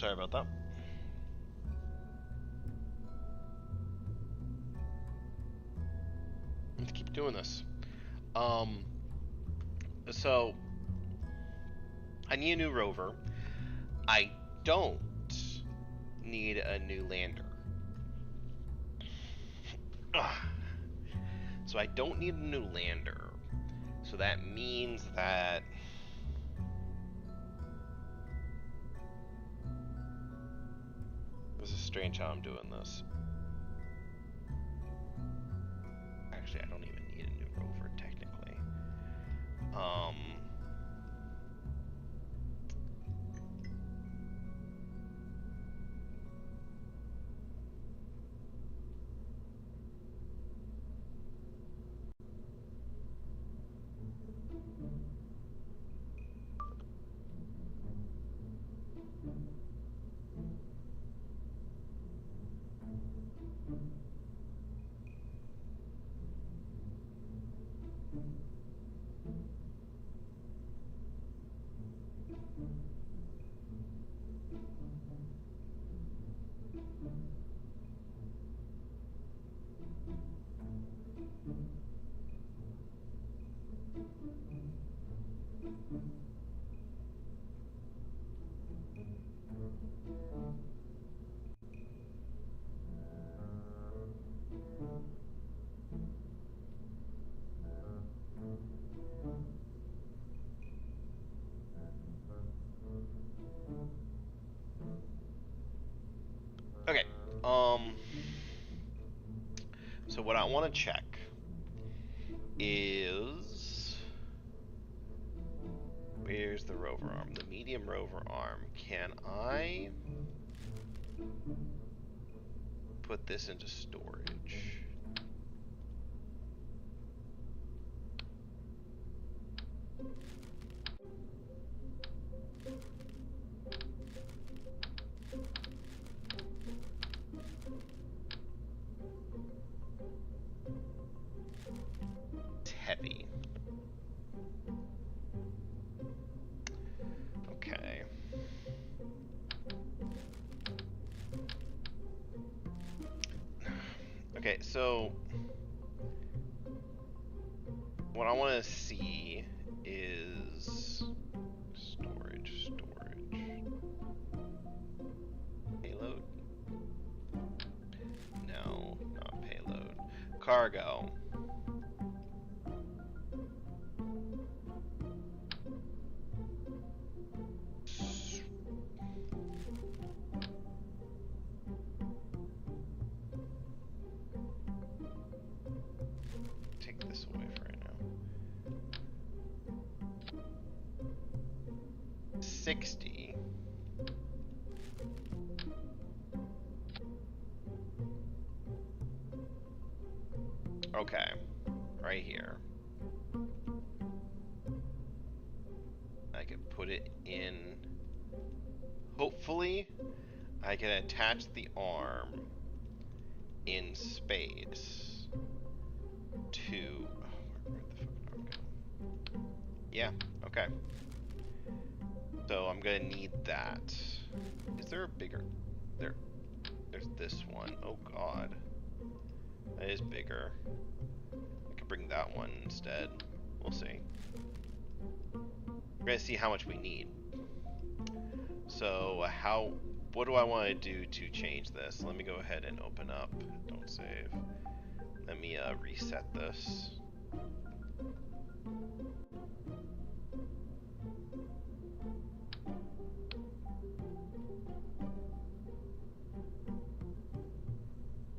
Sorry about that. Let's keep doing this. So I need a new rover. I don't need a new lander. Ugh. So I don't need a new lander. So that means that this is strange how I'm doing this. Actually, I don't even need a new rover technically. Okay. So what I want to check is where's the rover arm? The medium rover arm. Can I put this into storage? It's heavy. Okay. Okay, so what I want to see is storage. Payload? No, not payload. Cargo. Take this away for right now. 60. Okay, right here. I can put it in. Hopefully, I can attach the arm in space to. Oh, where'd the fucking arm go? Yeah, okay. So I'm gonna need that. Is there a bigger? There's this one. Oh god. That is bigger. I could bring that one instead. We'll see. We're gonna see how much we need. So what do I want to do to change this? Let me go ahead and open up. Don't save. Let me reset this.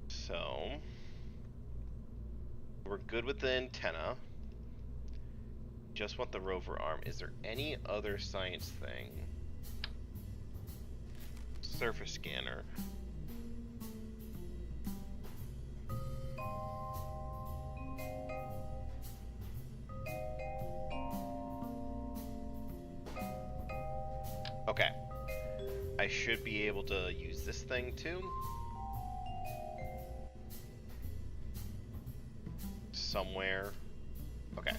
So we're good with the antenna. Just want the rover arm. Is there any other science thing? Surface scanner. Okay. I should be able to use this thing too. Somewhere. Okay.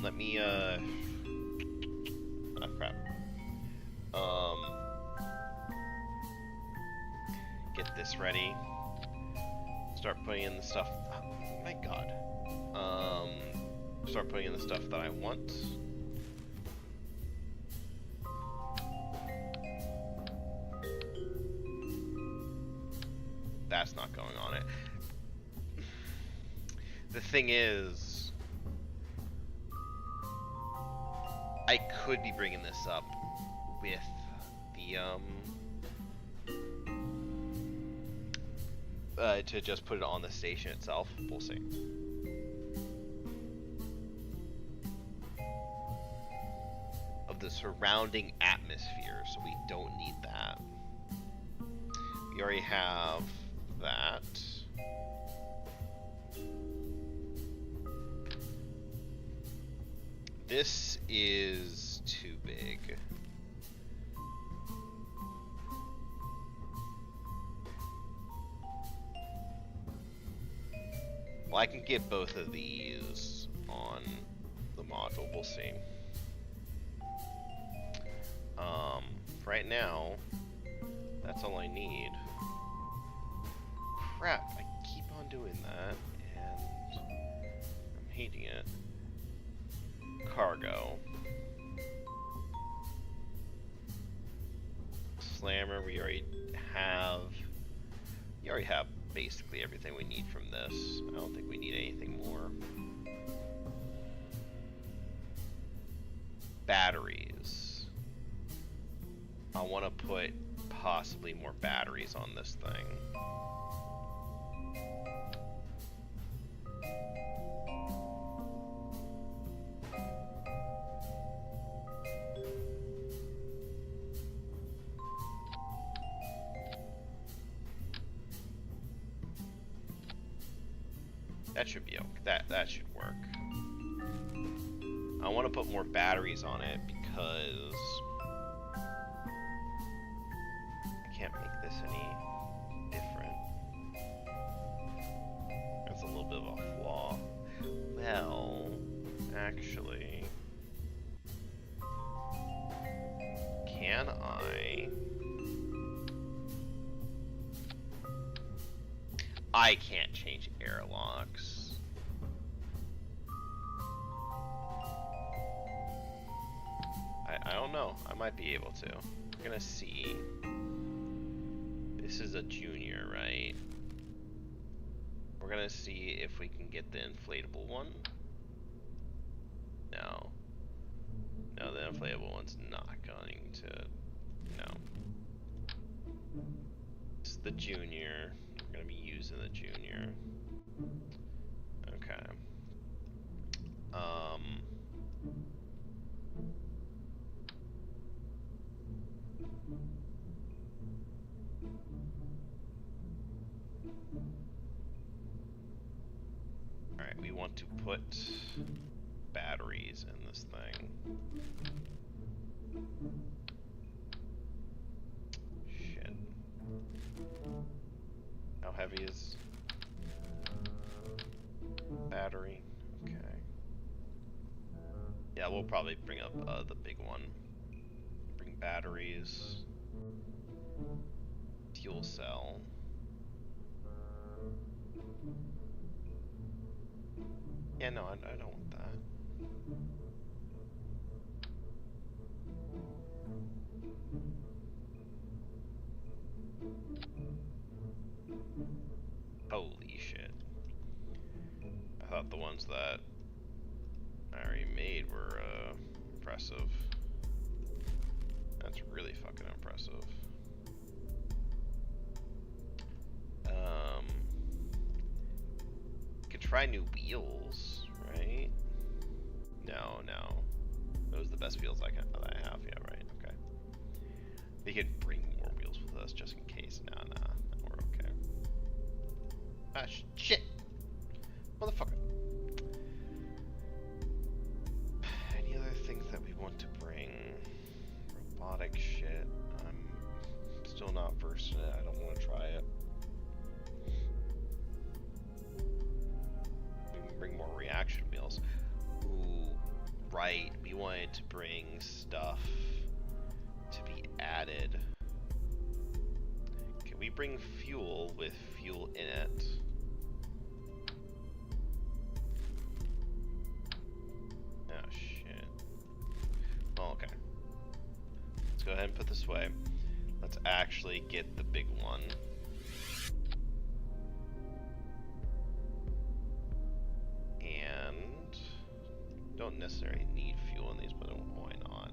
Let me, oh crap. get this ready. Start putting in the stuff. Oh my god. Start putting in the stuff that I want. That's not going on it. The thing is, I could be bringing this up with the to just put it on the station itself. We'll see. Of the surrounding atmosphere, so we don't need that. We already have that. This is too big. Well, I can get both of these on the module, we'll see. Right now, that's all I need. Crap, I keep on doing that, and I'm hating it. Cargo. Slammer, we already have basically everything we need from this. I don't think we need anything more. Batteries. I want to put possibly more batteries on this thing. That should be okay. That should work. I want to put more batteries on it because I can't make this any different. That's a little bit of a flaw. Well, actually, can I? I can't change airlocks. I don't know. I might be able to. We're gonna see. This is a junior, right? We're gonna see if we can get the inflatable one. No. No, the inflatable one's not going to. No. It's the junior. We're gonna be using the junior. Okay. Alright, we want to put batteries in this thing. Shit. How heavy is battery? Okay. Yeah, we'll probably bring up the big one. Bring batteries. Fuel cell. Yeah, no, I don't want that. Holy shit. I thought the ones that I already made were impressive. That's really fucking impressive. Could try new wheels, right? No. Those are the best wheels that I have. Yeah, right. Okay. They could bring more wheels with us just in case. Nah. We're okay. Ah, shit! Motherfucker. Any other things that we want to bring? Robotic shit. I'm still not versed in it. I don't want to try it. We can bring more reaction wheels. Ooh, right. We wanted to bring stuff to be added. we bring fuel with fuel in it? Oh shit. Oh, okay. Let's go ahead and put this away. Let's actually get the big one. And don't necessarily need fuel in these, but why not?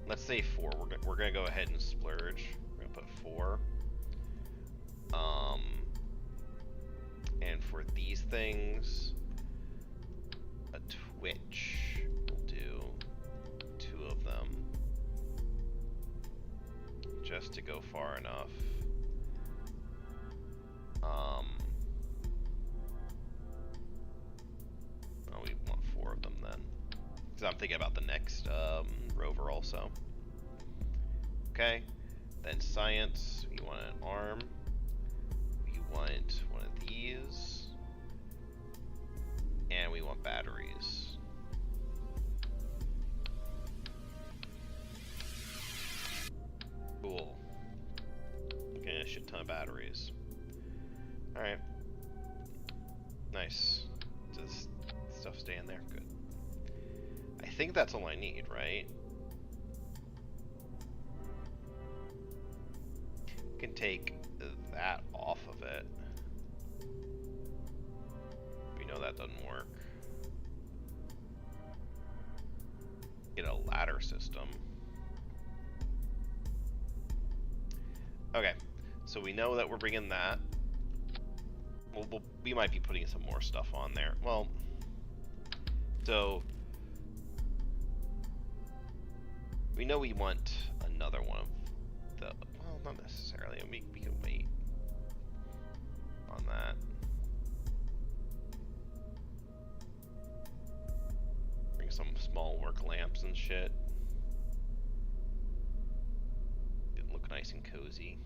Let's say 4. We're gonna go ahead and splurge. We're gonna put 4. And for these things, a twitch will do 2 of them, just to go far enough. Oh, we want 4 of them then, because I'm thinking about the next rover also. Okay, then science, we want an arm. We want one of these. And we want batteries. Cool. Okay, a shit ton of batteries. Alright. Nice. Does stuff stay in there? Good. I think that's all I need, right? Can take that off of it. We know that doesn't work. Get a ladder system. Okay, so we know that we're bringing that. We might be putting some more stuff on there. Well, so we know we want another one of the. Well, not necessarily. We can wait on that. Bring some small work lamps and shit. Look nice and cozy.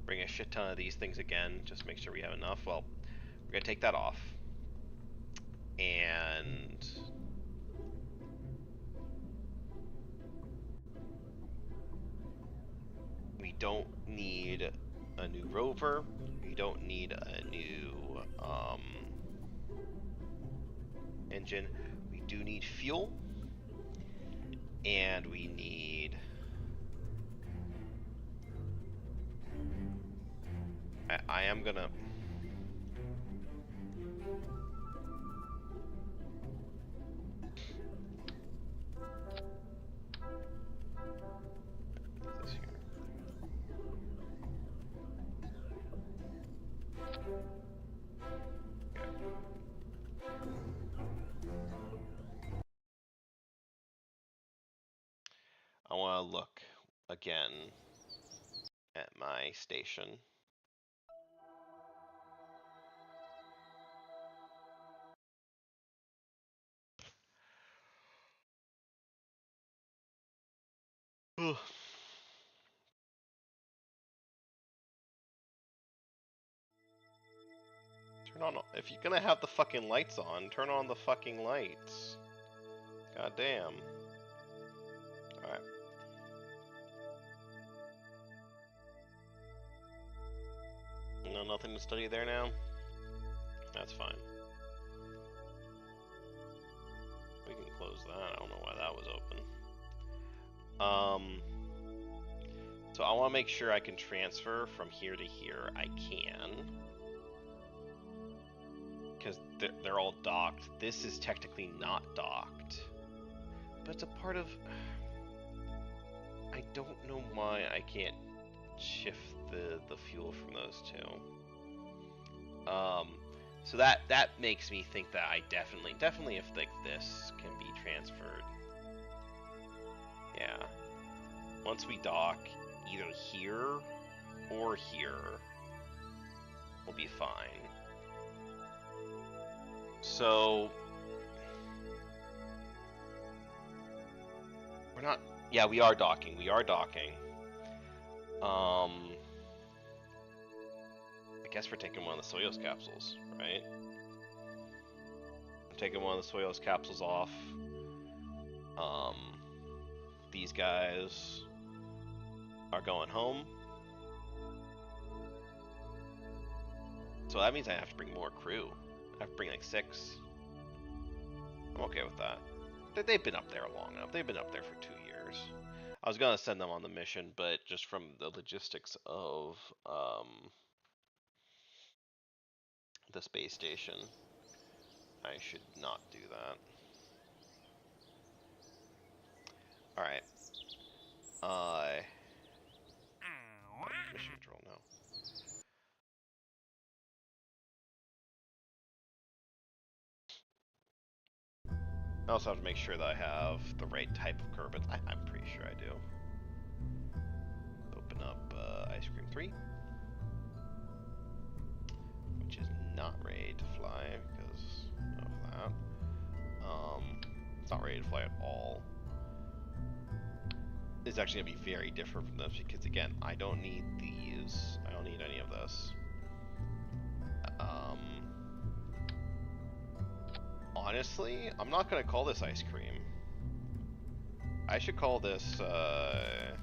Bring a shit ton of these things again, just make sure we have enough. Well, we're gonna take that off. And we don't need a new rover. We don't need a new engine. We do need fuel. And we need... I am gonna... This here. I want to look again at my station. Ugh. Turn on, if you're gonna have the fucking lights on, turn on the fucking lights. God damn. Alright. No, nothing to study there now? That's fine. We can close that. I don't know why that was open. So I want to make sure I can transfer from here to here. I can. Because they're all docked. This is technically not docked. But it's a part of... I don't know why I can't shift the fuel from those two. So that makes me think that I definitely if like this can be transferred. Yeah. Once we dock, either here or here, we'll be fine. So we're not. Yeah, we are docking. We are docking. guess we're taking one of the Soyuz capsules, right? I'm taking one of the Soyuz capsules off. These guys are going home. So that means I have to bring more crew. I have to bring like 6. I'm okay with that. They've been up there long enough. They've been up there for 2 years. I was gonna send them on the mission, but just from the logistics of the space station, I should not do that. Alright. Mission control now. I also have to make sure that I have the right type of Kerbal. I'm pretty sure I do. Open up Ice Cream 3. Which is not ready to fly because of that. It's not ready to fly at all. It's actually going to be very different from this because, again, I don't need these. I don't need any of this. Honestly, I'm not going to call this ice cream. I should call this, I'm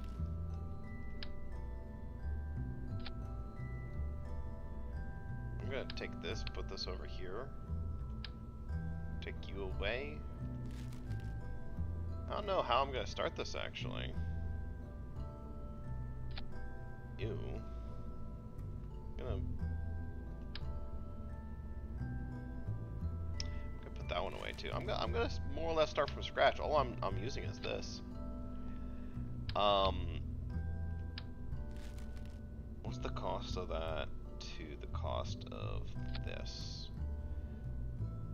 going to take this, put this over here. Take you away. I don't know how I'm going to start this, actually. Ew. I'm gonna put that one away too. I'm gonna more or less start from scratch. All I'm using is this. What's the cost of that to the cost of this?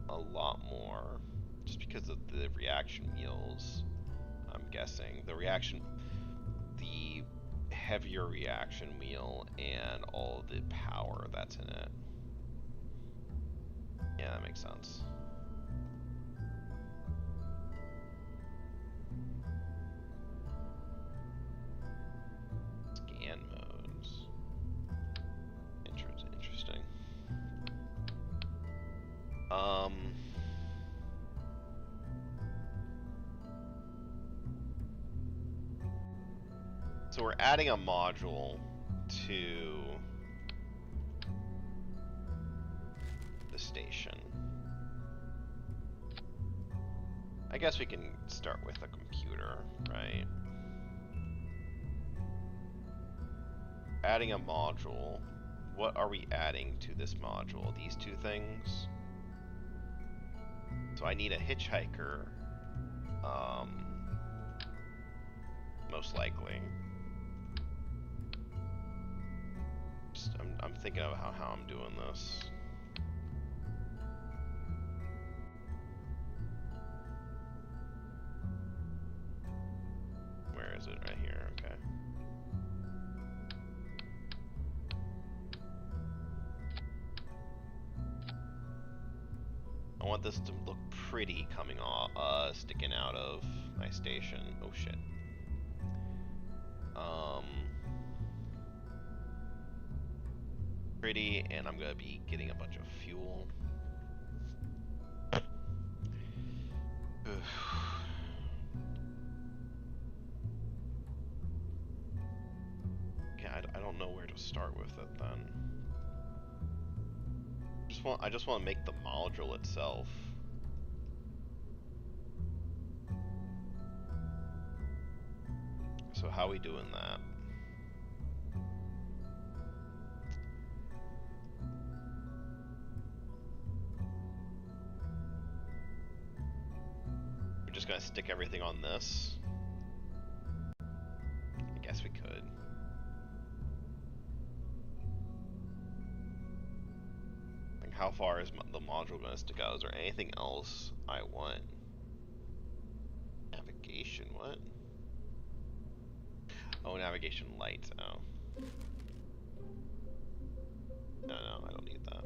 A lot more, just because of the reaction wheels. I'm guessing the heavier reaction wheel and all the power that's in it. Yeah, that makes sense. Scan modes. Interesting. So we're adding a module to the station. I guess we can start with a computer, right? Adding a module. What are we adding to this module? These 2 things. So I need a hitchhiker, most likely. I'm thinking of how I'm doing this. Where is it? Right here, okay. I want this to look pretty coming off, sticking out of my station. Oh shit. Pretty, and I'm gonna be getting a bunch of fuel. Okay, I don't know where to start with it then. I just want to make the module itself. So how are we doing that? We're just gonna stick everything on this? I guess we could. Like, how far is the module gonna stick out? Is there anything else I want? Navigation, what? Oh, navigation light, oh. No, I don't need that.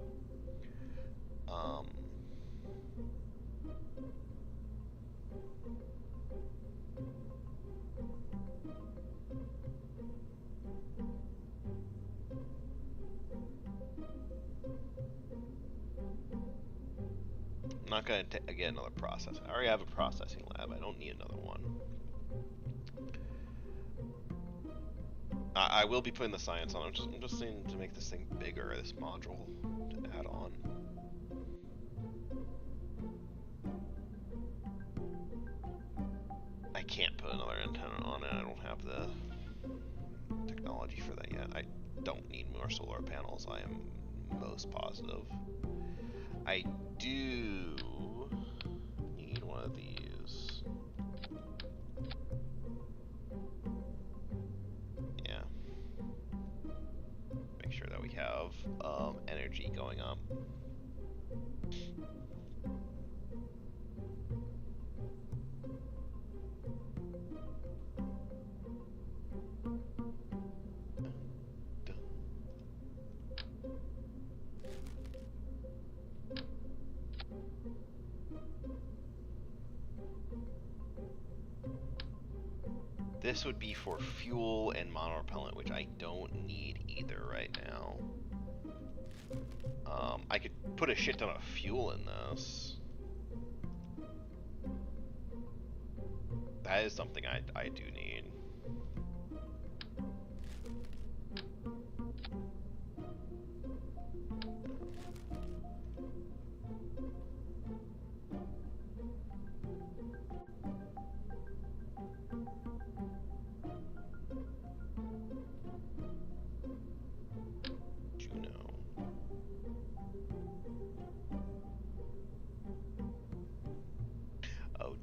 I'm not gonna get another process. I already have a processing lab. I don't need another one. I will be putting the science on. I'm just saying to make this thing bigger, this module to add on. I can't put another antenna on it. I don't have the technology for that yet. I don't need more solar panels. I am most positive. I do need one of these. Yeah. Make sure that we have energy going up. This would be for fuel and monorepellent, which I don't need either right now. I could put a shit ton of fuel in this. That is something I do need.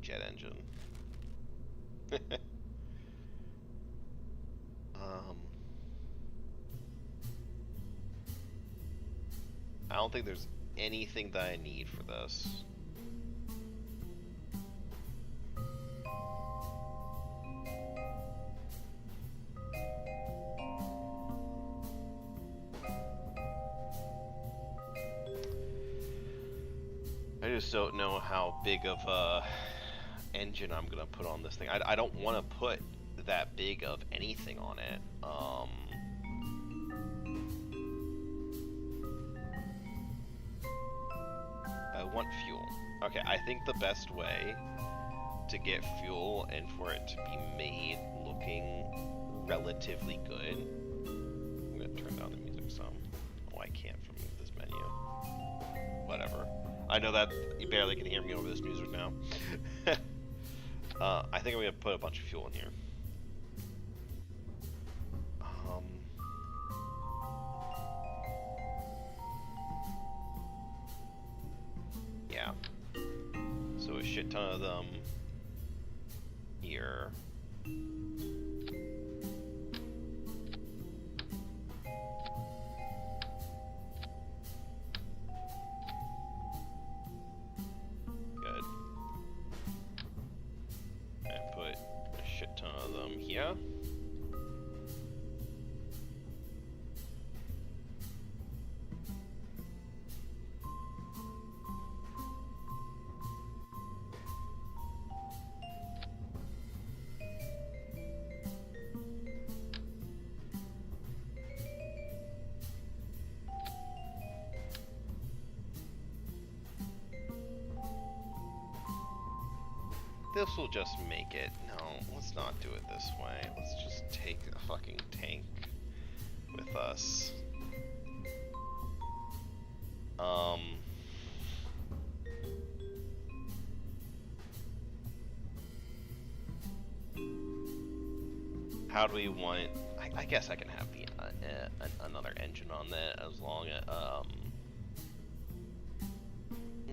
Jet engine. I don't think there's anything that I need for this. I just don't know how big of a engine I'm gonna put on this thing. I don't want to put that big of anything on it. I want fuel. Okay, I think the best way to get fuel and for it to be made looking relatively good. I'm gonna turn down the music some. Oh, I can't from this menu. Whatever. I know that you barely can hear me over this music now. I think I'm gonna put a bunch of fuel in here. Yeah. So a shit ton of them here. Good. And put a shit ton of them here. This will just make it. No, let's not do it this way. Let's just take a fucking tank with us. How do we want? I guess I can have the another engine on that as long as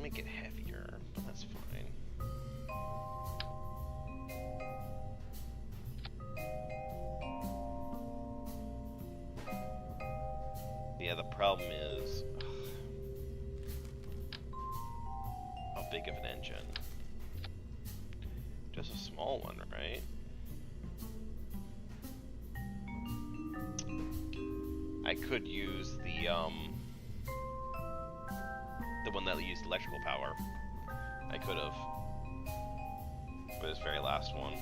make it heavier, but that's fine. Yeah, the problem is how big of an engine? Just a small one, right? I could use the one that used electrical power. I could have. For this very last one.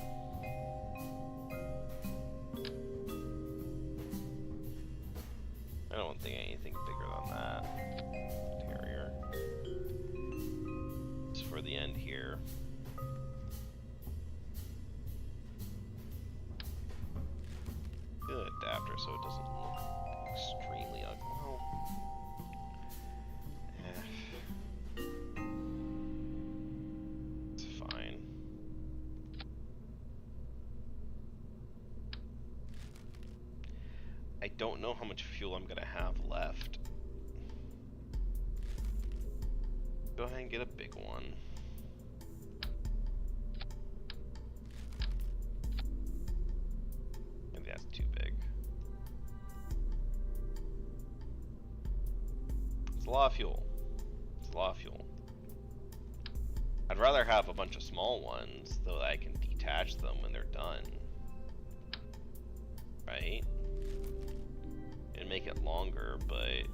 I don't think anything bigger than that. Interior. for the end here. Good adapter so it doesn't look extremely ugly. Well, it's fine. I don't know how much fuel I'm gonna have left. Go ahead and get a big one. Maybe that's too big. It's a lot of fuel. It's a lot of fuel. I'd rather have a bunch of small ones so that I can detach them when they're done. Right? And make it longer, but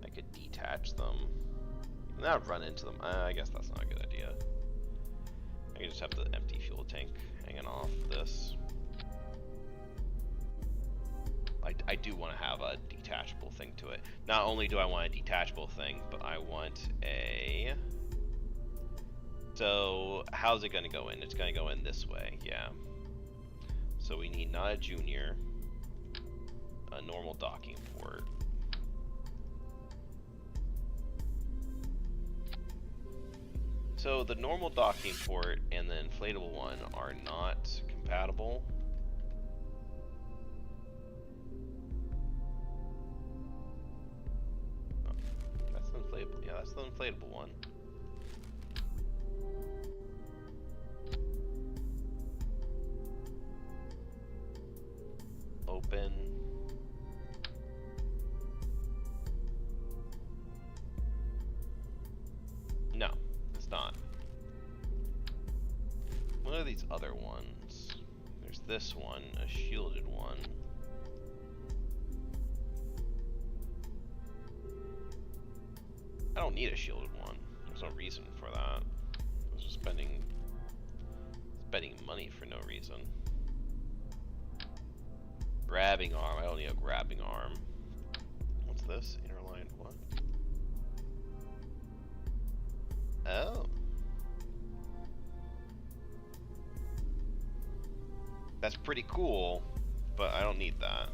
I could detach them. And then I'd run into them. I guess that's not a good idea. I could just have the empty fuel tank hanging off this. I do want to have a detachable thing to it. Not only do I want a detachable thing, but I want a... So, how's it going to go in? It's going to go in this way, yeah. So we need not a junior, a normal docking port. So the normal docking port and the inflatable one are not compatible. Oh, that's the inflatable. Yeah, that's the inflatable one. Open. No, it's not. What are these other ones? There's this one, a shielded one. I don't need a shielded one. There's no reason for that. I was just spending money for no reason. Grabbing arm. I don't need a grabbing arm. What's this? Interline what? Oh. That's pretty cool, but I don't need that.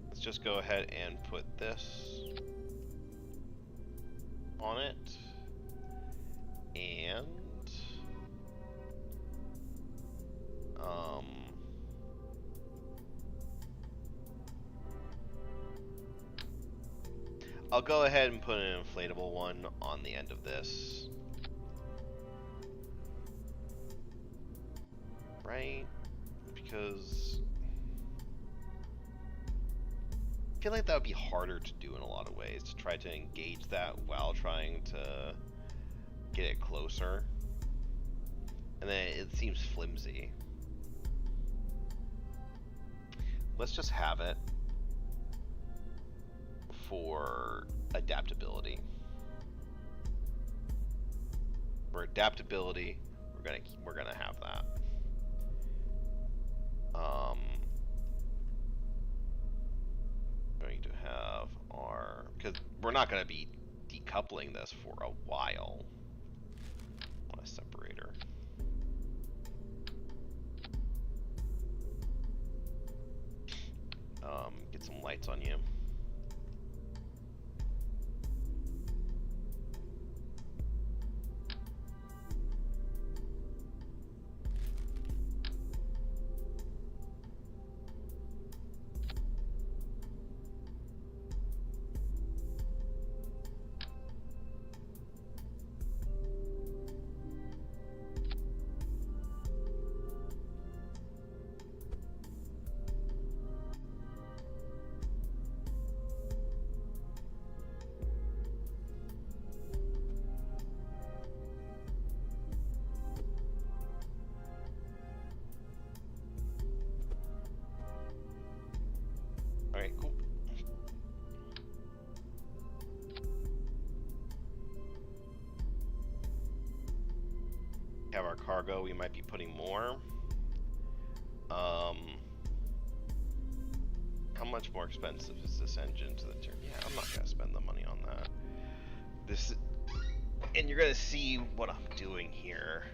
Let's just go ahead and put this on it. And I'll go ahead and put an inflatable one on the end of this. Right? Because I feel like that would be harder to do in a lot of ways, to try to engage that while trying to get it closer. And then it seems flimsy. Let's just have it for adaptability. For adaptability, we're gonna have that. Going to have our, because we're not going to be decoupling this for a while. I want a separator. Get some lights on you. Alright, cool. Have our cargo, we might be putting more. How much more expensive is this engine to the turn? Yeah, I'm not gonna spend the money on that. this, and you're gonna see what I'm doing here.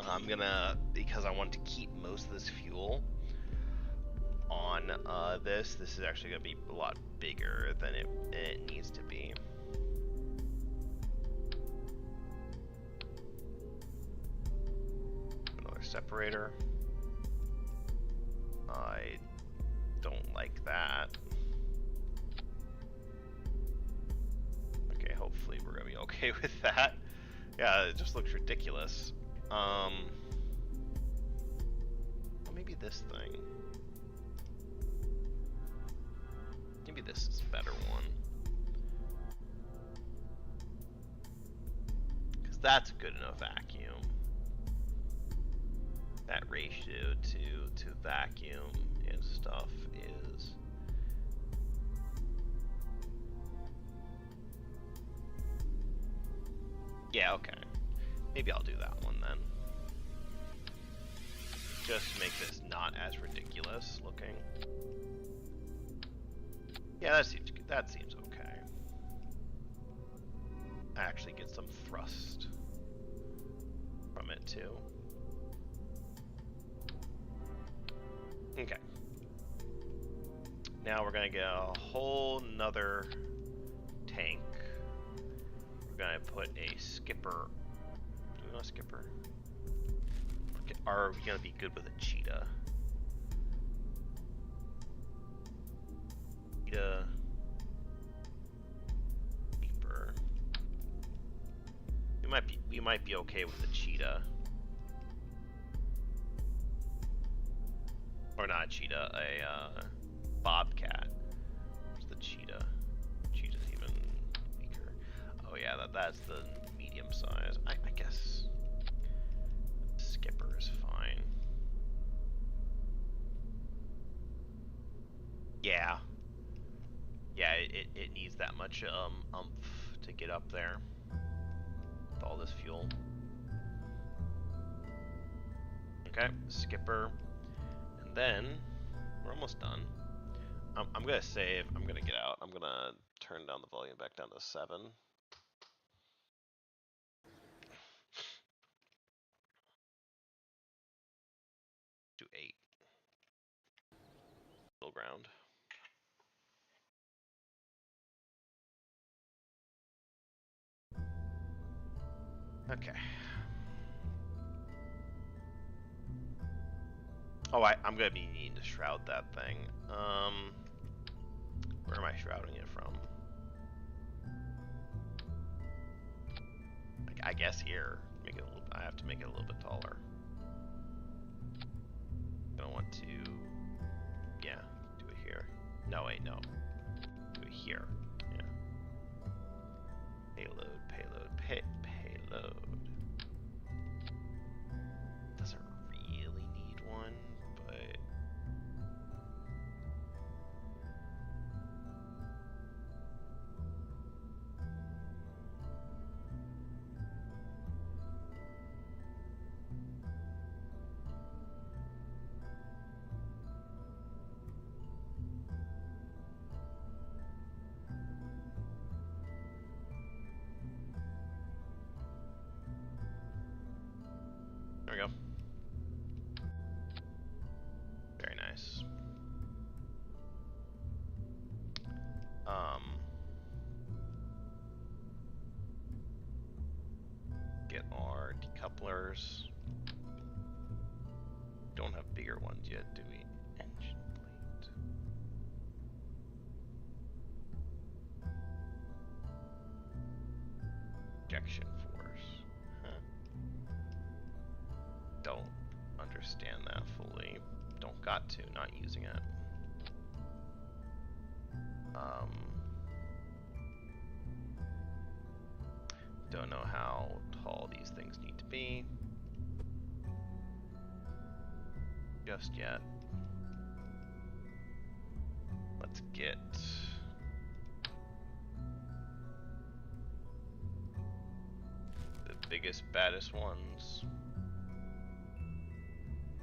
I'm gonna, because I want to keep most of this fuel on this is actually gonna be a lot bigger than it needs to be. Another separator. I don't like that. Okay, hopefully we're gonna be okay with that. Yeah, it just looks ridiculous. Well, maybe this thing. Maybe this is a better one. Because that's a good enough vacuum. That ratio to vacuum and stuff is... Yeah, okay. Maybe I'll do that one then. Just to make this not as ridiculous looking. Yeah, that seems good. That seems okay. I actually get some thrust from it too. Okay. Now we're gonna get a whole nother tank. We're gonna put a skipper. Do we want a skipper? Or are we gonna be good with a cheetah? Cheetah. Keeper. We might be okay with the cheetah. Or not a cheetah, a bobcat. What's the cheetah? Cheetah's even weaker. Oh yeah, that's the medium size. I guess skipper is fine. Yeah. Yeah, it needs that much umph to get up there with all this fuel. Okay, skipper. And then we're almost done. I'm gonna save. I'm gonna get out. I'm gonna turn down the volume back down to 7. To 8. Middle ground. Okay. Oh, I'm gonna be needing to shroud that thing. Where am I shrouding it from? I guess here. Make it a little. I have to make it a little bit taller. Gonna want to. Yeah, do it here. No, wait, no. Do it here. Yeah. Payload, payload. Doesn't really need one, but. There we go. Very nice. Get our decouplers. Don't have bigger ones yet, do we? Engine plate. Ejection force. Huh. Don't understand that fully. Don't got to, not using it. Don't know how tall these things need to be just yet. Let's get the biggest, baddest ones.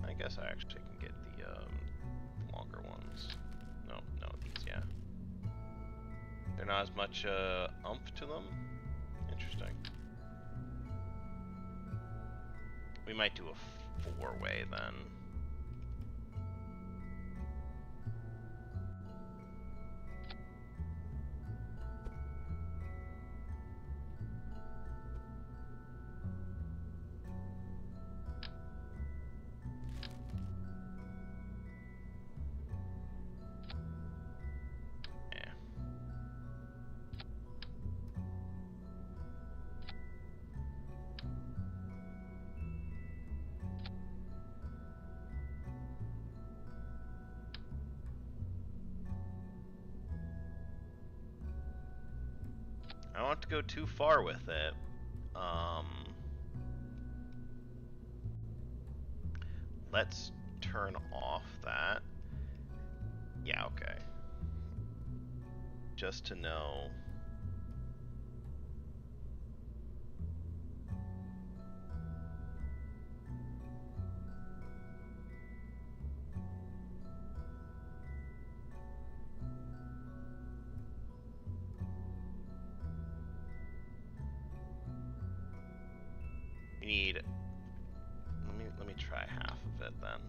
I guess I actually can get the longer ones. No, these, yeah. They're not as much umph to them. Interesting. interesting. We might do a 4-way then. I don't have to go too far with it. Let's turn off that. Yeah, okay. Just to know. We need. Let me try half of it then.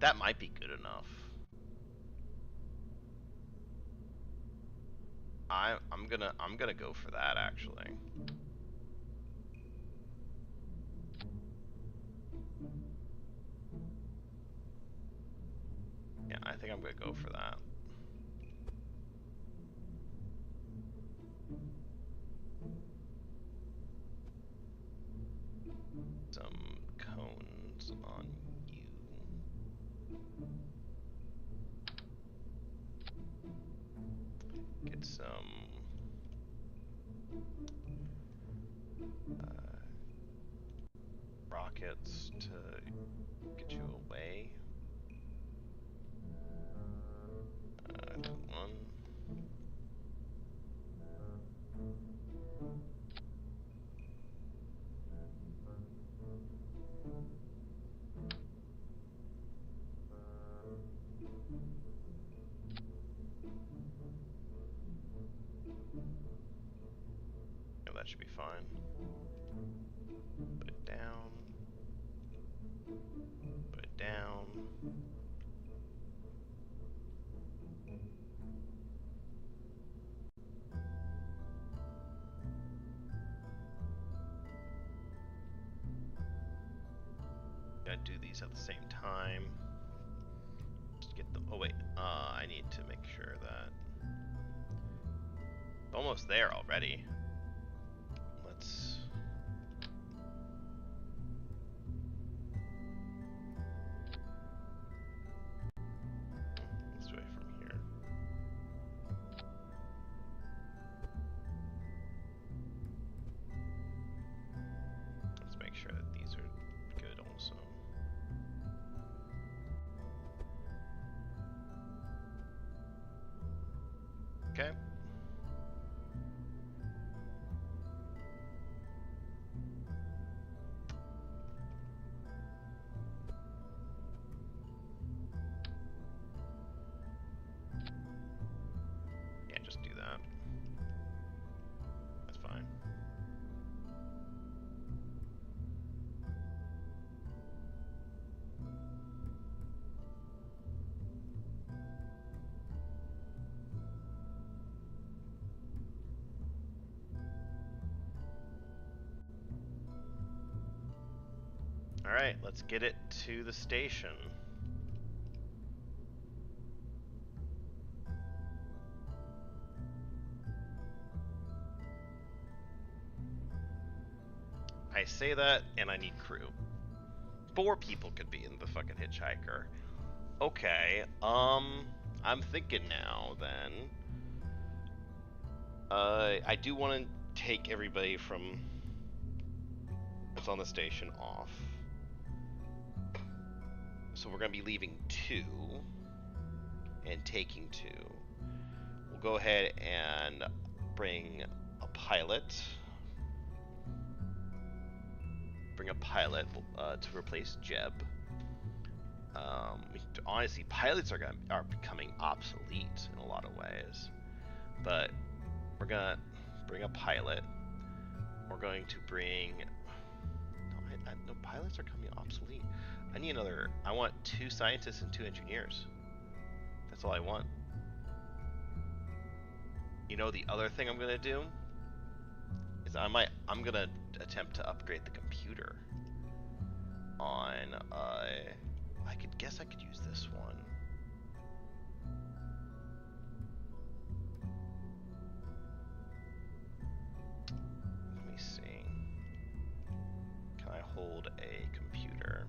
That might be good enough. I'm gonna go for that actually. Yeah, I think I'm gonna go for that. Some cones on you. Get some rockets to get you away. One. Yeah, that should be fine. Put it down. Put it down. Gotta do these at the same time. Just get the. Oh wait, I need to make sure that. Almost there already. Let's. Let's do it from here. Let's make sure that these are good also. Okay. Yeah, just do that. That's fine. Alright, let's get it to the station. I say that, and I need crew. 4 people could be in the fucking hitchhiker. Okay, I'm thinking now, then. I do want to take everybody from that's on the station off. So we're going to be leaving 2 and taking 2. We'll go ahead and bring a pilot. Bring a pilot to replace Jeb. Honestly, pilots are becoming obsolete in a lot of ways. But we're gonna bring a pilot. We're going to bring. No, pilots are coming obsolete. I need another. I want 2 scientists and 2 engineers. That's all I want. You know, the other thing I'm gonna do is I'm gonna attempt to upgrade the computer on. I could use this one. Let me see. Can I hold a computer?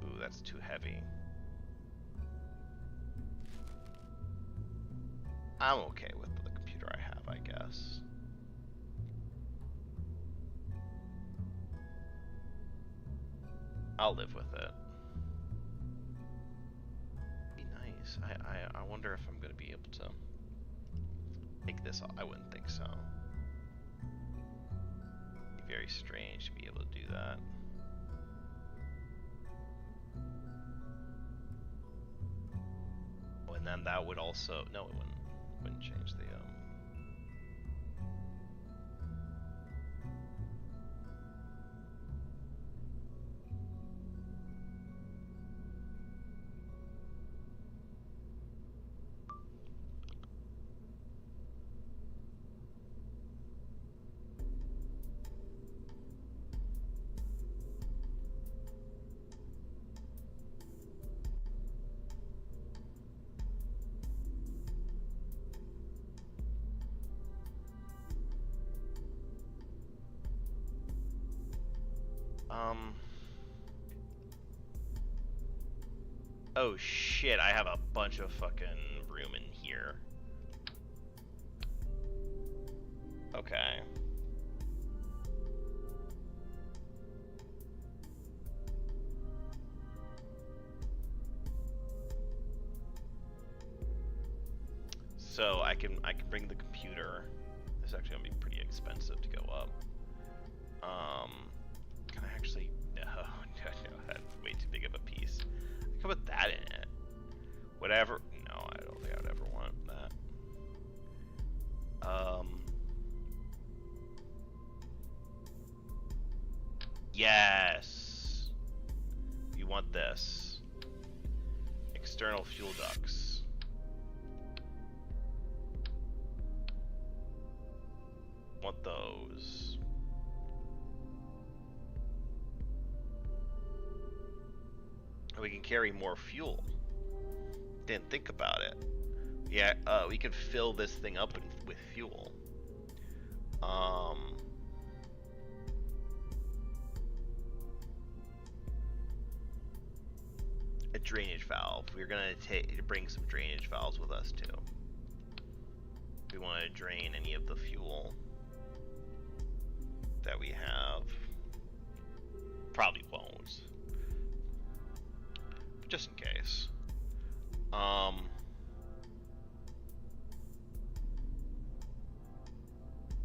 Ooh, that's too heavy. I'm okay with the computer I have, I guess. I'll live with it. Be nice. I wonder if I'm gonna be able to take this off. I wouldn't think so. It'd be very strange to be able to do that. Oh, and then that would also no, it wouldn't change the Oh shit, I have a bunch of fucking room in here. Okay. So I can bring the computer. It's actually gonna be pretty expensive to go up. Can I actually no, that's way too big of a piece. I can put that in it. Whatever. No, I don't think I would ever want that. Yes. You want this. External fuel ducts. Want those. We can carry more fuel. Didn't think about it. Yeah, we can fill this thing up with fuel. A drainage valve. We're gonna bring some drainage valves with us too. We want to drain any of the fuel that we have. Probably won't, but just in case.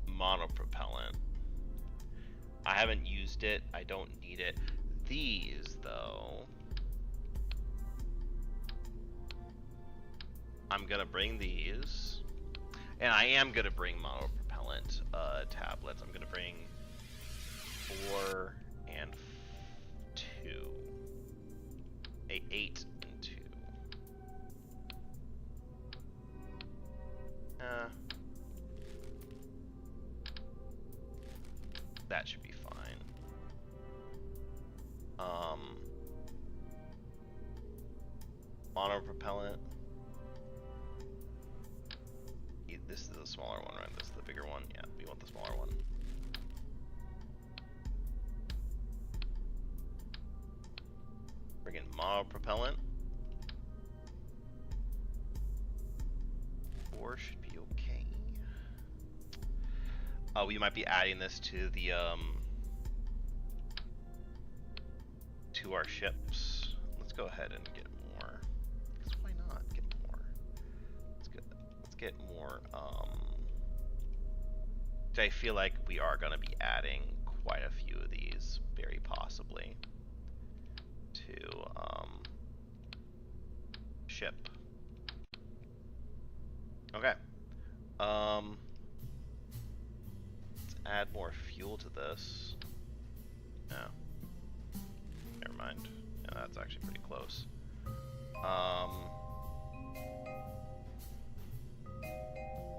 Monopropellant. I haven't used it. I don't need it. These, though, I'm gonna bring these, and I am gonna bring monopropellant tablets. I'm gonna bring 4 and 2, 8 and 2. That should be fine. Monopropellant. This is the smaller one, right? This is the bigger one. Yeah, we want the smaller one. Bring in monopropellant. 4 should be okay. We might be adding this to the to our ships. Let's go ahead and get more. Because why not get more? Let's get more. I feel like we are gonna be adding quite a few of these, very possibly. to ship. Okay. Let's add more fuel to this. No. Never mind. Yeah, that's actually pretty close.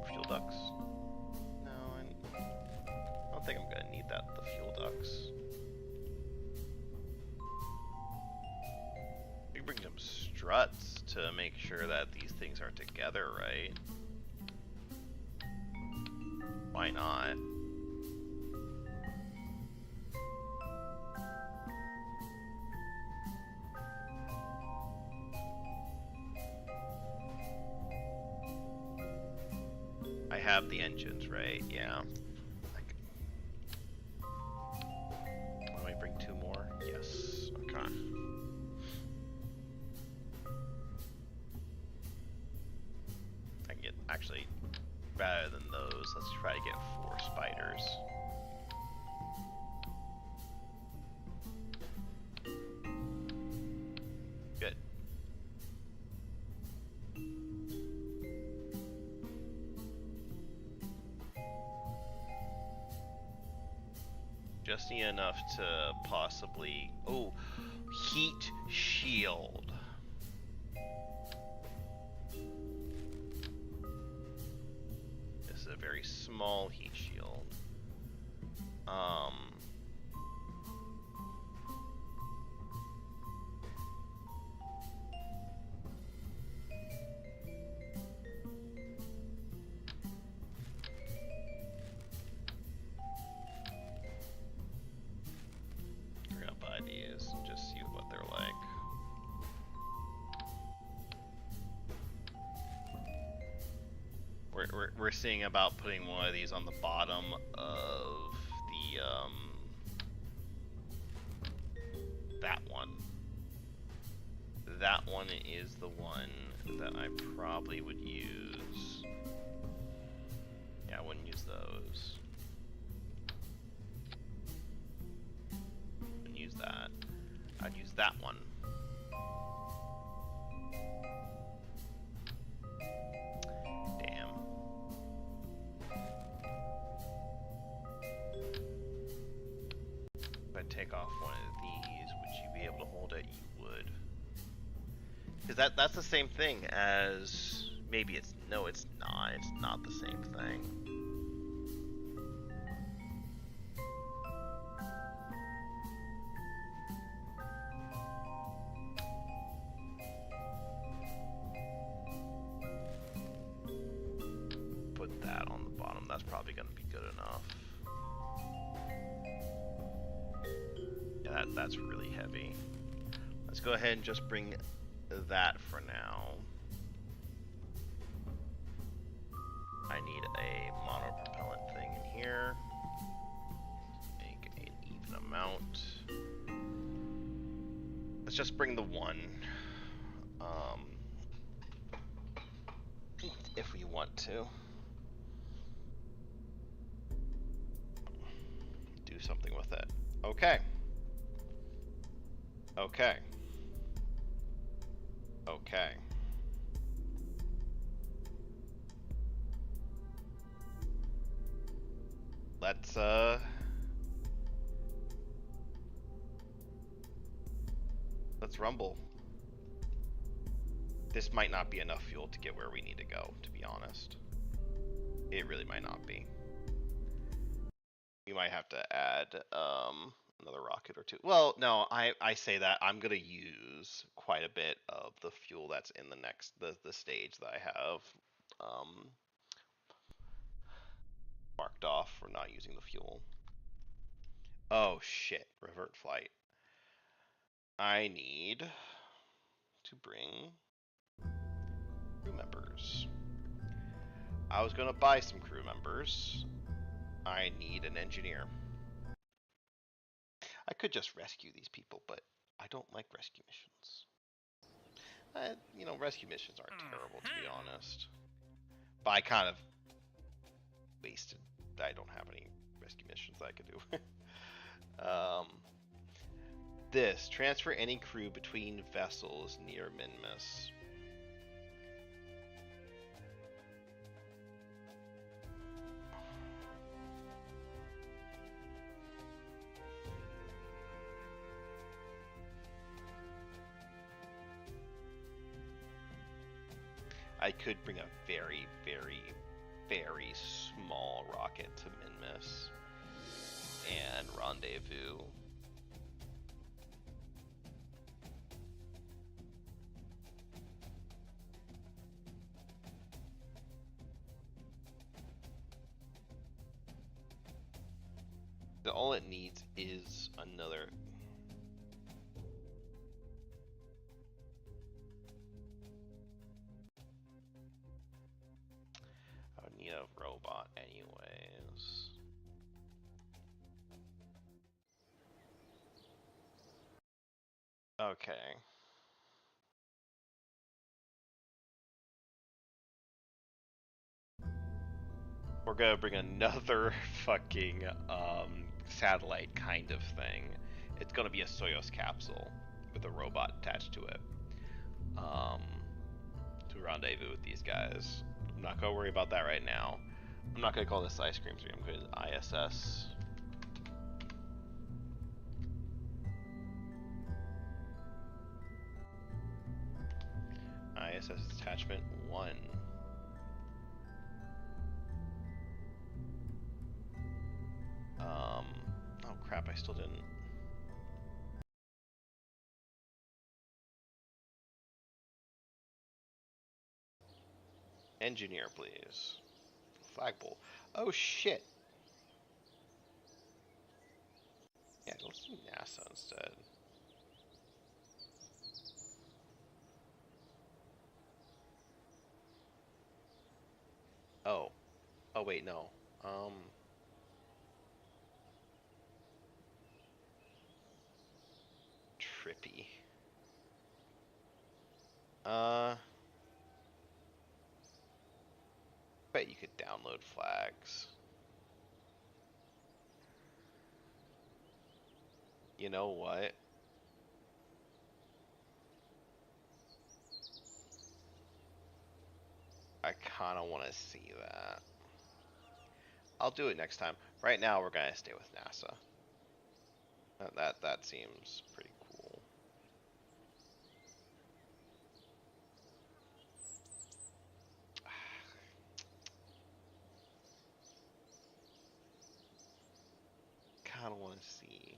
Fuel ducts. No, I don't think I'm gonna need that. The fuel ducts. We can bring some struts to make sure that these things are together, right? Why not? I have the engines, right? Yeah. Let me bring 2 more. Yes. Okay. I can get, actually, rather than those, let's try to get 4 spiders. Good. Just need enough to possibly... Oh, heat shield. This is a very small heat shield. We're gonna buy these and just see what they're like. We're seeing about putting one of these on the bottom of the that one. That one is the one that I probably would use. Yeah, I wouldn't use those. Wouldn't use that. I'd use that one. Damn. If I take off one of these, would you be able to hold it? You would. Because that's the same thing as... Maybe it's... No, it's not. It's not the same thing. Put that on the bottom. That's probably going to be good enough. Yeah, that's really heavy. Let's go ahead and just bring that for now. I need a monopropellant thing in here. Make an even amount. Let's just bring the one. If we want to. Do something with it. Okay. Okay. Okay. Let's rumble. This might not be enough fuel to get where we need to go, to be honest. It really might not be. You might have to add another rocket or two. Well, no, I say that I'm gonna use quite a bit of the fuel that's in the stage that I have marked off for not using the fuel. Oh shit, revert flight. I need to bring crew members. I was gonna buy some crew members. I need an engineer. I could just rescue these people, but I don't like rescue missions. You know, rescue missions aren't terrible, to be honest. But I kind of wasted. I don't have any rescue missions I could do. This transfer any crew between vessels near Minmus. I could bring a very, very, very small rocket to Minmus and rendezvous. All it needs is another. I would need a robot anyways. Okay. We're gonna bring another fucking satellite kind of thing. It's gonna be a Soyuz capsule with a robot attached to it. To rendezvous with these guys. I'm not gonna worry about that right now. I'm not gonna call this Ice Cream 3, I'm going to ISS. ISS attachment 1. Oh crap, I still didn't. Engineer, please. Flagpole. Oh shit. Yeah, let's do NASA instead. Oh. Oh wait, no. Trippy. Bet you could download flags. You know what? I kind of want to see that. I'll do it next time. Right now, we're gonna stay with NASA. That seems pretty cool. Kind of want to see.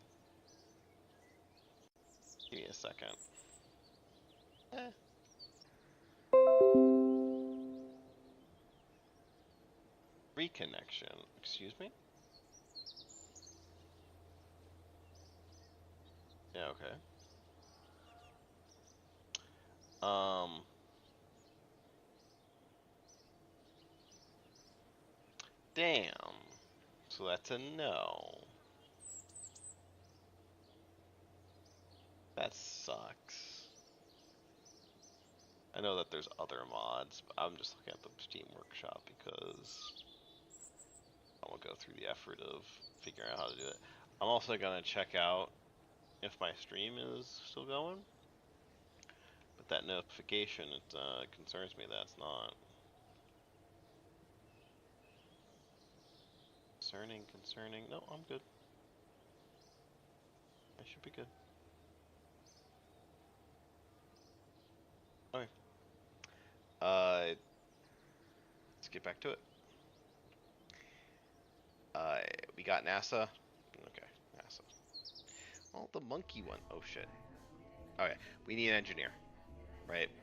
Give me a second. Eh. Reconnection. Excuse me? Yeah, okay. Um. Damn. So that's a no. That sucks. I know that there's other mods, but I'm just looking at the Steam Workshop because I won't go through the effort of figuring out how to do it. I'm also gonna check out if my stream is still going. But that notification, it concerns me that it's not. Concerning. No, I'm good. I should be good. Okay. Let's get back to it. We got NASA. Okay, NASA. Oh, the monkey one. Oh shit. Okay, we need an engineer, right?